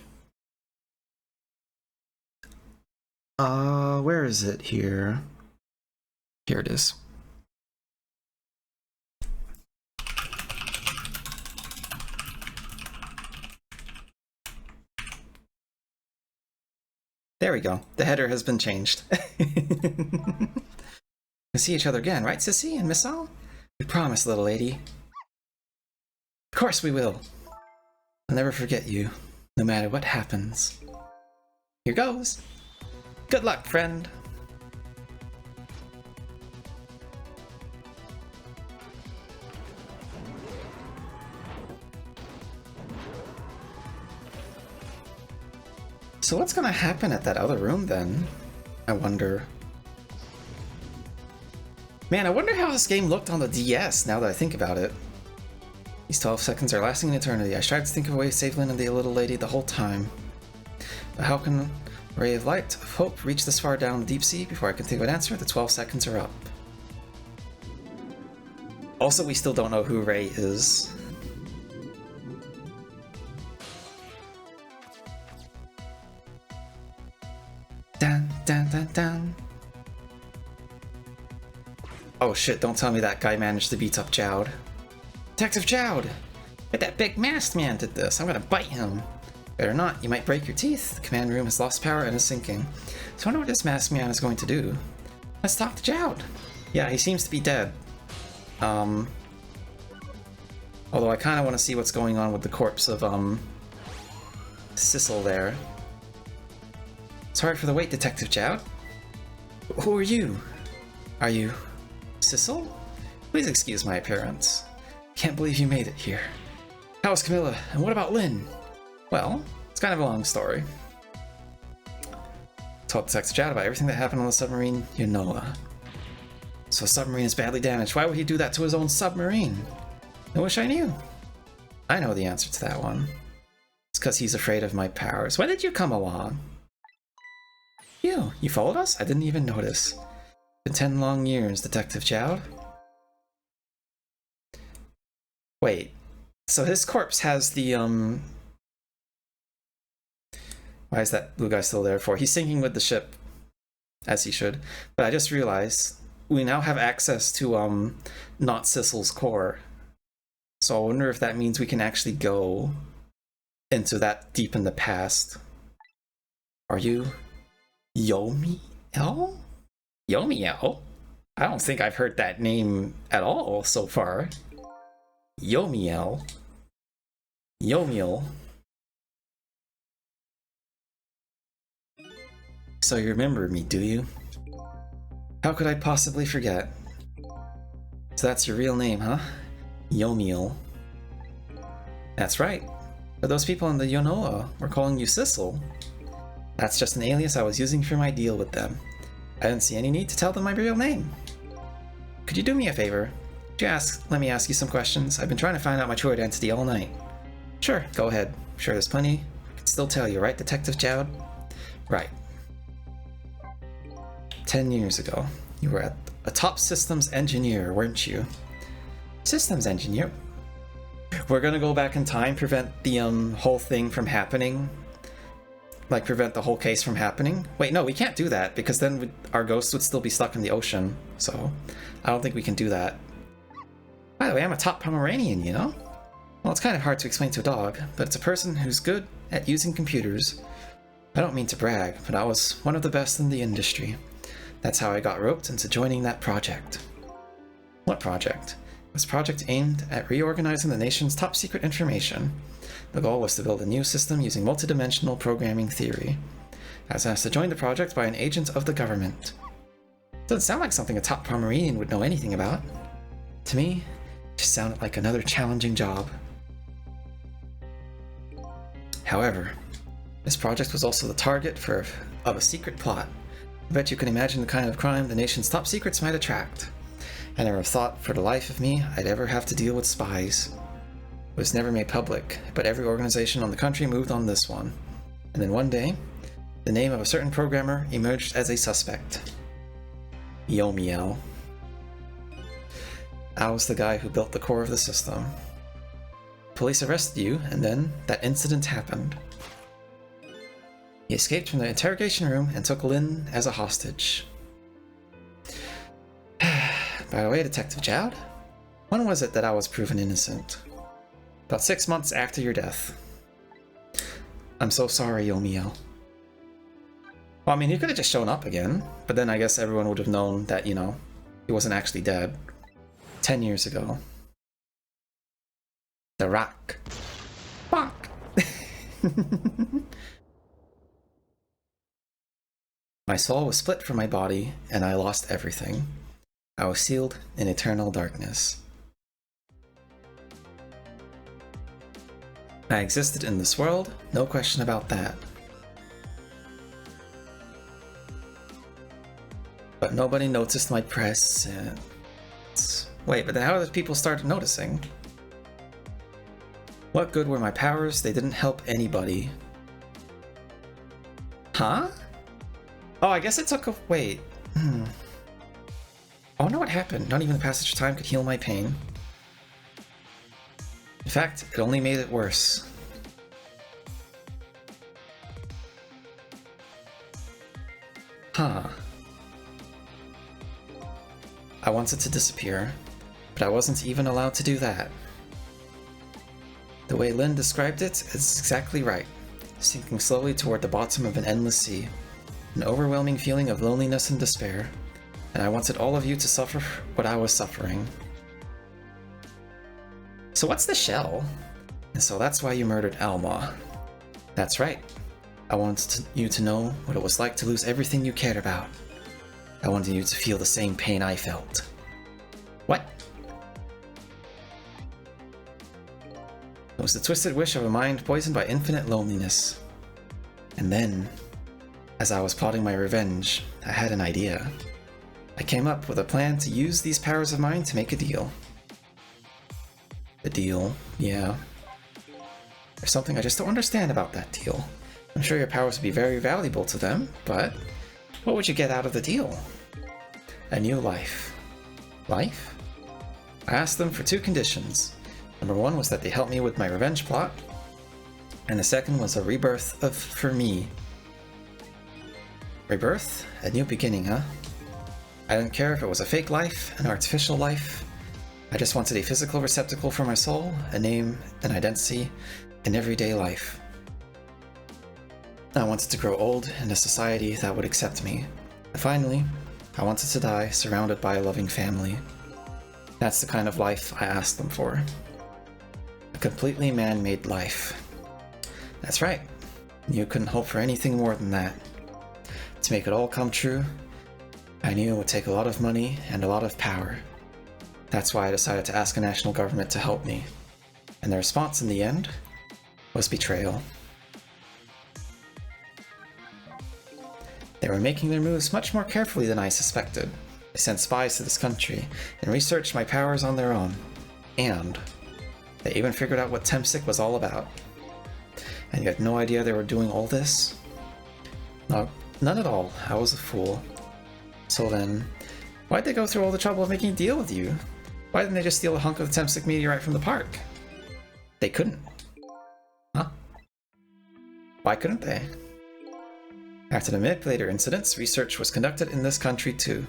Where is it here? Here it is. There we go. The header has been changed. We'll see each other again, right, Sissy and Miss All? We promise, little lady. Of course we will. I'll never forget you, no matter what happens. Here goes. Good luck, friend. So what's gonna happen at that other room then? I wonder. Man, I wonder how this game looked on the DS now that I think about it. These 12 seconds are lasting an eternity. I tried to think of a way to save Lynn and the little lady the whole time. But how can a ray of light of hope reach this far down the deep sea? Before I can think of an answer, the 12 seconds are up. Also, we still don't know who Ray is. Dun, dun, dun, dun. Oh shit, don't tell me that guy managed to beat up Jowd. Detective Jowd! Bet that big masked man did this. I'm gonna bite him. Better not, you might break your teeth. The command room has lost power and is sinking. So I wonder what this masked man is going to do. Let's talk to Jowd. Yeah, he seems to be dead. Although I kinda wanna see what's going on with the corpse of, Sissel there. Sorry for the wait, Detective Jowd. Who are you? Are you Sissel? Please excuse my appearance. Can't believe you made it here. How is Camilla? And what about Lynn? Well, it's kind of a long story. Told Detective Jowd about everything that happened on the submarine Yonoa. So the submarine is badly damaged. Why would he do that to his own submarine? I wish I knew. I know the answer to that one. It's because he's afraid of my powers. When did you come along? You followed us? I didn't even notice. Been 10 long years, Detective Jowd. Wait, so his corpse has the, why is that blue guy still there for? He's sinking with the ship, as he should. But I just realized we now have access to, not Sissel's core. So I wonder if that means we can actually go into that deep in the past. Are you Yomiel? Yomiel? I don't think I've heard that name at all so far. Yomiel. Yomiel. So you remember me, do you? How could I possibly forget? So that's your real name, huh? Yomiel. That's right. But those people in the Yonoa were calling you Sissel. That's just an alias I was using for my deal with them. I didn't see any need to tell them my real name. Could you do me a favor? Could you let me ask you some questions? I've been trying to find out my true identity all night. Sure, go ahead. I'm sure there's plenty I can still tell you, right, Detective Jowd? Right. 10 years ago, you were a top systems engineer, weren't you? Systems engineer? We're gonna go back in time, prevent the whole thing from happening. Like, prevent the whole case from happening? Wait, no, we can't do that, because then our ghost would still be stuck in the ocean, so I don't think we can do that. By the way, I'm a top Pomeranian, you know? Well, it's kind of hard to explain to a dog, but it's a person who's good at using computers. I don't mean to brag, but I was one of the best in the industry. That's how I got roped into joining that project. What project? It was a project aimed at reorganizing the nation's top secret information. The goal was to build a new system using multidimensional programming theory. I was asked to join the project by an agent of the government. Doesn't sound like something a top Pomeranian would know anything about. To me, it just sounded like another challenging job. However, this project was also the target of a secret plot. I bet you can imagine the kind of crime the nation's top secrets might attract. I never thought for the life of me I'd ever have to deal with spies. It was never made public, but every organization on the country moved on this one. And then one day, the name of a certain programmer emerged as a suspect. Yomiel. I was the guy who built the core of the system. Police arrested you, and then that incident happened. He escaped from the interrogation room and took Lynn as a hostage. By the way, Detective Jowd, when was it that I was proven innocent? About 6 months after your death. I'm so sorry, Yomiel. Well, I mean, he could have just shown up again, but then I guess everyone would have known that, you know, he wasn't actually dead. 10 years ago. The Rock. Bonk! My soul was split from my body, and I lost everything. I was sealed in eternal darkness. I existed in this world, no question about that. But nobody noticed my presence. Wait, but then how did people start noticing? What good were my powers? They didn't help anybody. Huh? Oh, I guess it took a... wait. I wonder what happened. Not even the passage of time could heal my pain. In fact, it only made it worse. Huh. I wanted to disappear, but I wasn't even allowed to do that. The way Lynn described it is exactly right. Sinking slowly toward the bottom of an endless sea. An overwhelming feeling of loneliness and despair. And I wanted all of you to suffer what I was suffering. So what's the shell? And so that's why you murdered Alma. That's right. I wanted you to know what it was like to lose everything you cared about. I wanted you to feel the same pain I felt. What? It was the twisted wish of a mind poisoned by infinite loneliness. And then, as I was plotting my revenge, I had an idea. I came up with a plan to use these powers of mine to make a deal. The deal, yeah. There's something I just don't understand about that deal. I'm sure your powers would be very valuable to them, but what would you get out of the deal? A new life. Life? I asked them for 2 conditions. Number 1 was that they help me with my revenge plot, and the second was a rebirth for me. Rebirth? A new beginning, huh? I didn't care if it was a fake life, an artificial life. I just wanted a physical receptacle for my soul, a name, an identity, an everyday life. I wanted to grow old in a society that would accept me. And finally, I wanted to die surrounded by a loving family. That's the kind of life I asked them for. A completely man-made life. That's right. You couldn't hope for anything more than that. To make it all come true, I knew it would take a lot of money and a lot of power. That's why I decided to ask a national government to help me. And the response in the end was betrayal. They were making their moves much more carefully than I suspected. They sent spies to this country and researched my powers on their own. And they even figured out what Temsic was all about. And you had no idea they were doing all this? No, none at all. I was a fool. So then, why'd they go through all the trouble of making a deal with you? Why didn't they just steal a hunk of the Temsic meteorite from the park? They couldn't. Huh? Why couldn't they? After the manipulator incidents, research was conducted in this country too.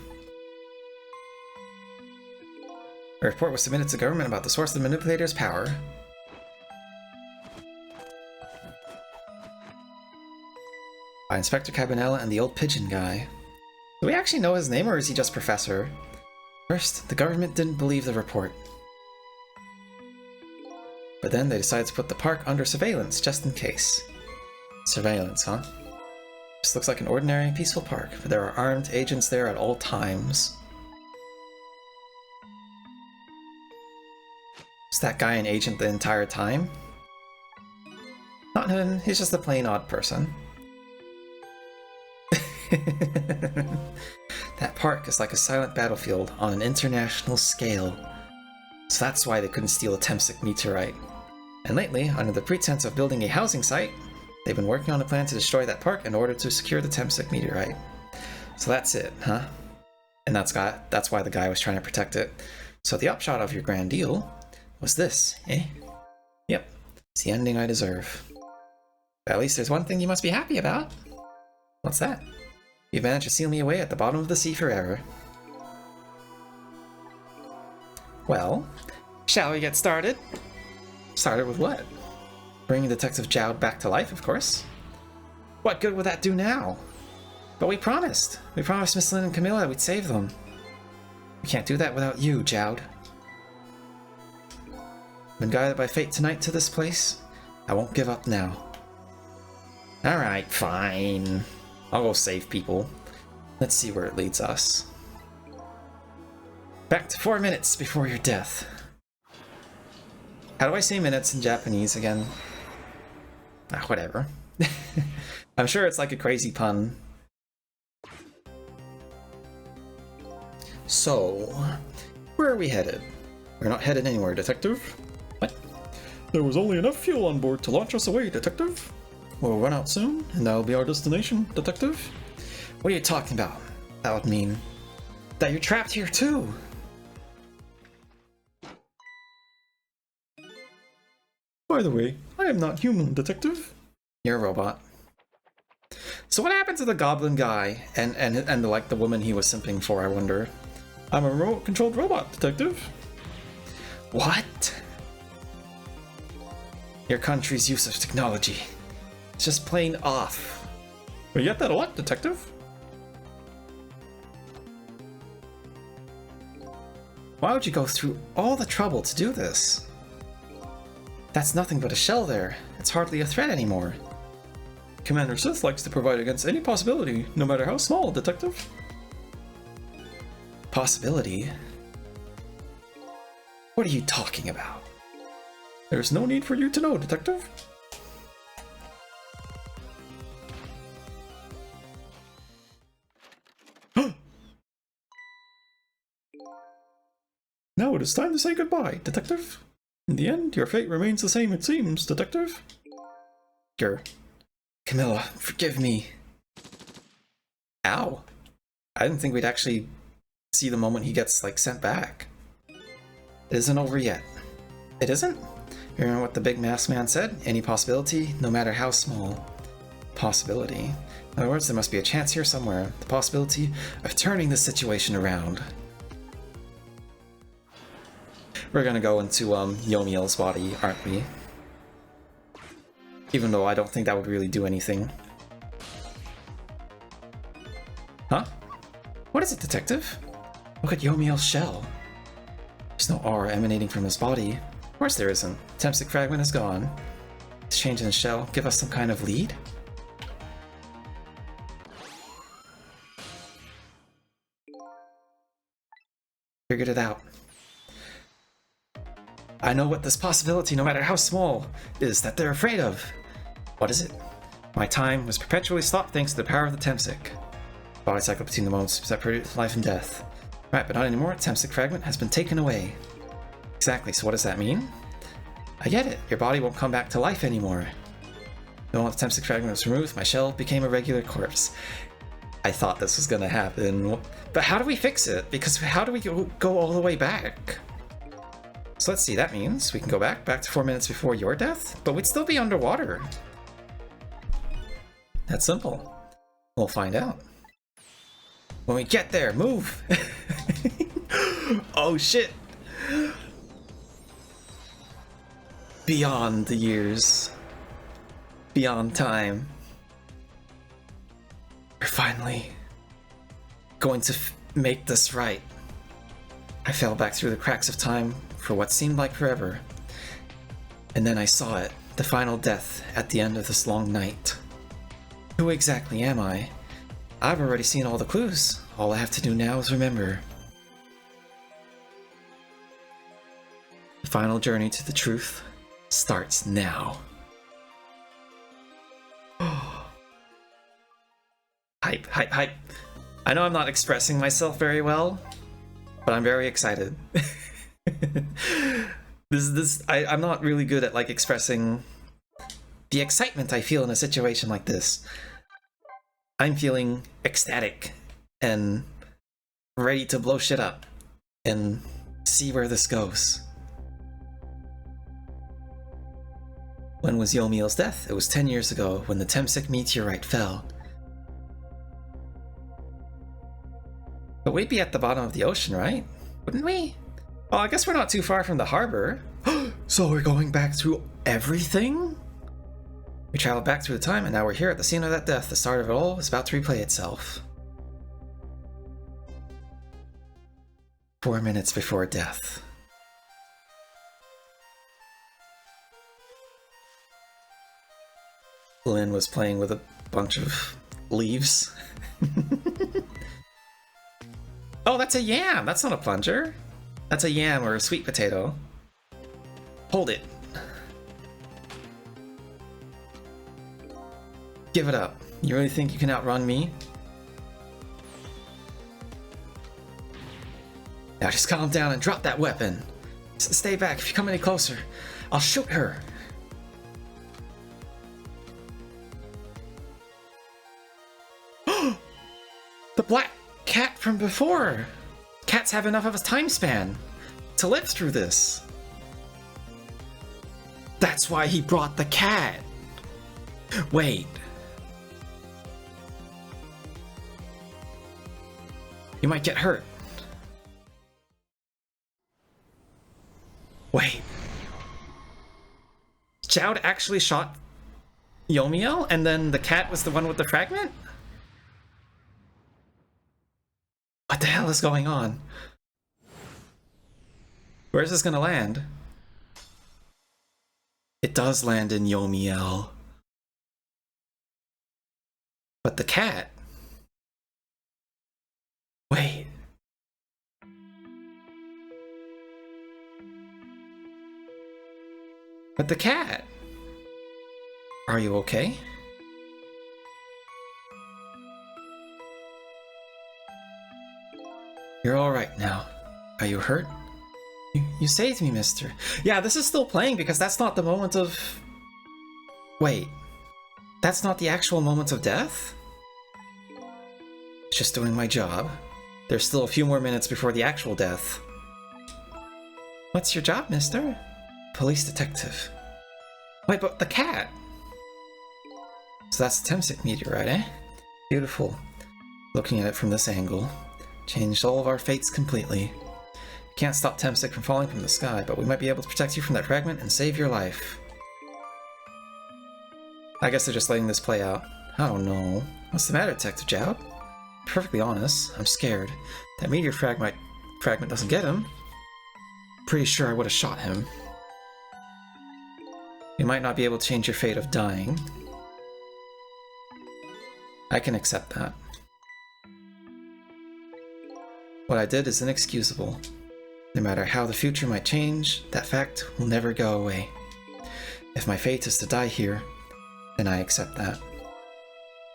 A report was submitted to government about the source of the manipulator's power. By Inspector Cabanela and the old pigeon guy. Do we actually know his name, or is he just Professor? First, the government didn't believe the report. But then they decided to put the park under surveillance, just in case. Surveillance, huh? This looks like an ordinary, peaceful park, but there are armed agents there at all times. Is that guy an agent the entire time? Not him, he's just a plain odd person. That park is like a silent battlefield on an international scale. So that's why they couldn't steal a Temsic meteorite. And lately, under the pretense of building a housing site, they've been working on a plan to destroy that park in order to secure the Temsic meteorite. So that's it, huh? And that's why the guy was trying to protect it. So the upshot of your grand deal was this, eh? Yep, it's the ending I deserve. But at least there's one thing you must be happy about. What's that? You managed to seal me away at the bottom of the sea forever. Well, shall we get started? Started with what? Bringing Detective Jowd back to life, of course. What good would that do now? But we promised. We promised Miss Lynn and Camilla that we'd save them. We can't do that without you, Jowd. Been guided by fate tonight to this place. I won't give up now. Alright, fine. I'll go save people. Let's see where it leads us. Back to 4 minutes before your death. How do I say minutes in Japanese again? Ah, whatever. I'm sure it's like a crazy pun. So, where are we headed? We're not headed anywhere, Detective. What? There was only enough fuel on board to launch us away, Detective. We'll run out soon, and that'll be our destination, Detective. What are you talking about? That would mean that you're trapped here too. By the way, I am not human, Detective. You're a robot. So what happened to the goblin guy and like the woman he was simping for, I wonder? I'm a remote-controlled robot, Detective. What? Your country's use of technology. It's just plain off. We get that a lot, Detective. Why would you go through all the trouble to do this? That's nothing but a shell there. It's hardly a threat anymore. Commander Sith likes to provide against any possibility, no matter how small, Detective. Possibility? What are you talking about? There's no need for you to know, Detective. Now it is time to say goodbye, Detective. In the end, your fate remains the same, it seems, Detective. Camilla, forgive me. Ow. I didn't think we'd actually see the moment he gets, like, sent back. It isn't over yet. It isn't? You remember what the big masked man said? Any possibility, no matter how small. Possibility. In other words, there must be a chance here somewhere. The possibility of turning this situation around. We're gonna go into Yomiel's body, aren't we? Even though I don't think that would really do anything. Huh? What is it, Detective? Look at Yomiel's shell. There's no aura emanating from his body. Of course there isn't. Temsic fragment is gone. This change in his shell give us some kind of lead? Figured it out. I know what this possibility, no matter how small, is that they're afraid of. What is it? My time was perpetually stopped thanks to the power of the Temsic. Body cycle between the moments separated life and death. Right, but not anymore. Temsic fragment has been taken away. Exactly, so what does that mean? I get it. Your body won't come back to life anymore. The moment the Temsic fragment was removed, my shell became a regular corpse. I thought this was gonna happen. But how do we fix it? Because how do we go all the way back? So let's see, that means we can go back to 4 minutes before your death, but we'd still be underwater. That's simple. We'll find out. When we get there, move! Oh shit! Beyond the years. Beyond time. We're finally going to make this right. I fell back through the cracks of time for what seemed like forever. And then I saw it, the final death at the end of this long night. Who exactly am I? I've already seen all the clues. All I have to do now is remember. The final journey to the truth starts now. Hype, hype, hype. I know I'm not expressing myself very well, but I'm very excited. I'm not really good at like expressing the excitement I feel in a situation like this. I'm feeling ecstatic and ready to blow shit up and see where this goes. When was Yomiel's death? It was 10 years ago when the Temsic meteorite fell. But we'd be at the bottom of the ocean, right? Wouldn't we? Well, I guess we're not too far from the harbor. So we're going back through everything? We traveled back through the time, and now we're here at the scene of that death. The start of it all is about to replay itself. 4 minutes before death. Lynn was playing with a bunch of leaves. Oh, that's a yam! That's not a plunger. That's a yam or a sweet potato. Hold it. Give it up. You really think you can outrun me? Now just calm down and drop that weapon. Stay back. If you come any closer, I'll shoot her. The black cat from before. Cats have enough of a time span to live through this. That's why he brought the cat. Wait. You might get hurt. Wait. Jowd actually shot Yomiel, and then the cat was the one with the fragment? What the hell is going on? Where's this gonna land? It does land in Yomiel. But the cat? Wait. But the cat? Are you okay? You're alright now. Are you hurt? You saved me, mister. Yeah, this is still playing because that's not the moment of... Wait. That's not the actual moment of death? Just doing my job. There's still a few more minutes before the actual death. What's your job, mister? Police detective. Wait, but the cat? So that's the Temsik meteorite, eh? Beautiful. Looking at it from this angle. Changed all of our fates completely. Can't stop Temsik from falling from the sky, but we might be able to protect you from that fragment and save your life. I guess they're just letting this play out. I don't know. What's the matter, Detective Jowd? Perfectly honest, I'm scared. That meteor fragment doesn't get him. Pretty sure I would have shot him. You might not be able to change your fate of dying. I can accept that. What I did is inexcusable. No matter how the future might change, that fact will never go away. If my fate is to die here, then I accept that.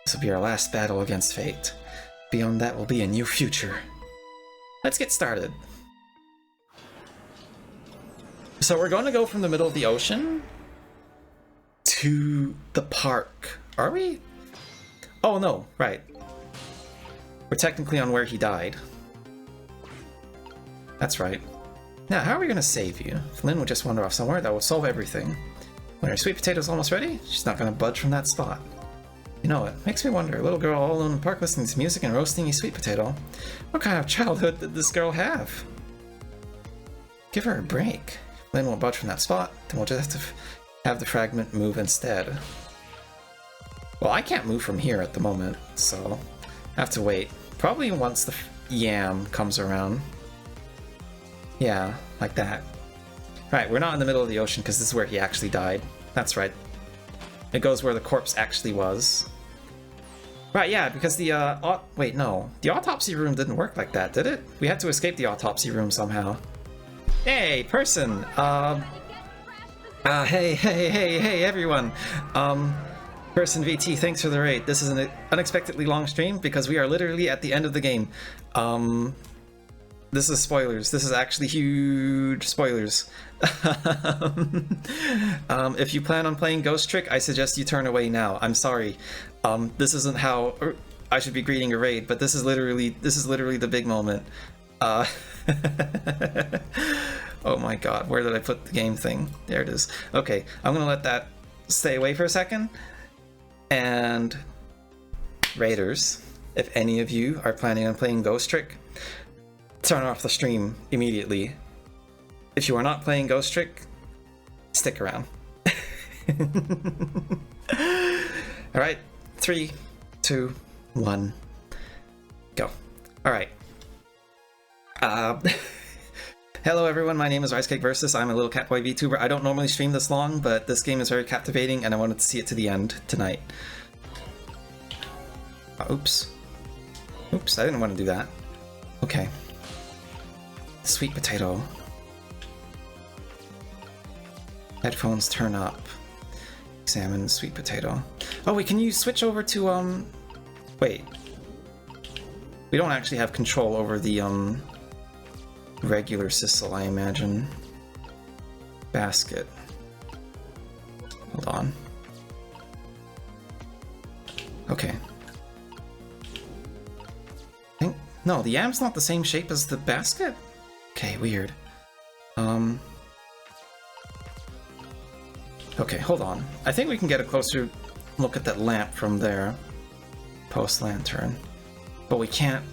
This will be our last battle against fate. Beyond that will be a new future. Let's get started. So we're going to go from the middle of the ocean to the park. Are we? Oh no, right. We're technically on where he died. That's right. Now, how are we going to save you? If Lynn would just wander off somewhere, that will solve everything. When her sweet potato's almost ready, she's not going to budge from that spot. You know, it makes me wonder, a little girl all alone in the park listening to music and roasting a sweet potato. What kind of childhood did this girl have? Give her a break. If Lynn won't budge from that spot, then we'll just have to have the fragment move instead. Well, I can't move from here at the moment, so I have to wait. Probably once the yam comes around. Yeah, like that. Right, we're not in the middle of the ocean because this is where he actually died. That's right. It goes where the corpse actually was. Right, yeah, because the, wait, no. The autopsy room didn't work like that, did it? We had to escape the autopsy room somehow. Hey, person! Hey, everyone! Person VT, thanks for the raid. This is an unexpectedly long stream because we are literally at the end of the game. This is spoilers. This is actually huge spoilers. If you plan on playing Ghost Trick, I suggest you turn away now. I'm sorry. This isn't how I should be greeting a raid, but this is literally the big moment. Oh my god, where did I put the game thing? There it is. Okay, I'm gonna let that stay away for a second. And raiders, if any of you are planning on playing Ghost Trick, turn off the stream immediately. If you are not playing Ghost Trick, stick around. Alright, 3, 2, 1, go. Alright. Hello everyone, my name is RicecakeVS. I'm a little Catboy VTuber. I don't normally stream this long, but this game is very captivating and I wanted to see it to the end tonight. Oops. Oops, I didn't want to do that. Okay. Sweet potato. Headphones turn up. Examine sweet potato. Oh wait, can you switch over to, wait. We don't actually have control over the, regular Sissel, I imagine. Basket. Hold on. Okay. No, the yam's not the same shape as the basket? Okay, weird. Okay, hold on. I think we can get a closer look at that lamp from there. Post lantern. But we can't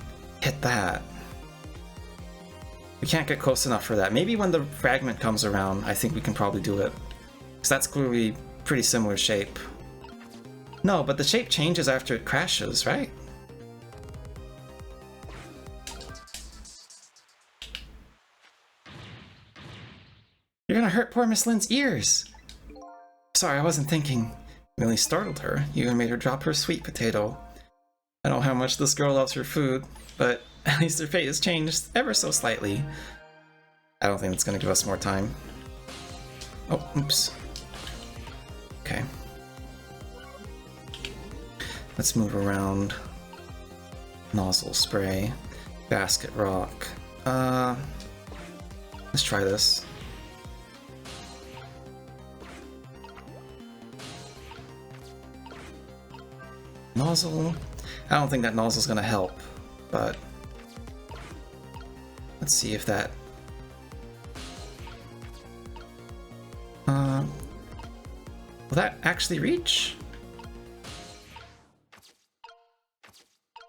hit that. We can't get close enough for that. Maybe when the fragment comes around, I think we can probably do it. Because that's clearly pretty similar shape. No, but the shape changes after it crashes, right? You're gonna hurt poor Miss Lynn's ears! Sorry, I wasn't thinking. You really startled her. You even made her drop her sweet potato. I don't know how much this girl loves her food, but at least her fate has changed ever so slightly. I don't think it's gonna give us more time. Oh, oops. Okay. Let's move around. Nozzle spray. Basket rock. Let's try this. Nozzle. I don't think that nozzle's gonna help, but let's see if that. Will that actually reach?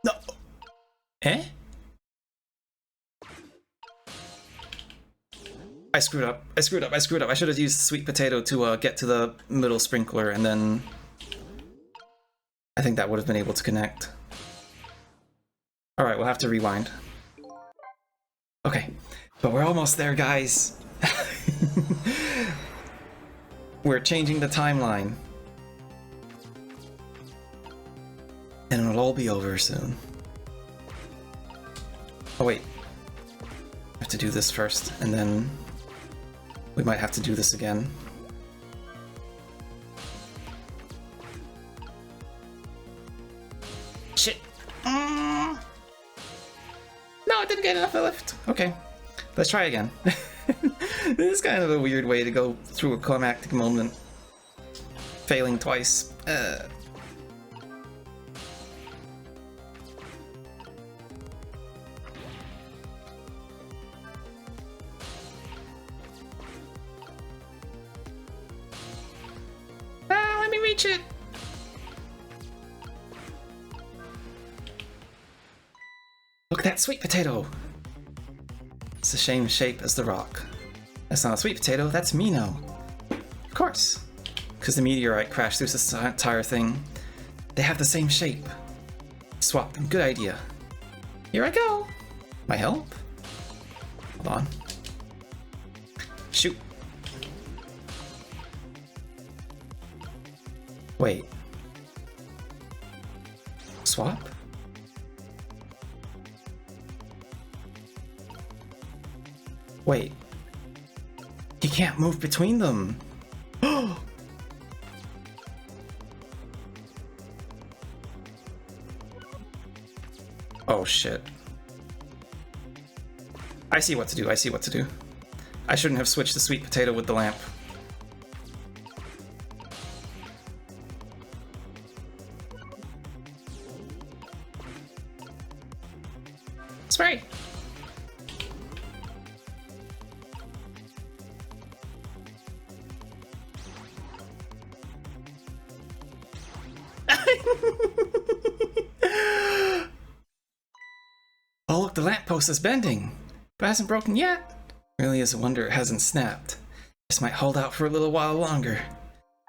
No. Eh? I screwed up. I screwed up. I screwed up. I should have used the sweet potato to get to the middle sprinkler, and then I think that would have been able to connect. Alright, we'll have to rewind. Okay, but we're almost there, guys. We're changing the timeline. And it'll all be over soon. Oh wait. I have to do this first, and then we might have to do this again. Shit. No, it didn't get enough lift. Okay, let's try again. This is kind of a weird way to go through a climactic moment. Failing twice. Let me reach it. Look at that sweet potato! It's the same shape as the rock. That's not a sweet potato, that's Mino. Of course. Because the meteorite crashed through this entire thing. They have the same shape. Swap them, good idea. Here I go! My help? Hold on. Shoot. Wait. Swap? Wait. He can't move between them. Oh shit. I see what to do, I see what to do. I shouldn't have switched the sweet potato with the lamp. Spray! Oh look, the lamppost is bending. but it hasn't broken yet. Really is a wonder it hasn't snapped. This might hold out for a little while longer.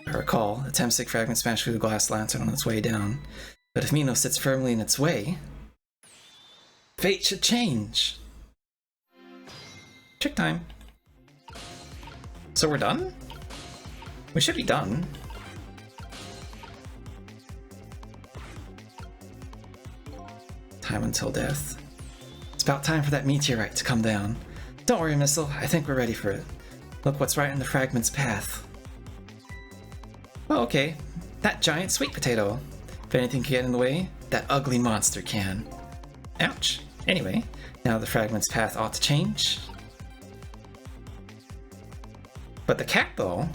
I recall, the Temstick fragment smashed through the glass lantern on its way down. But if Mino sits firmly in its way, fate should change. Trick time. So we're done? We should be done. Time until death. It's about time for that meteorite to come down. Don't worry, Missile. I think we're ready for it. Look what's right in the fragment's path. Oh, okay. That giant sweet potato. If anything can get in the way, that ugly monster can. Ouch. Anyway, now the fragment's path ought to change. But the cat, though?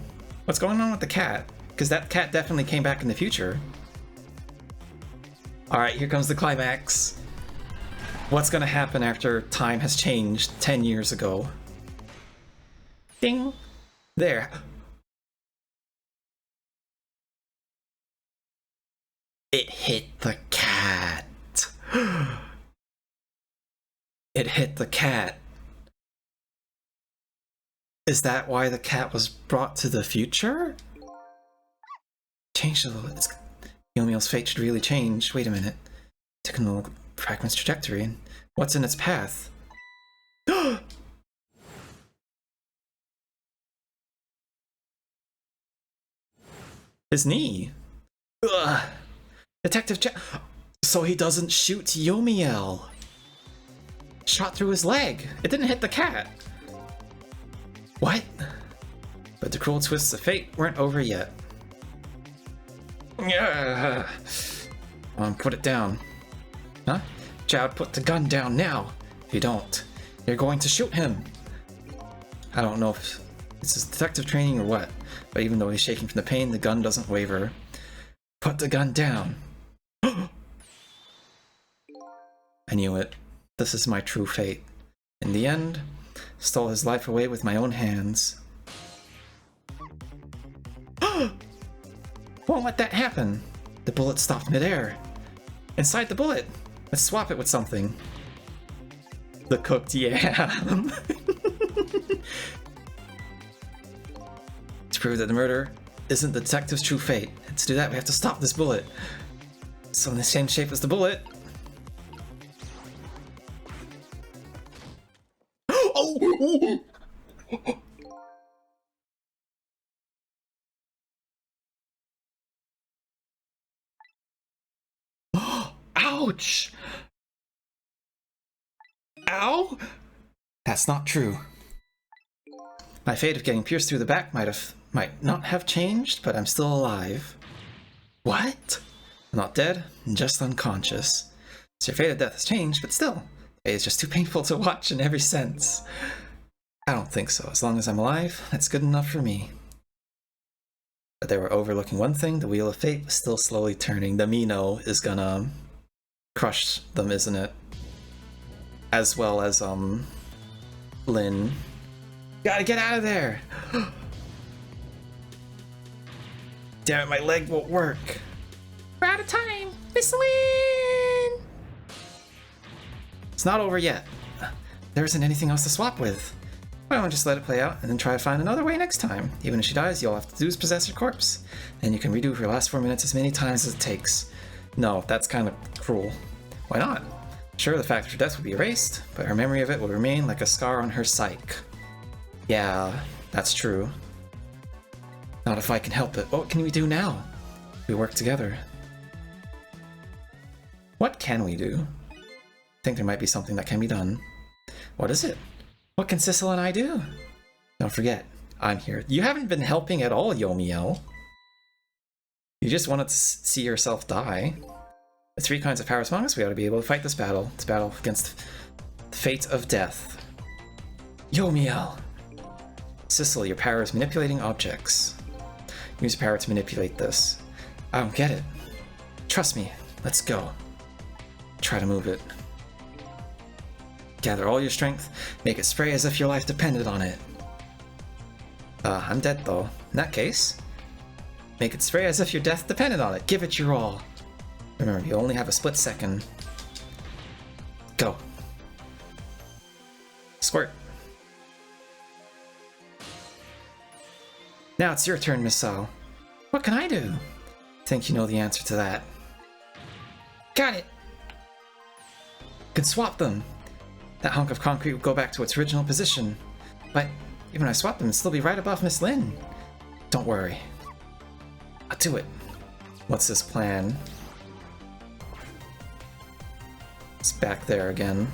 What's going on with the cat? Because that cat definitely came back in the future. Alright, here comes the climax. What's gonna happen after time has changed 10 years ago? Ding! There. It hit the cat. It hit the cat. Is that why the cat was brought to the future? Change the... Yomiel's fate should really change. Wait a minute. Taking the fragment's trajectory. What's in its path? His knee. Ugh. Detective So he doesn't shoot Yomiel. Shot through his leg. It didn't hit the cat. What? But the cruel twists of fate weren't over yet. Put it down. Huh? Jowd, put the gun down now. If you don't, you're going to shoot him. I don't know if it's his detective training or what, but even though he's shaking from the pain, the gun doesn't waver. Put the gun down. I knew it. This is my true fate. In the end, stole his life away with my own hands. Won't let that happen. The bullet stopped midair. Inside the bullet. Let's swap it with something. The cooked yam. To prove that the murder isn't the detective's true fate. And to do that, we have to stop this bullet. So in the same shape as the bullet. Oh! Ouch! Ow! That's not true. My fate of getting pierced through the back might not have changed, but I'm still alive. What? I'm not dead, I'm just unconscious. So your fate of death has changed, but still, it's just too painful to watch in every sense. I don't think so. As long as I'm alive, that's good enough for me. But they were overlooking one thing, the wheel of fate was still slowly turning. The Mino is gonna crush them, isn't it? As well as, Lynn. Gotta get out of there! Damn it, my leg won't work. We're out of time! Win! It's not over yet. There isn't anything else to swap with. Why don't I just let it play out and then try to find another way next time? Even if she dies, all you have to do is possess her corpse. Then you can redo her last 4 minutes as many times as it takes. No, that's kind of cruel. Why not? Sure, the fact of her death will be erased, but her memory of it will remain like a scar on her psyche. Yeah, that's true. Not if I can help it. What can we do now? We work together. What can we do? I think there might be something that can be done. What is it? What can Sissel and I do? Don't forget, I'm here. You haven't been helping at all, Yomiel. You just wanted to see yourself die. With 3 kinds of powers among us, we ought to be able to fight this battle. This battle against the fate of death. Yomiel! Sissel, your power is manipulating objects. Use your power to manipulate this. I don't get it. Trust me. Let's go. Try to move it. Gather all your strength, make it spray as if your life depended on it. I'm dead though. In that case, make it spray as if your death depended on it. Give it your all. Remember, you only have a split second. Go. Squirt. Now it's your turn, Miss Saul. What can I do? Think you know the answer to that. Got it! Can swap them. That hunk of concrete will go back to its original position. But even if I swap them, it'll still be right above Miss Lynn. Don't worry. I'll do it. What's this plan? It's back there again.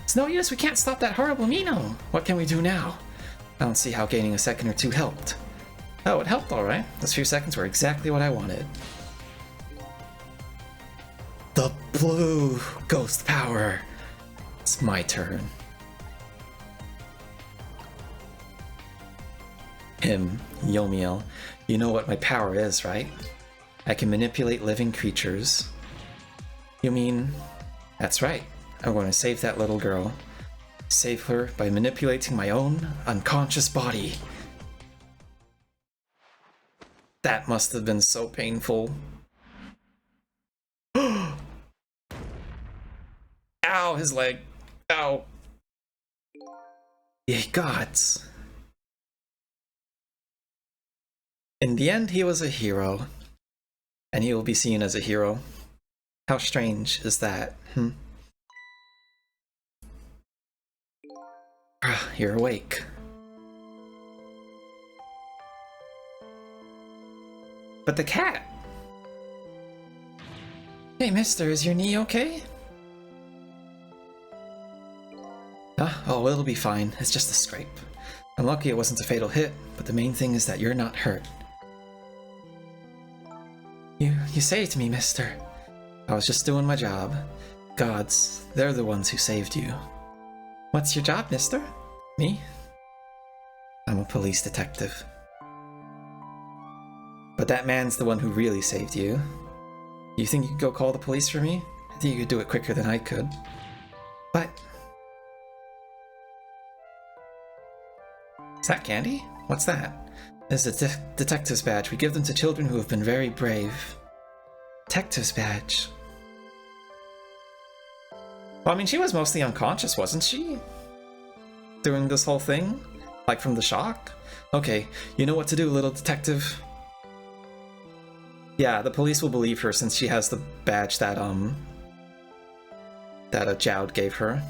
It's no use, we can't stop that horrible Mino. What can we do now? I don't see how gaining a second or two helped. Oh, it helped alright. Those few seconds were exactly what I wanted. The blue ghost power. It's my turn. Yomiel, you know what my power is, right? I can manipulate living creatures. You mean... That's right. I'm going to save that little girl. Save her by manipulating my own unconscious body. That must have been so painful. Ow, his leg. Ow. Ye gods. In the end, he was a hero. And he will be seen as a hero. How strange is that, You're awake. But the cat! Hey mister, is your knee okay? Oh, it'll be fine. It's just a scrape. I'm lucky it wasn't a fatal hit, but the main thing is that you're not hurt. You saved me, mister. I was just doing my job. Gods, they're the ones who saved you. What's your job, mister? Me? I'm a police detective. But that man's the one who really saved you. You think you could go call the police for me? I think you could do it quicker than I could. But... Is that candy? What's that? It's a detective's badge. We give them to children who have been very brave. Detective's badge. Well, I mean, she was mostly unconscious, wasn't she? During this whole thing? Like from the shock? Okay, you know what to do, little detective. Yeah, the police will believe her since she has the badge that, Jowd gave her.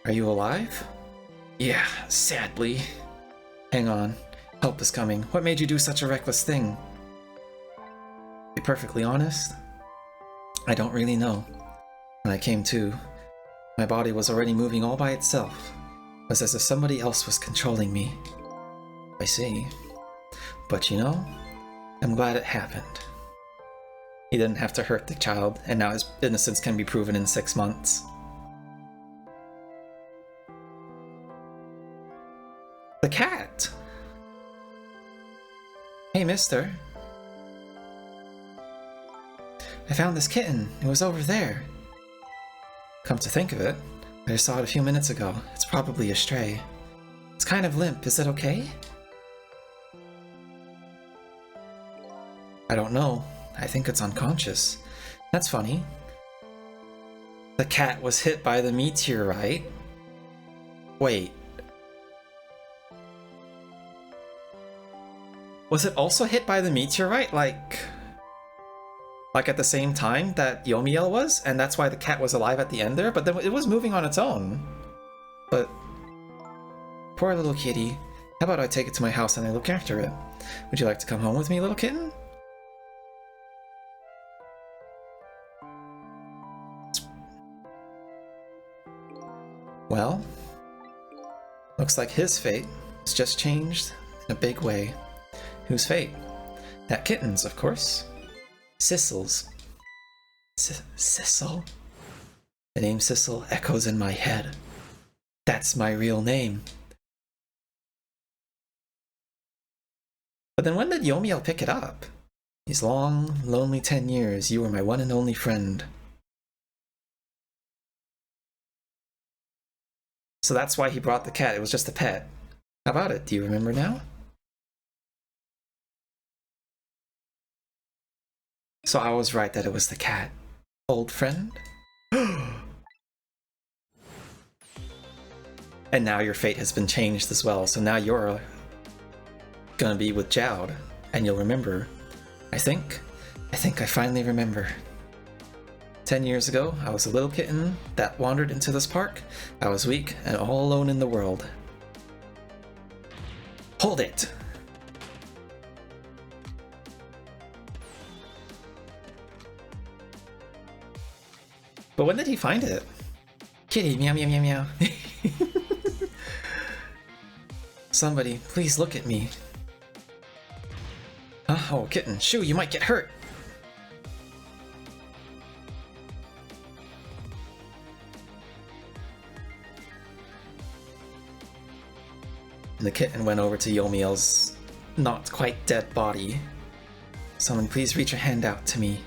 Are you alive? Yeah, sadly. Hang on. Help is coming. What made you do such a reckless thing? To be perfectly honest, I don't really know. When I came to, my body was already moving all by itself. It was as if somebody else was controlling me. I see. But you know, I'm glad it happened. He didn't have to hurt the child, and now his innocence can be proven in 6 months. The cat! Hey, mister. I found this kitten. It was over there. Come to think of it, I just saw it a few minutes ago. It's probably a stray. It's kind of limp. Is it okay? I don't know. I think it's unconscious. That's funny. The cat was hit by the meteorite. Wait. Was it also hit by the meteorite, like at the same time that Yomiel was? And that's why the cat was alive at the end there? But then it was moving on its own. But... poor little kitty. How about I take it to my house and I look after it? Would you like to come home with me, little kitten? Well, looks like his fate has just changed in a big way. Whose fate? That kitten's, of course. Sissel's. Sissel? The name Sissel echoes in my head. That's my real name. But then when did Yomiel pick it up? These long, lonely 10 years, you were my one and only friend. So that's why he brought the cat. It was just a pet. How about it? Do you remember now? So I was right that it was the cat. old friend. And now your fate has been changed as well, so now you're gonna be with Jowd, and you'll remember. I think I finally remember. 10 years ago, I was a little kitten that wandered into this park. I was weak and all alone in the world. Hold it! But when did he find it? Kitty, meow meow meow meow. Somebody, please look at me. Oh, kitten, shoo, you might get hurt. And the kitten went over to Yomiel's not quite dead body. Someone please reach a hand out to me.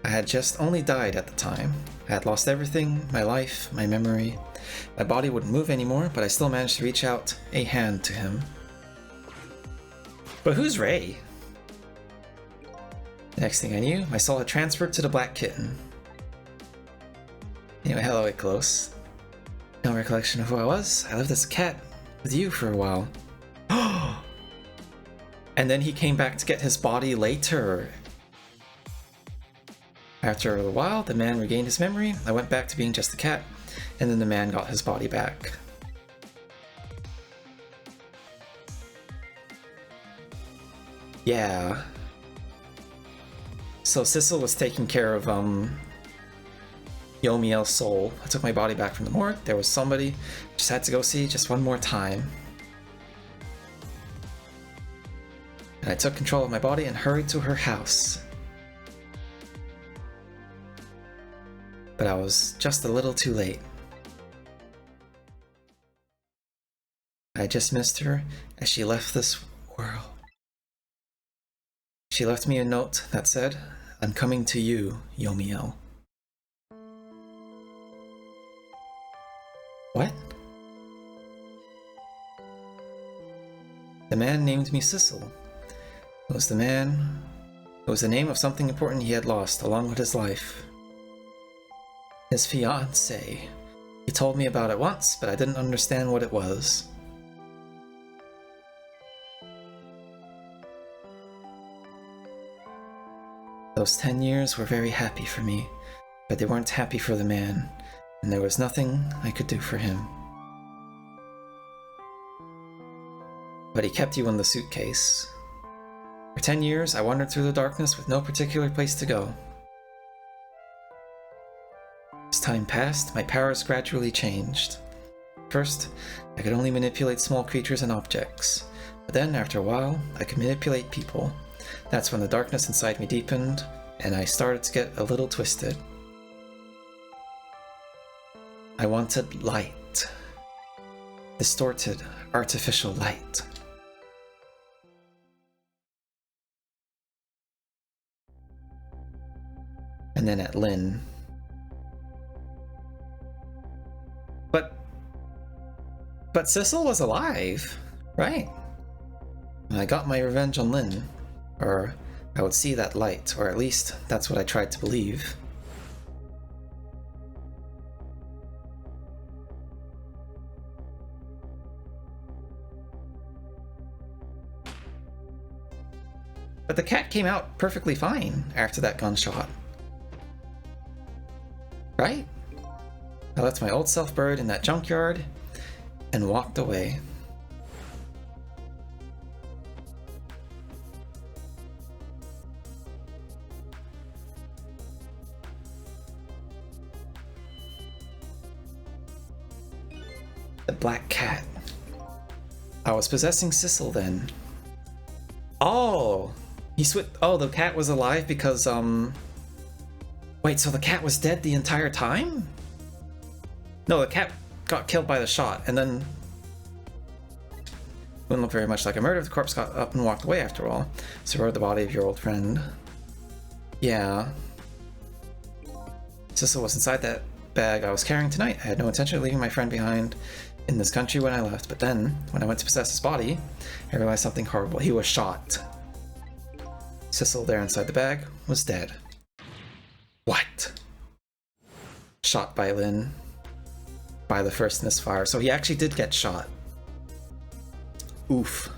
I had just only died at the time. I had lost everything, my life, my memory. My body wouldn't move anymore, but I still managed to reach out a hand to him. But who's Ray? The next thing I knew, my soul had transferred to the black kitten. Anyway, hello, it close. No recollection of who I was. I lived as a cat with you for a while. And then he came back to get his body later. After a while, the man regained his memory. I went back to being just a cat, and then the man got his body back. Yeah. So Sissel was taking care of Yomiel's soul. I took my body back from the morgue. There was somebody. Just had to go see just one more time. And I took control of my body and hurried to her house. But I was just a little too late. I just missed her as she left this world. She left me a note that said, "I'm coming to you, Yomiel." What? The man named me Sissel. It was the name of something important he had lost along with his life. His fiancée. He told me about it once, but I didn't understand what it was. Those 10 years were very happy for me, but they weren't happy for the man, and there was nothing I could do for him. But he kept you in the suitcase. For 10 years, I wandered through the darkness with no particular place to go. As time passed, my powers gradually changed. First, I could only manipulate small creatures and objects, but then, after a while, I could manipulate people. That's when the darkness inside me deepened, and I started to get a little twisted. I wanted light. Distorted, artificial light. And then at Lynn. But Sissel was alive, right? And I got my revenge on Lynn. Or I would see that light, or at least that's what I tried to believe. But the cat came out perfectly fine after that gunshot. Right? I left my old self buried in that junkyard and walked away. The black cat. I was possessing Sissel then. Oh! Oh, the cat was alive because, Wait, so the cat was dead the entire time? No, the cat got killed by the shot, and then... Wouldn't look very much like a murder if the corpse got up and walked away after all. So where'd the body of your old friend? Yeah. Sissel was inside that bag I was carrying tonight. I had no intention of leaving my friend behind. in this country when I left, but then, when I went to possess his body, I realized something horrible. He was shot. Sissel, there inside the bag, was dead. What? Shot by Lynn. By the first misfire. So he actually did get shot. Oof.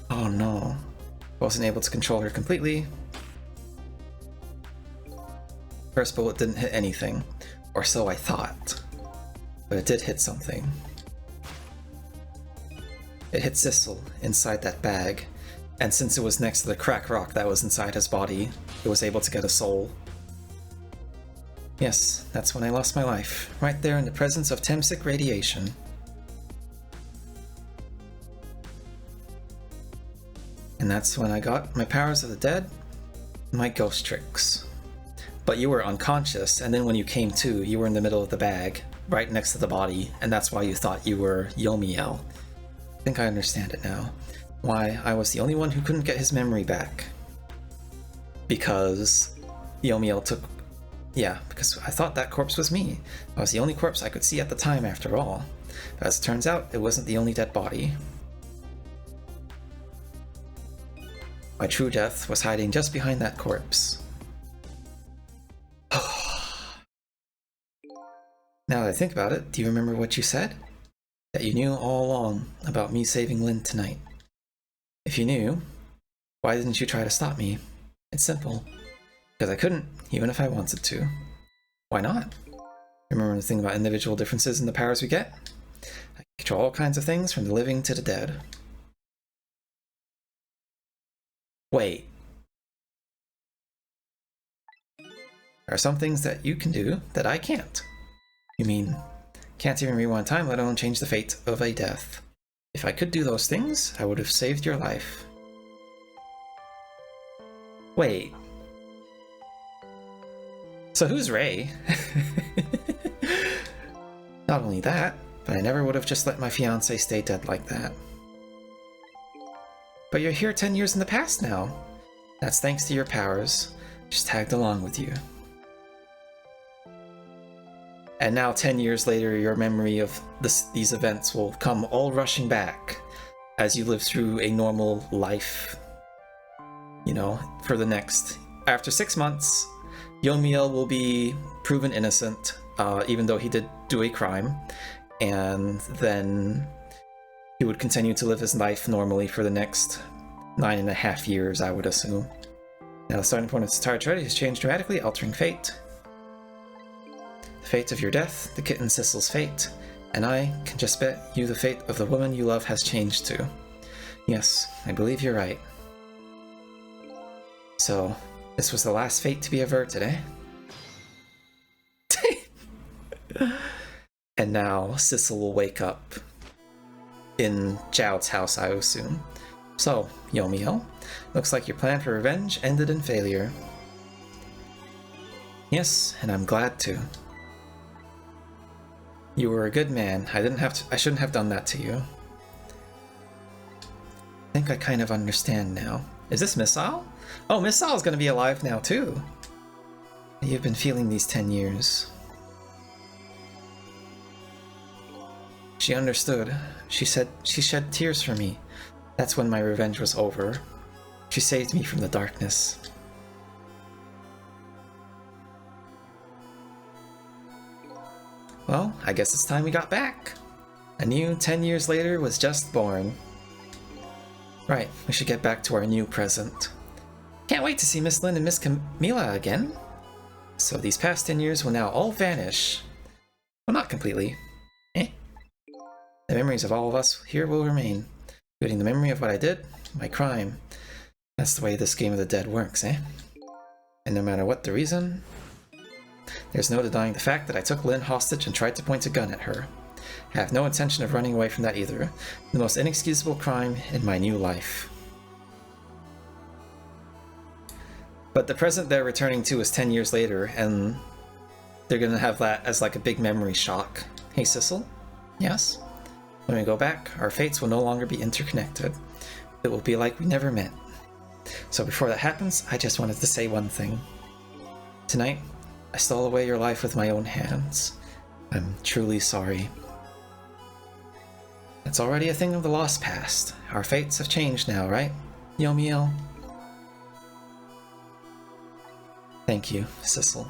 Oh no. Wasn't able to control her completely. First bullet didn't hit anything. Or so I thought. But it did hit something. It hit Sissel inside that bag. And since it was next to the crack rock that was inside his body, it was able to get a soul. Yes, that's when I lost my life. Right there in the presence of Temsic radiation. And that's when I got my powers of the dead, my ghost tricks. But you were unconscious, and then when you came to, you were in the middle of the bag, right next to the body, and that's why you thought you were Yomiel. I think I understand it now. Why I was the only one who couldn't get his memory back. Because Yomiel took... Yeah, because I thought that corpse was me. I was the only corpse I could see at the time, after all. But as it turns out, it wasn't the only dead body. My true death was hiding just behind that corpse. Now that I think about it, do you remember what you said? That you knew all along about me saving Lynn tonight. If you knew, why didn't you try to stop me? It's simple. Because I couldn't, even if I wanted to. Why not? Remember the thing about individual differences in the powers we get? I can control all kinds of things, from the living to the dead. Wait. There are some things that you can do that I can't. You mean, can't even rewind time, let alone change the fate of a death. If I could do those things, I would have saved your life. Wait. So who's Ray? Not only that, but I never would have just let my fiancé stay dead like that. But you're here 10 years in the past now. That's thanks to your powers. Just tagged along with you. And now 10 years later, your memory of these events will come all rushing back as you live through a normal life. You know, for the next... After 6 months, Yomiel will be proven innocent, even though he did do a crime. And then he would continue to live his life normally for the next 9.5 years, I would assume. Now the starting point of this entire tragedy has changed dramatically, altering fate. The fate of your death, the kitten Sissel's fate, and I can just bet you the fate of the woman you love has changed too. Yes, I believe you're right. So, this was the last fate to be averted, eh? And now Sissel will wake up in Joud's house, I assume. So, Yomiel, looks like your plan for revenge ended in failure. Yes, and I'm glad to. You were a good man. I shouldn't have done that to you. I think I kind of understand now. Is this Missile? Oh, Missile's gonna be alive now too. You've been feeling these 10 years. She understood. She said she shed tears for me. That's when my revenge was over. She saved me from the darkness. Well, I guess it's time we got back. A new 10 years later was just born. Right, we should get back to our new present. Can't wait to see Miss Lynn and Miss Camila again. So these past 10 years will now all vanish. Well, not completely. The memories of all of us here will remain, including the memory of what I did, my crime. That's the way this game of the dead works, eh? And no matter what the reason, there's no denying the fact that I took Lynn hostage and tried to point a gun at her. I have no intention of running away from that either. The most inexcusable crime in my new life. But the present they're returning to is 10 years later, and they're gonna have that as like a big memory shock. Hey Sissel? Yes? When we go back, our fates will no longer be interconnected. It will be like we never met. So before that happens, I just wanted to say one thing. Tonight, I stole away your life with my own hands. I'm truly sorry. It's already a thing of the lost past. Our fates have changed now, right, Yomiel? Thank you, Sissel.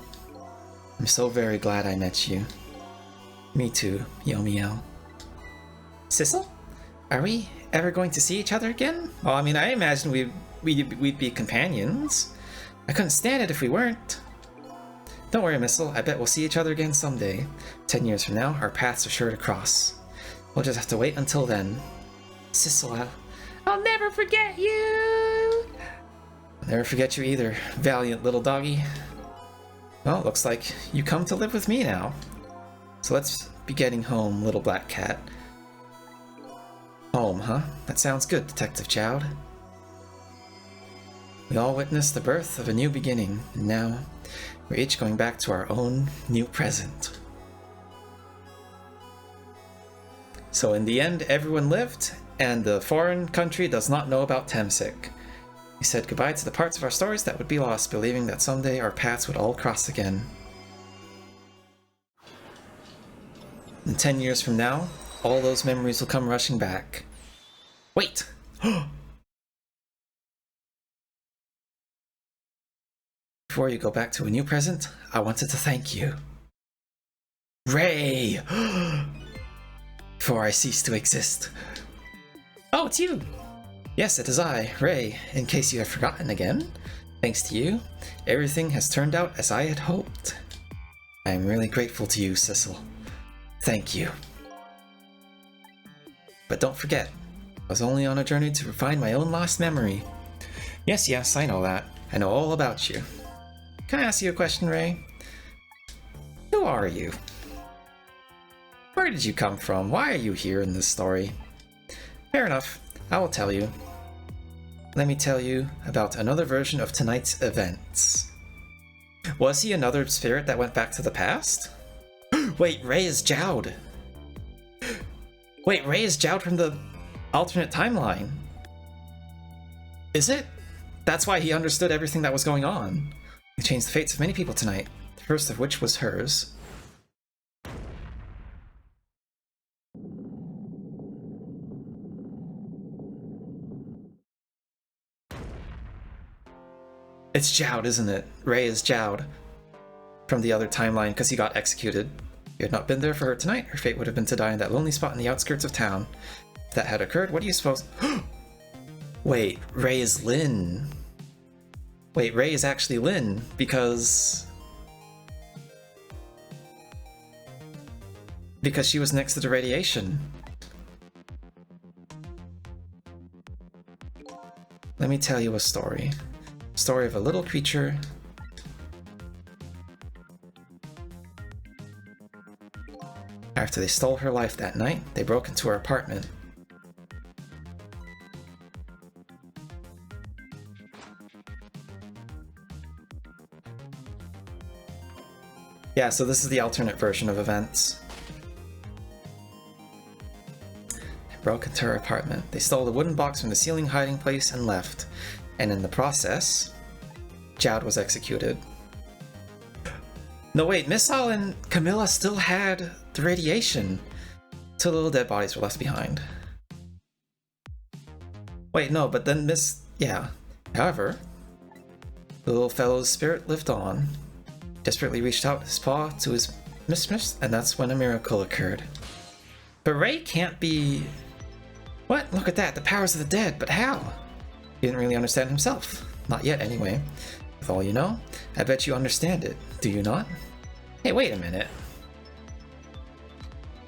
I'm so very glad I met you. Me too, Yomiel. Sissel? Are we ever going to see each other again? Well, I mean, I imagine we'd be companions. I couldn't stand it if we weren't. Don't worry, Missile. I bet we'll see each other again someday. 10 years from now, our paths are sure to cross. We'll just have to wait until then. Sissel, I'll never forget you! I'll never forget you either, valiant little doggy. Well, looks like you come to live with me now. So let's be getting home, little black cat. Home, huh? That sounds good, Detective Chowd. We all witnessed the birth of a new beginning, and now we're each going back to our own new present. So in the end, everyone lived, and the foreign country does not know about Temsic. We said goodbye to the parts of our stories that would be lost, believing that someday our paths would all cross again. And 10 years from now, all those memories will come rushing back. Wait! Before you go back to a new present, I wanted to thank you. Ray! Before I cease to exist. Oh, it's you! Yes, it is I, Ray, in case you have forgotten again. Thanks to you, everything has turned out as I had hoped. I am really grateful to you, Sissel. Thank you. But don't forget, I was only on a journey to find my own lost memory. Yes, I know that. I know all about you. Can I ask you a question, Ray? Who are you? Where did you come from? Why are you here in this story? Fair enough, I will tell you. Let me tell you about another version of tonight's events. Was he another spirit that went back to the past? Wait, Ray is Jowd! Wait, Ray is Jowd from the alternate timeline. Is it? That's why he understood everything that was going on. He changed the fates of many people tonight, the first of which was hers. It's Jowd, isn't it? Ray is Jowd. From the other timeline, because he got executed. If you had not been there for her tonight, her fate would have been to die in that lonely spot in the outskirts of town. If that had occurred, what do you suppose? Wait, Ray is Lynn. Wait, Ray is actually Lynn, because she was next to the radiation. Let me tell you a story. Story of a little creature after they stole her life that night. They broke into her apartment. Yeah, so this is the alternate version of events. They broke into her apartment. They stole the wooden box from the ceiling hiding place and left. And in the process, Jowd was executed. No wait, Missile and Camilla still had the radiation. 2 little dead bodies were left behind. Wait, no, but then yeah. However, the little fellow's spirit lived on, desperately reached out his paw to his mistress, and that's when a miracle occurred. But Ray can't be... What? Look at that, the powers of the dead, but how? He didn't really understand himself. Not yet, anyway. With all you know, I bet you understand it, do you not? Hey, wait a minute.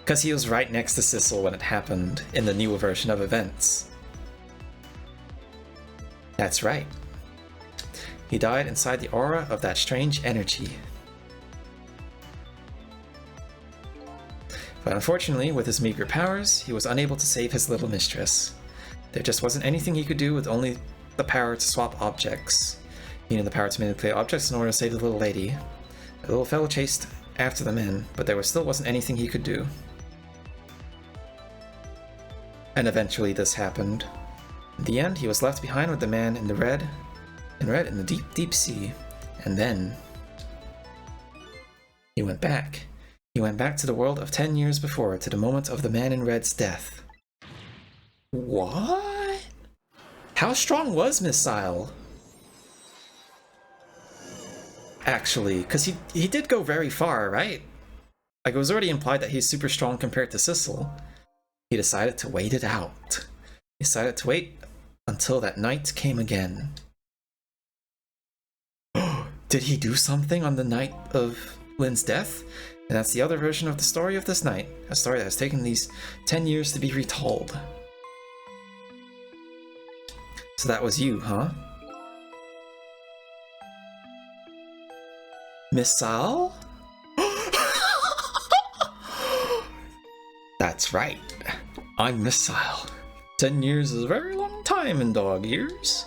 Because he was right next to Sissel when it happened in the new version of events. That's right. He died inside the aura of that strange energy. But unfortunately, with his meager powers, he was unable to save his little mistress. There just wasn't anything he could do with only the power to swap objects. He needed the power to manipulate objects in order to save the little lady. The little fellow chased after the men, but there still wasn't anything he could do. And eventually this happened. In the end, he was left behind with the man in the red in the deep, deep sea. And then he went back. He went back to the world of 10 years before, to the moment of the man in red's death. What? How strong was Missile? Actually, because he did go very far, right? Like, it was already implied that he's super strong compared to Sissel. He decided to wait it out. He decided to wait until that night came again. Did he do something on the night of Lynn's death? And that's the other version of the story of this night. A story that has taken these 10 years to be retold. So that was you, huh? Missile? That's right. I'm Missile. 10 years is a very long time in dog years.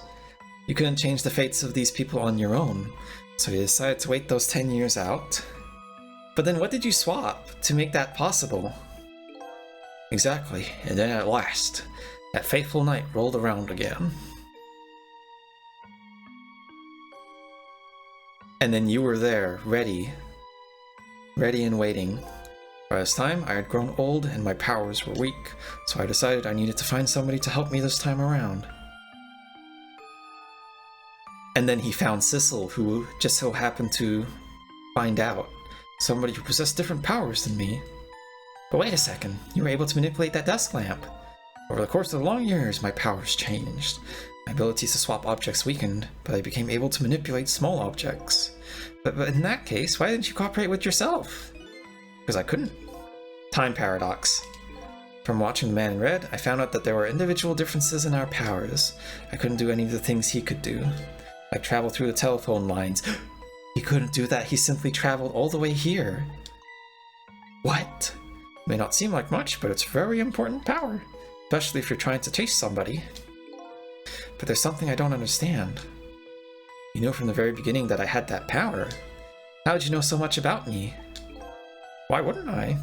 You couldn't change the fates of these people on your own, so you decided to wait those 10 years out. But then what did you swap to make that possible? Exactly, and then at last, that fateful night rolled around again. And then you were there, ready and waiting. By this time, I had grown old and my powers were weak, so I decided I needed to find somebody to help me this time around. And then he found Sissel, who just so happened to find out. Somebody who possessed different powers than me. But wait a second, you were able to manipulate that desk lamp. Over the course of the long years, my powers changed. My abilities to swap objects weakened, but I became able to manipulate small objects. But in that case, why didn't you cooperate with yourself? Because I couldn't. Time paradox. From watching The Man in Red, I found out that there were individual differences in our powers. I couldn't do any of the things he could do. Like travel through the telephone lines. He couldn't do that, he simply traveled all the way here. What? May not seem like much, but it's a very important power. Especially if you're trying to chase somebody. But there's something I don't understand. You know from the very beginning that I had that power. How did you know so much about me? Why wouldn't I?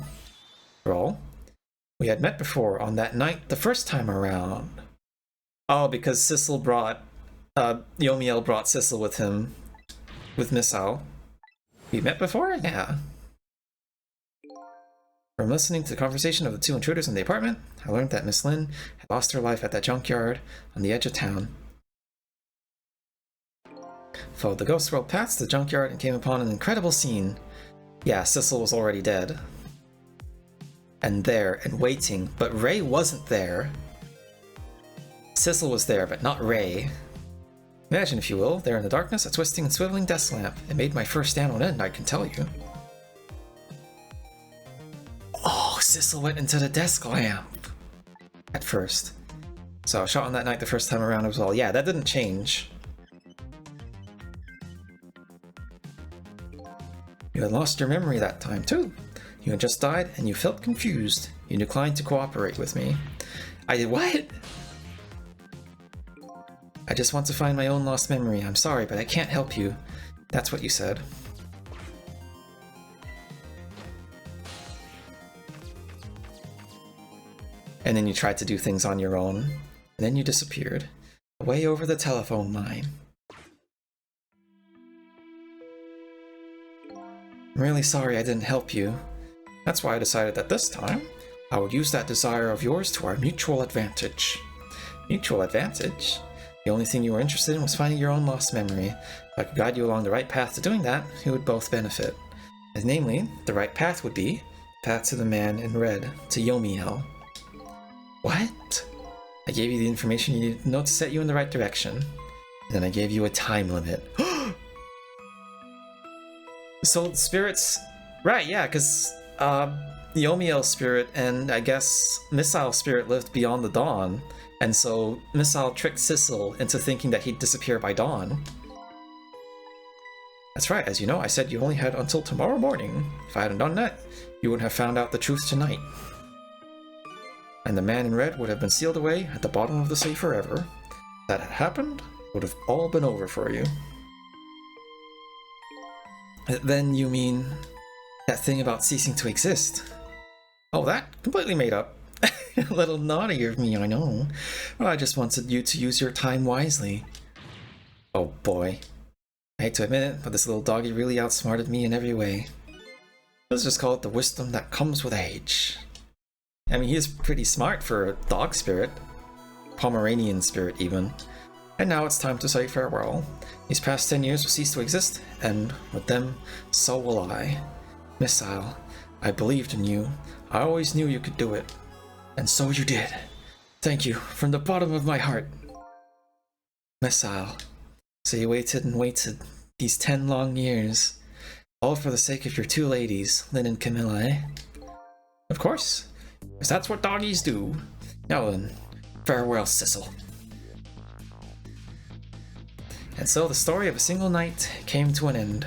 After all, we had met before on that night the first time around. Oh, because Sissel brought... Yomiel brought Sissel with him. With Missile. We met before? Yeah. From listening to the conversation of the two intruders in the apartment, I learned that Miss Lynn had lost her life at that junkyard on the edge of town. Followed the ghost world past the junkyard and came upon an incredible scene. Yeah, Sissel was already dead. And there, and waiting, but Ray wasn't there. Sissel was there, but not Ray. Imagine, if you will, there in the darkness, a twisting and swiveling desk lamp. It made my first stand on end, I can tell you. Oh, Sissel went into the desk lamp. At first. So I was shot on that night the first time around as well. Yeah, that didn't change. You had lost your memory that time too. You had just died and you felt confused. You declined to cooperate with me. I did what? I just want to find my own lost memory. I'm sorry, but I can't help you. That's what you said. And then you tried to do things on your own. And then you disappeared. Away over the telephone line. I'm really sorry I didn't help you. That's why I decided that this time, I would use that desire of yours to our mutual advantage. Mutual advantage? The only thing you were interested in was finding your own lost memory. If I could guide you along the right path to doing that, we would both benefit. And namely, the right path would be the path to the man in red, to Yomiel. What? I gave you the information you needed to know to set you in the right direction. And then I gave you a time limit. So spirits... Right, yeah, because Yomiel spirit and I guess Missile spirit lived beyond the dawn. And so Missile tricked Sissel into thinking that he'd disappear by dawn. That's right, as you know, I said you only had until tomorrow morning. If I hadn't done that, you would have found out the truth tonight. And the man in red would have been sealed away at the bottom of the sea forever. If that had happened, it would have all been over for you. Then you mean that thing about ceasing to exist? Oh, that? Completely made up. A little naughty of me, I know. Well, I just wanted you to use your time wisely. Oh boy. I hate to admit it, but this little doggy really outsmarted me in every way. Let's just call it the wisdom that comes with age. I mean, he is pretty smart for a dog spirit. Pomeranian spirit, even. And now it's time to say farewell. These past 10 years will cease to exist, and with them, so will I. Missile, I believed in you. I always knew you could do it. And so you did. Thank you, from the bottom of my heart. Missile, so you waited and waited these 10 long years. All for the sake of your two ladies, Lynn and Camilla, eh? Of course, because that's what doggies do. Now then, farewell, Sissel. And so the story of a single night came to an end.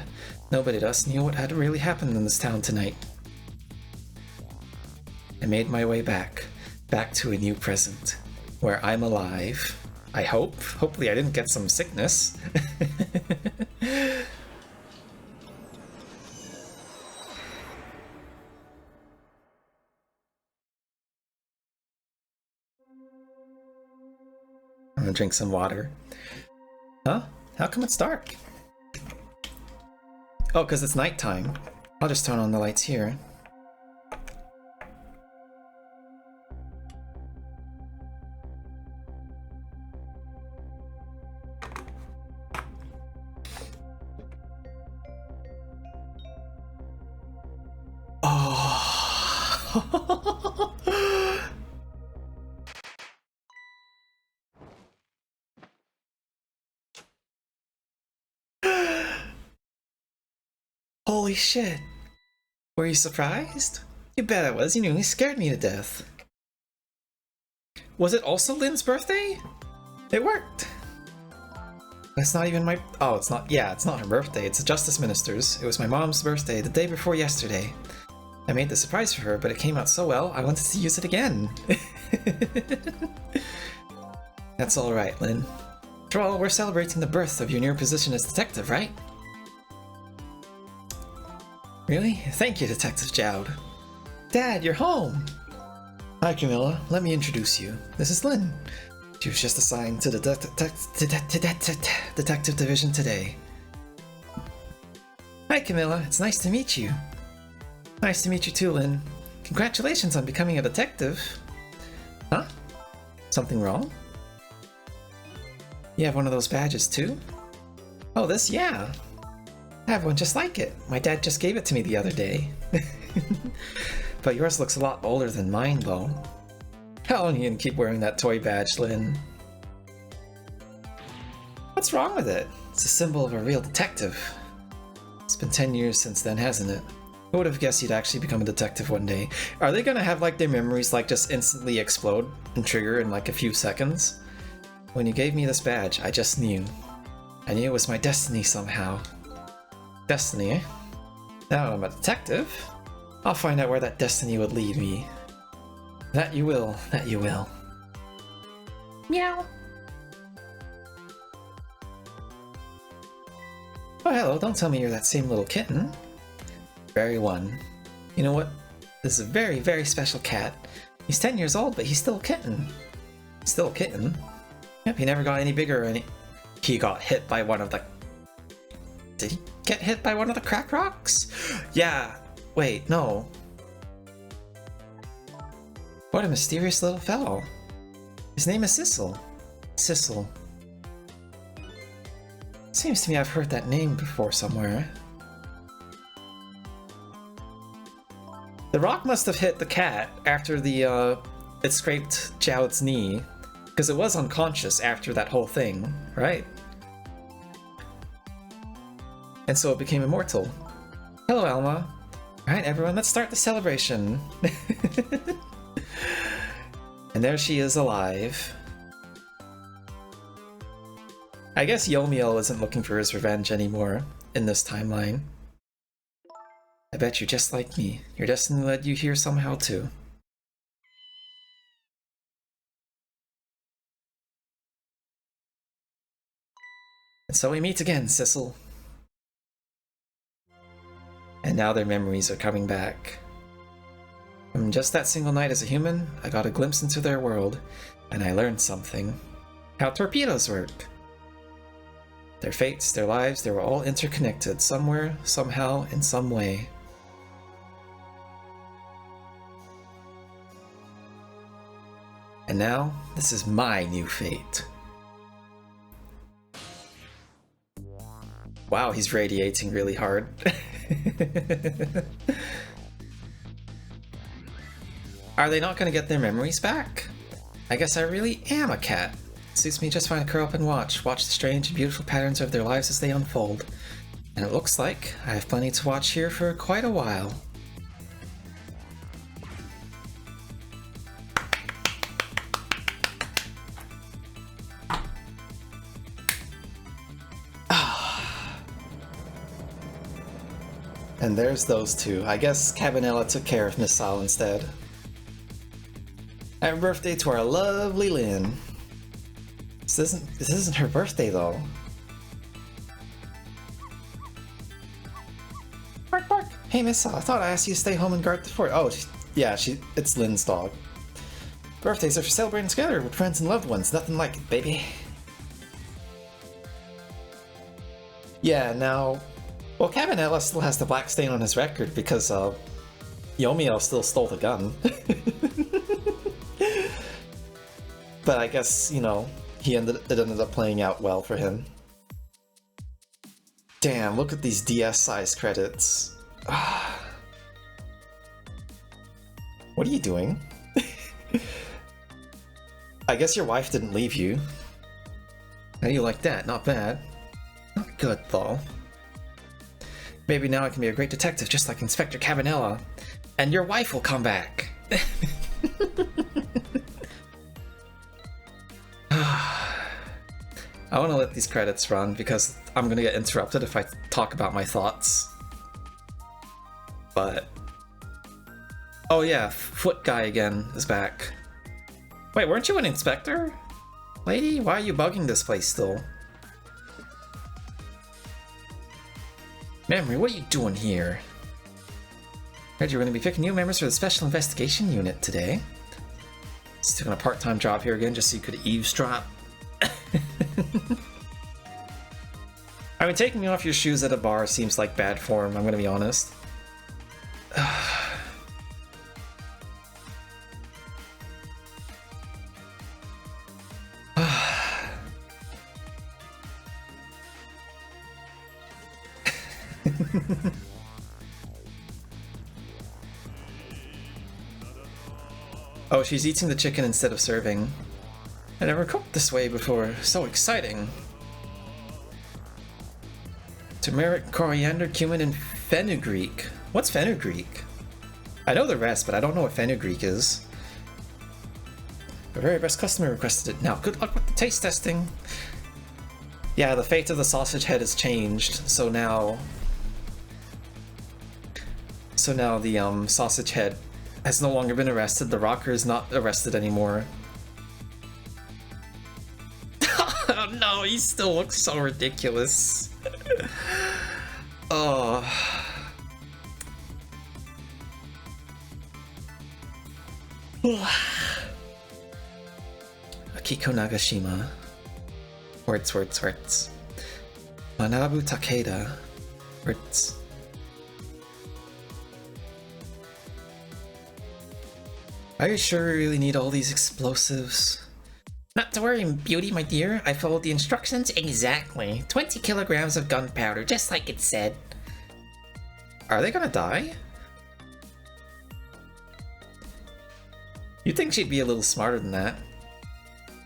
Nobody else knew what had really happened in this town tonight. I made my way back to a new present, where I'm alive. I hope. Hopefully I didn't get some sickness. I'm gonna drink some water. Huh? How come it's dark? Oh, because it's nighttime. I'll just turn on the lights here. Oh. Holy shit. Were you surprised? You bet I was. You nearly scared me to death. Was it also Lynn's birthday? It worked. That's not even my... Oh, it's not... Yeah, it's not her birthday. It's a Justice Minister's. It was my mom's birthday the day before yesterday. I made the surprise for her, but it came out so well, I wanted to use it again. That's alright, Lynn. After all, we're celebrating the birth of your new position as detective, right? Really? Thank you, Detective Jowd. Dad, you're home! Hi, Camilla. Let me introduce you. This is Lynn. She was just assigned to the Detective Division today. Hi, Camilla. It's nice to meet you. Nice to meet you too, Lynn. Congratulations on becoming a detective. Huh? Something wrong? You have one of those badges too? Oh, this? Yeah. I have one just like it. My dad just gave it to me the other day. But yours looks a lot older than mine, though. How long are you gonna keep wearing that toy badge, Lynn? What's wrong with it? It's a symbol of a real detective. It's been 10 years since then, hasn't it? Who would have guessed you'd actually become a detective one day? Are they gonna have like their memories like just instantly explode and trigger in like a few seconds? When you gave me this badge, I just knew. I knew it was my destiny somehow. Destiny, eh? Now I'm a detective. I'll find out where that destiny would lead me. That you will, that you will. Meow. Oh, hello, don't tell me you're that same little kitten. Very one. You know what? This is a very, very special cat. He's 10 years old, but he's still a kitten. Still a kitten. Yep, he never got any bigger or any... He got hit by one of the... Did he get hit by one of the crack rocks? Yeah. Wait, no. What a mysterious little fellow. His name is Sissel. Sissel. Seems to me I've heard that name before somewhere. The rock must have hit the cat after the, it scraped Jowd's knee. Because it was unconscious after that whole thing, right? And so it became immortal. Hello, Alma. Alright, everyone, let's start the celebration. And there she is alive. I guess Yomiel isn't looking for his revenge anymore in this timeline. I bet you're just like me. Your destiny led you here somehow too. And so we meet again, Sissel. And now their memories are coming back. From just that single night as a human, I got a glimpse into their world, and I learned something. How torpedoes work. Their fates, their lives, they were all interconnected somewhere, somehow, in some way. And now, this is my new fate. Wow, he's radiating really hard. Are they not going to get their memories back? I guess I really am a cat. It suits me just fine to curl up and watch the strange and beautiful patterns of their lives as they unfold. And it looks like I have plenty to watch here for quite a while. And there's those two. I guess Cabanela took care of Miss Sal instead. Happy birthday to our lovely Lynn. This isn't her birthday though. Bark bark! Hey Miss Sal, I thought I asked you to stay home and guard the fort. Oh, it's Lynn's dog. Birthdays are for celebrating together with friends and loved ones. Nothing like it, baby. Yeah, now... Well, Cabanela still has the black stain on his record because, Yomio still stole the gun. But I guess, you know, it ended up playing out well for him. Damn, look at these DS-size credits. What are you doing? I guess your wife didn't leave you. How do you like that? Not bad. Not good, though. Maybe now I can be a great detective just like Inspector Cabanela. And your wife will come back. I want to let these credits run because I'm going to get interrupted if I talk about my thoughts. But... Oh yeah, Foot Guy again is back. Wait, weren't you an inspector? Lady, why are you bugging this place still? Memory, what are you doing here? Heard you were going to be picking new members for the Special Investigation Unit today. Just taking a part-time job here again just so you could eavesdrop. I mean, taking off your shoes at a bar seems like bad form, I'm going to be honest. Oh, she's eating the chicken instead of serving. I never cooked this way before. So exciting. Turmeric, coriander, cumin, and fenugreek. What's fenugreek? I know the rest, but I don't know what fenugreek is. The very best customer requested it. Now, good luck with the taste testing. Yeah, the fate of the sausage head has changed, so now the sausage head has no longer been arrested. The rocker is not arrested anymore. Oh no, he still looks so ridiculous. Oh. Akiko Nagashima. Words. Manabu Takeda. Words. Are you sure we really need all these explosives? Not to worry, beauty, my dear. I followed the instructions exactly. 20 kilograms of gunpowder, just like it said. Are they gonna die? You'd think she'd be a little smarter than that.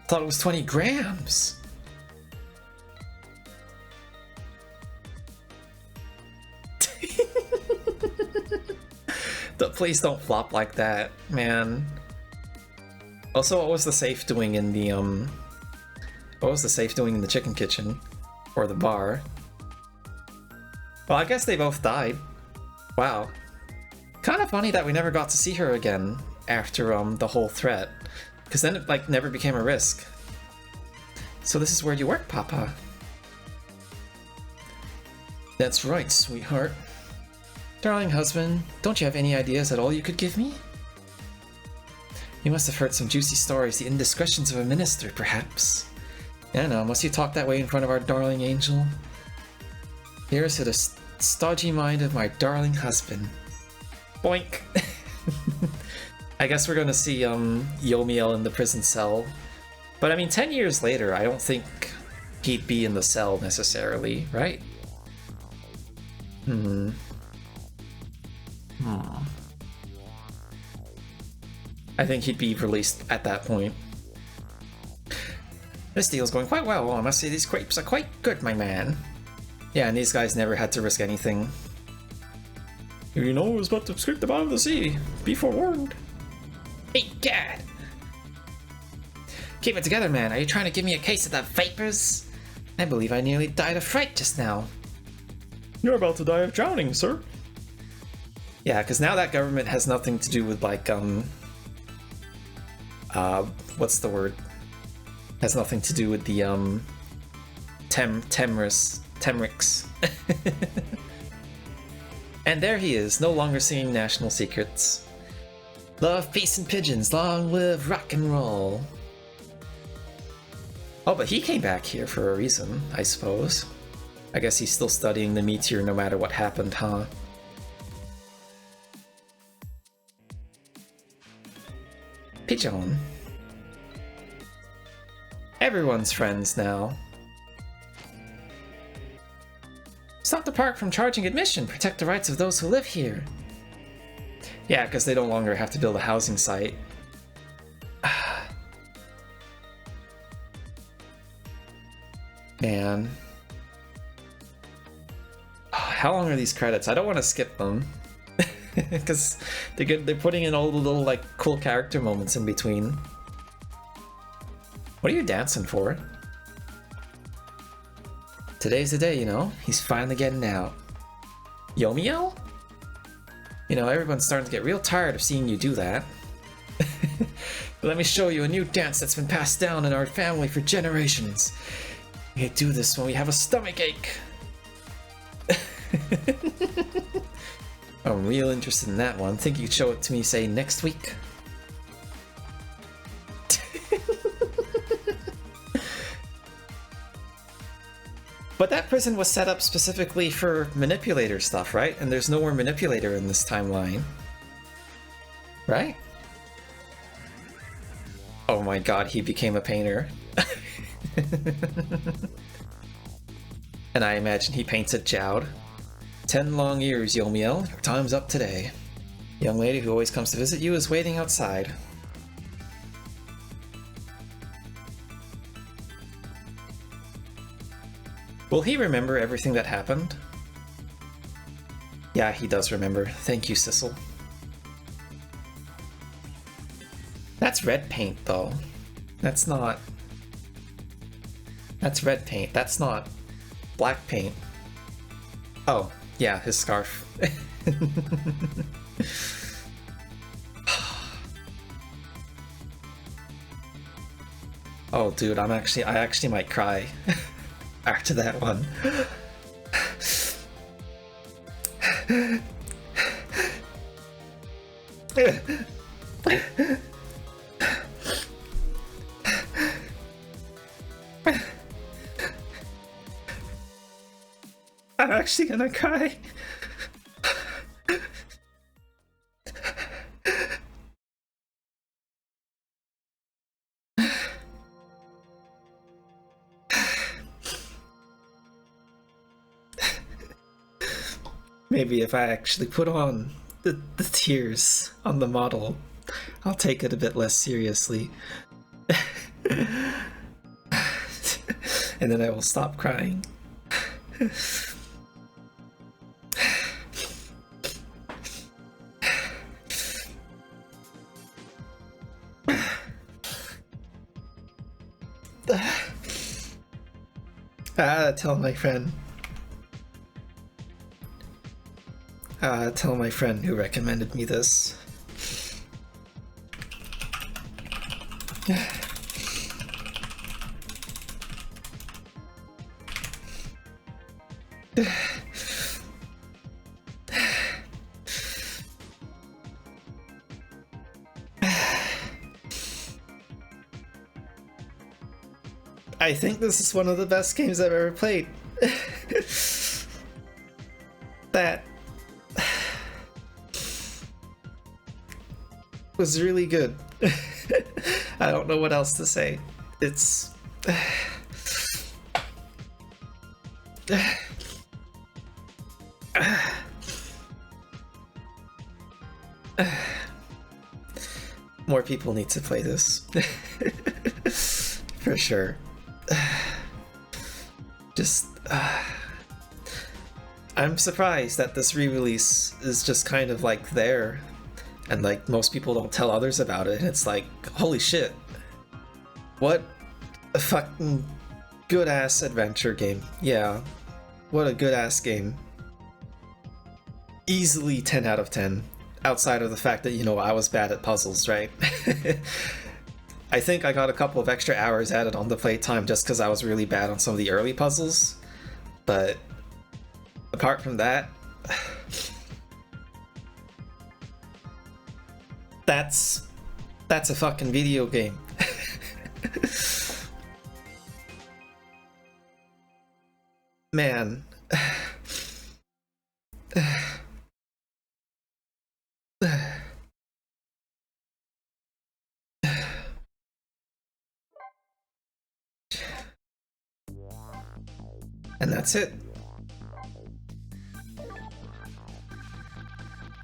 Thought it was 20 grams. Please don't flop like that, man. Also, what was the safe doing in the chicken kitchen? Or the bar? Well, I guess they both died. Wow. Kind of funny that we never got to see her again after the whole threat. Because then it, like, never became a risk. So this is where you work, Papa. That's right, sweetheart. Darling husband, don't you have any ideas at all you could give me? You must have heard some juicy stories, the indiscretions of a minister, perhaps. Yeah, no, must you talk that way in front of our darling angel? Here's to the stodgy mind of my darling husband. Boink! I guess we're gonna see Yomiel in the prison cell. But I mean, 10 years later, I don't think he'd be in the cell necessarily, right? I think he'd be released at that point. This deal's going quite well. I must say these crepes are quite good, my man. Yeah, and these guys never had to risk anything. You know who's about to scrape the bottom of the sea. Be forewarned. Hey, Gad! Keep it together, man. Are you trying to give me a case of the vapors? I believe I nearly died of fright just now. You're about to die of drowning, sir. Yeah, because now that government has nothing to do with, like, what's the word? Has nothing to do with the, Temrix. And there he is, no longer singing national secrets. Love, peace, and pigeons, long live rock and roll. Oh, but he came back here for a reason, I suppose. I guess he's still studying the meteor no matter what happened, huh? Pigeon. Everyone's friends now. Stop the park from charging admission. Protect the rights of those who live here. Yeah, because they no longer have to build a housing site. Man. How long are these credits? I don't want to skip them. Because they're putting in all the little, like, cool character moments in between. What are you dancing for? Today's the day, you know? He's finally getting out. Yomiel? You know, everyone's starting to get real tired of seeing you do that. Let me show you a new dance that's been passed down in our family for generations. We do this when we have a stomach ache. I'm real interested in that one. Think you could show it to me, say, next week? But that prison was set up specifically for manipulator stuff, right? And there's no more manipulator in this timeline. Right? Oh my god, he became a painter. And I imagine he painted Jowd. 10 long years, Yomiel. Your time's up today. The young lady who always comes to visit you is waiting outside. Will he remember everything that happened? Yeah, he does remember. Thank you, Sissel. That's red paint, though. That's not... That's red paint. That's not black paint. Oh, yeah, his scarf. Oh, dude, I actually might cry after that one. I'm actually gonna cry. Maybe if I actually put on the tears on the model, I'll take it a bit less seriously. And then I will stop crying. Tell my friend. Tell my friend who recommended me this. I think this is one of the best games I've ever played. was really good. I don't know what else to say. It's... More people need to play this. For sure. Just... I'm surprised that this re-release is just kind of like there, and like most people don't tell others about it. It's like, holy shit, what a fucking good ass adventure game. Yeah, what a good ass game. Easily 10 out of 10, outside of the fact that, you know, I was bad at puzzles, right? I think I got a couple of extra hours added on the playtime just because I was really bad on some of the early puzzles, but apart from that, that's a fucking video game. Man. And that's it.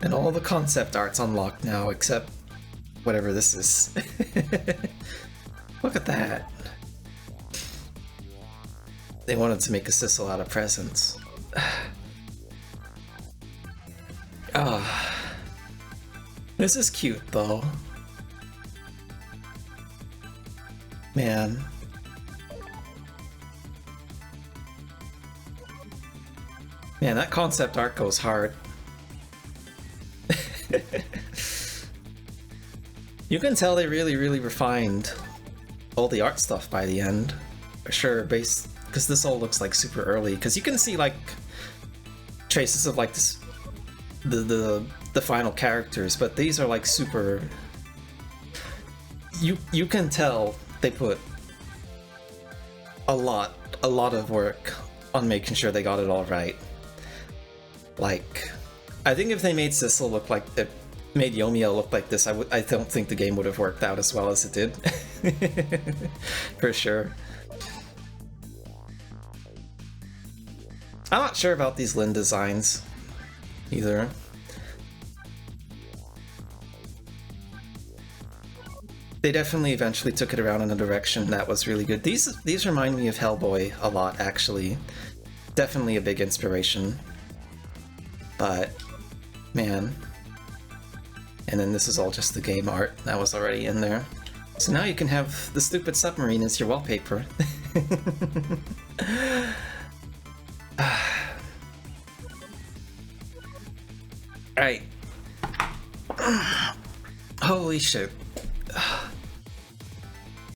And all the concept art's unlocked now, except whatever this is. Look at that. They wanted to make a Sissel out of presents. Ah. This is cute, though. Man. Man, that concept art goes hard. You can tell they really refined all the art stuff by the end. For sure, because this all looks like super early. Because you can see like traces of like this, the final characters, but these are like super. You can tell they put a lot of work on making sure they got it all right. Like, I think if they made Sissel look like it made Yomiya look like this, I don't think the game would have worked out as well as it did. For sure. I'm not sure about these Lin designs either. They definitely eventually took it around in a direction that was really good. These remind me of Hellboy a lot, actually. Definitely a big inspiration. But, man. And then this is all just the game art that was already in there. So now you can have the stupid submarine as your wallpaper. Alright. Holy shit.